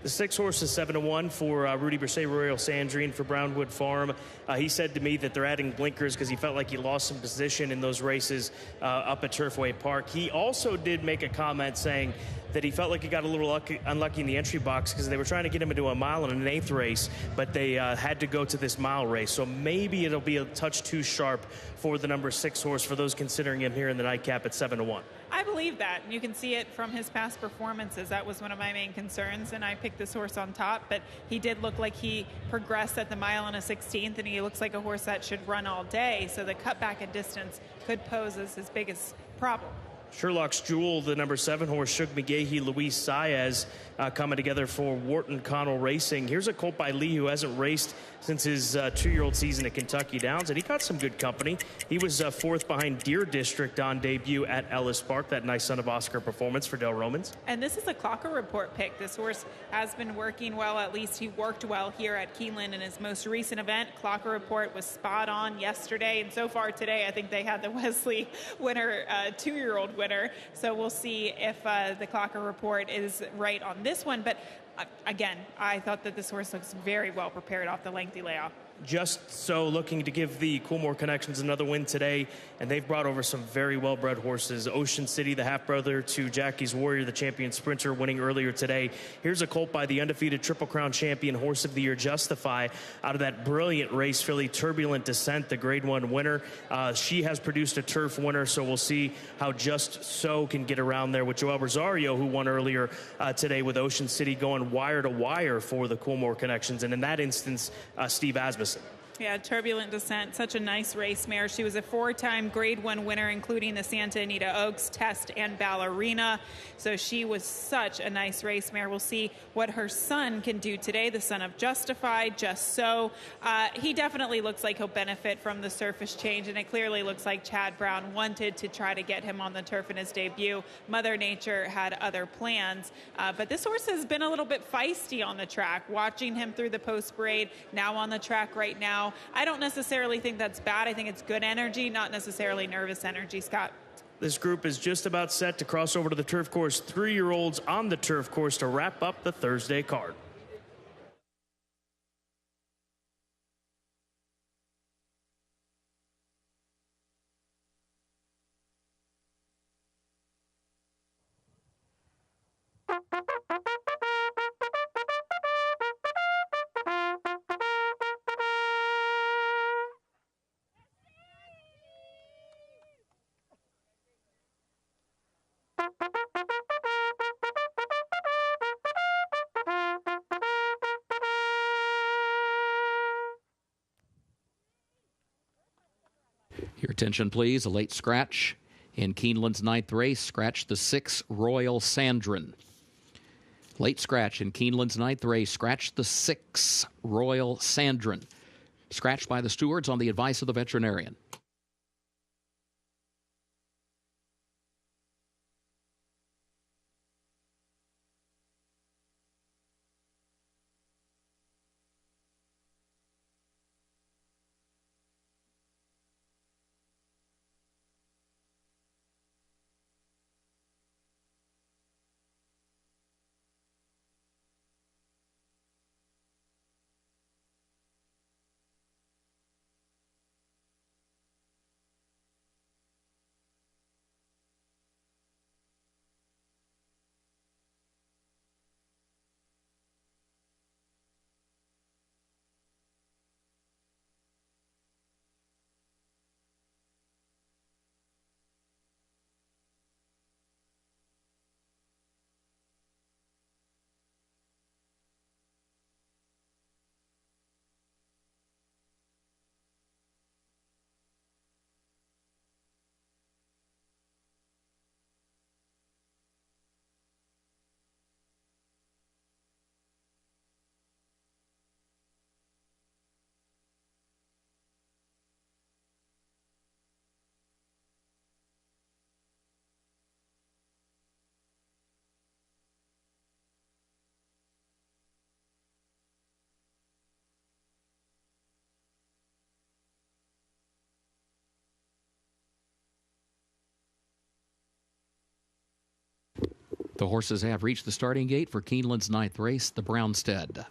The 6 horse is 7-1 for Rudy Brisset Royal Sandrine for Brownwood Farm. He said to me that they're adding blinkers because he felt like he lost some position in those races up at Turfway Park. He also did make a comment saying that he felt like he got a little unlucky in the entry box because they were trying to get him into a mile and an 8th race, but they had to go to this mile race. So maybe it'll be a touch too sharp for the number 6 horse for those considering him here in the nightcap at 7-1. I believe that. You can see it from his past performances. That was one of my main concerns, and I picked this horse on top, but he did look like he progressed at the mile and a 16th, and he looks like a horse that should run all day, so the cutback in distance could pose as his biggest problem. Sherlock's Jewel, the number 7 horse, Shug McGahee, Luis Saez, coming together for Wharton Connell Racing. Here's a colt by Lee who hasn't raced since his 2-year-old season at Kentucky Downs, and he got some good company. He was 4th behind Deer District on debut at Ellis Park, that nice son of Oscar performance for Dale Romans. And this is a Clocker Report pick. This horse has been working well. At least he worked well here at Keeneland in his most recent event. Clocker Report was spot on yesterday, and so far today I think they had the Wesley winner, 2-year-old winner. So we'll see if the Clocker Report is right on this one. But again, I thought that this horse looks very well prepared off the lengthy layoff. Just so looking to give the Coolmore Connections another win today, and they've brought over some very well-bred horses. Ocean City, the half-brother to Jackie's Warrior, the champion sprinter, winning earlier today. Here's a colt by the undefeated Triple Crown champion, Horse of the Year, Justify, out of that brilliant race filly, Turbulent Descent, the Grade 1 winner. She has produced a turf winner, so we'll see how Just So can get around there with Joel Rosario, who won earlier today with Ocean City, going wire to wire for the Coolmore Connections, and in that instance, Steve Asmussen. Yeah, Turbulent Descent, such a nice race mare. She was a 4-time Grade 1 winner, including the Santa Anita Oaks, Test, and Ballerina. So she was such a nice race mare. We'll see what her son can do today, the son of Justify, Just So. He definitely looks like he'll benefit from the surface change, and it clearly looks like Chad Brown wanted to try to get him on the turf in his debut. Mother Nature had other plans, but this horse has been a little bit feisty on the track. Watching him through the post parade, now on the track right now, I don't necessarily think that's bad. I think it's good energy, not necessarily nervous energy, Scott. This group is just about set to cross over to the turf course. 3-year-olds on the turf course to wrap up the Thursday card. Your attention, please. A late scratch in Keeneland's 9th race. Scratch the 6 Royal Sandrin. Late scratch in Keeneland's 9th race. Scratch the 6 Royal Sandrin. Scratched by the stewards on the advice of the veterinarian. The horses have reached the starting gate for Keeneland's 9th race, the Brownstead.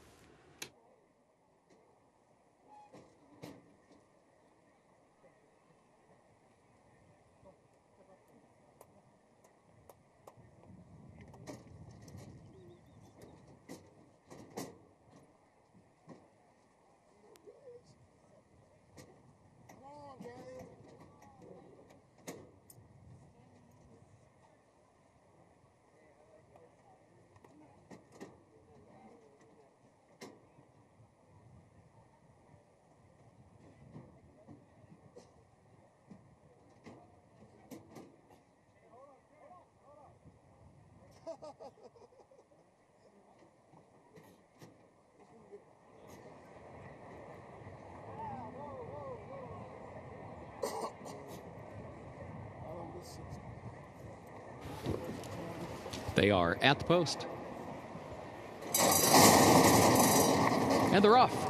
They are at the post. And they're off.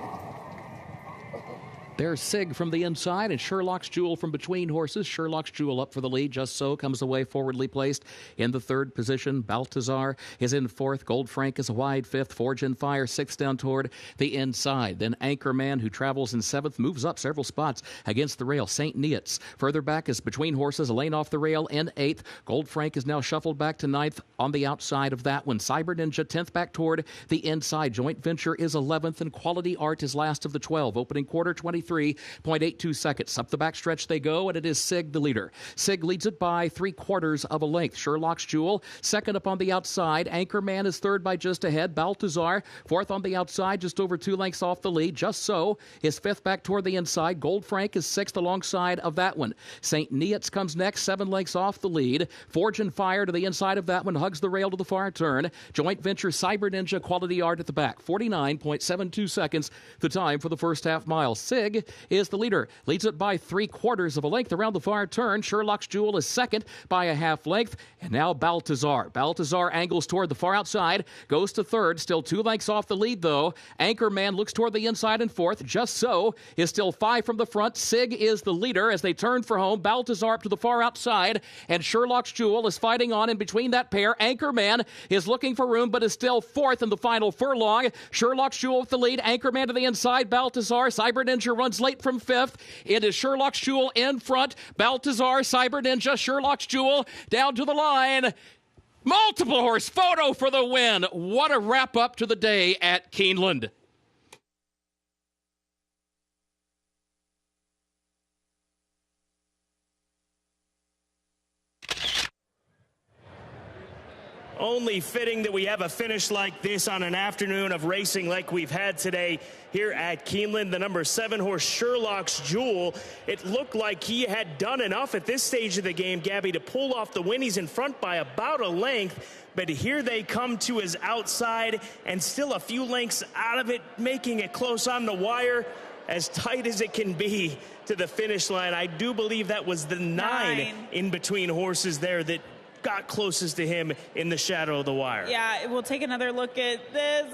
There's Sig from the inside and Sherlock's Jewel from between horses. Sherlock's Jewel up for the lead. Just So comes away forwardly placed in the third position. Baltazar is in fourth. Gold Frank is a wide fifth. Forge and Fire sixth down toward the inside. Then Anchorman, who travels in seventh, moves up several spots against the rail. St. Neots further back is between horses. A lane off the rail in eighth. Gold Frank is now shuffled back to ninth on the outside of that one. Cyber Ninja 10th back toward the inside. Joint Venture is 11th and Quality Art is last of the 12. Opening quarter 23.82 seconds. Up the backstretch they go, and it is Sig the leader. Sig leads it by 3/4 of a length. Sherlock's Jewel second up on the outside. Anchorman is third by just ahead. Baltazar fourth on the outside, just over 2 lengths off the lead. Just So is fifth back toward the inside. Gold Frank is sixth alongside of that one. St. Neots comes next, 7 lengths off the lead. Forge and Fire to the inside of that one, hugs the rail to the far turn. Joint Venture, Cyber Ninja, Quality Art at the back. 49.72 seconds, the time for the first half mile. Sig is the leader, leads it by 3/4 of a length around the far turn. Sherlock's Jewel is second by a half length, and now Baltazar. Baltazar angles toward the far outside, goes to third, still 2 lengths off the lead though. Anchorman looks toward the inside and fourth. Just So is still 5 from the front. Sig is the leader as they turn for home. Baltazar up to the far outside, and Sherlock's Jewel is fighting on in between that pair. Anchorman is looking for room, but is still fourth in the final furlong. Sherlock's Jewel with the lead. Anchorman to the inside. Baltazar. Cyber Ninja runs late from fifth. It is Sherlock's Jewel in front. Baltazar, Cyber Ninja, Sherlock's Jewel down to the line. Multiple horse photo for the win. What a wrap up to the day at Keeneland. Only fitting that we have a finish like this on an afternoon of racing like we've had today here at Keeneland. The number 7 horse, Sherlock's Jewel, it looked like he had done enough at this stage of the game, Gabby, to pull off the win. He's in front by about a length, but here they come to his outside and still a few lengths out of it, making it close on the wire, as tight as it can be to the finish line. I do believe that was the 9 in between horses there that got closest to him in the shadow of the wire. Yeah, we'll take another look at this.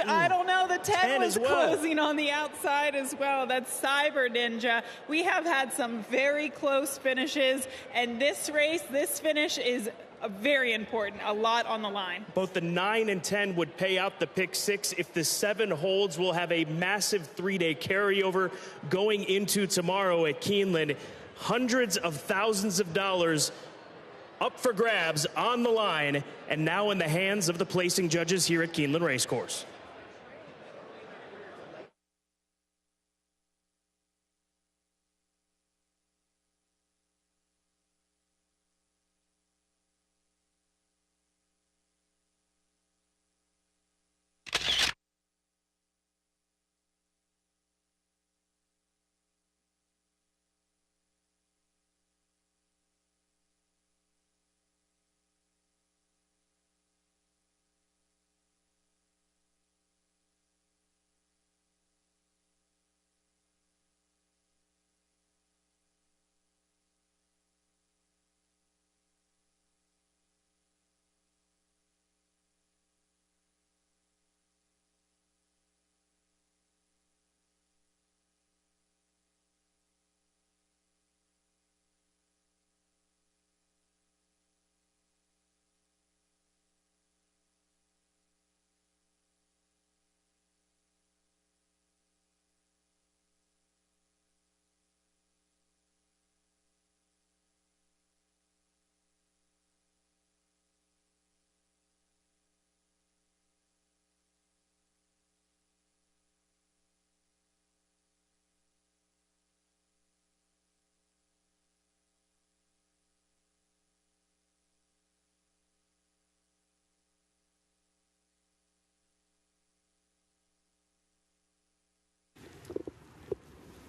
I don't know, the 10 was closing on the outside as well. That's Cyber Ninja. We have had some very close finishes, and this race, this finish is very important, a lot on the line. Both the 9 and 10 would pay out the pick 6. If the 7 holds, we'll have a massive 3-day carryover going into tomorrow at Keeneland. Hundreds of thousands of dollars up for grabs on the line, and now in the hands of the placing judges here at Keeneland Racecourse.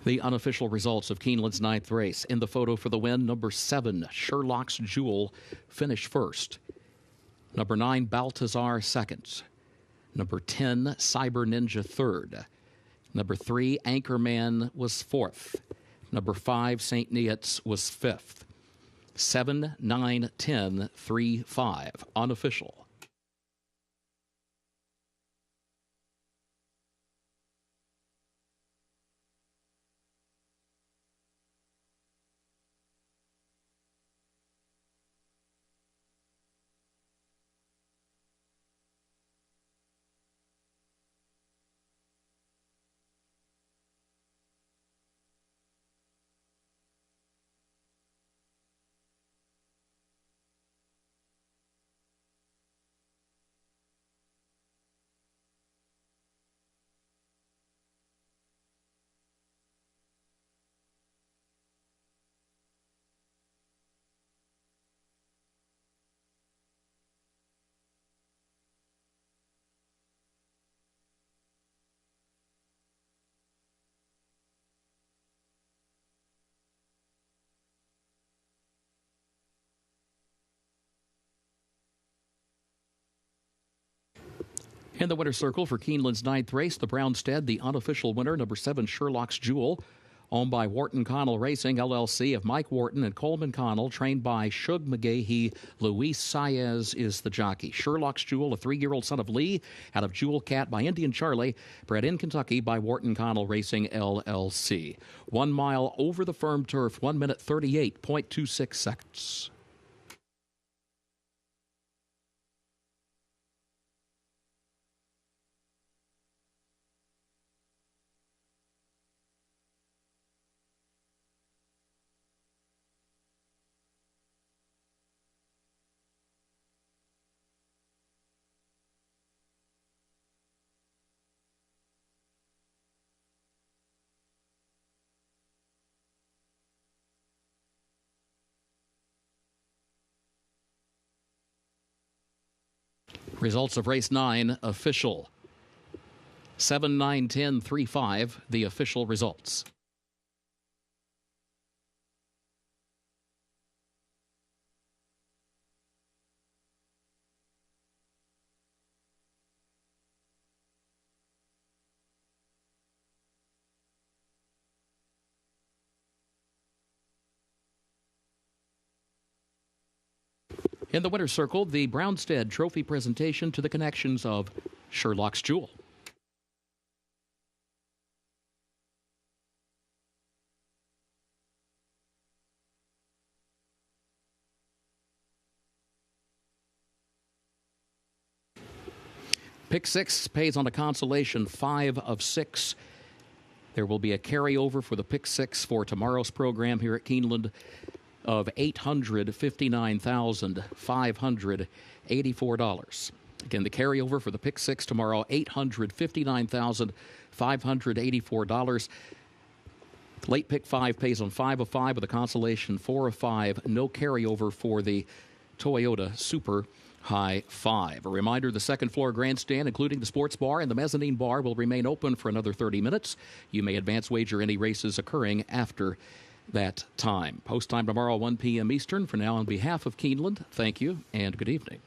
The unofficial results of Keeneland's 9th race. In the photo for the win, number 7, Sherlock's Jewel, finished first. Number 9, Baltazar, second. Number 10, Cyber Ninja, third. Number 3, Anchorman was fourth. Number 5, St. Neots was fifth. 7, 9, 10, 3, 5. Unofficial. In the winner's circle for Keeneland's ninth race, the Brownstead, the unofficial winner, number 7, Sherlock's Jewel, owned by Wharton Connell Racing, LLC, of Mike Wharton and Coleman Connell, trained by Shug McGahee. Luis Saez is the jockey. Sherlock's Jewel, a 3-year-old son of Lee, out of Jewel Cat by Indian Charlie, bred in Kentucky by Wharton Connell Racing, LLC. 1 mile over the firm turf, 1 minute 38.26 seconds. Results of race 9, official. 7, 9, 10, 3, 5, the official results. In the winner's circle, the Brownstead Trophy presentation to the connections of Sherlock's Jewel. Pick 6 pays on a consolation 5 of 6. There will be a carryover for the Pick 6 for tomorrow's program here at Keeneland of $859,584. Again, the carryover for the Pick 6 tomorrow, $859,584. Late Pick 5 pays on 5 of 5 with a consolation 4 of 5. No carryover for the Toyota Super High 5. A reminder, the second floor grandstand, including the sports bar and the mezzanine bar, will remain open for another 30 minutes. You may advance wager any races occurring after that time. Post time tomorrow, 1 p.m. Eastern. For now, on behalf of Keeneland, thank you and good evening.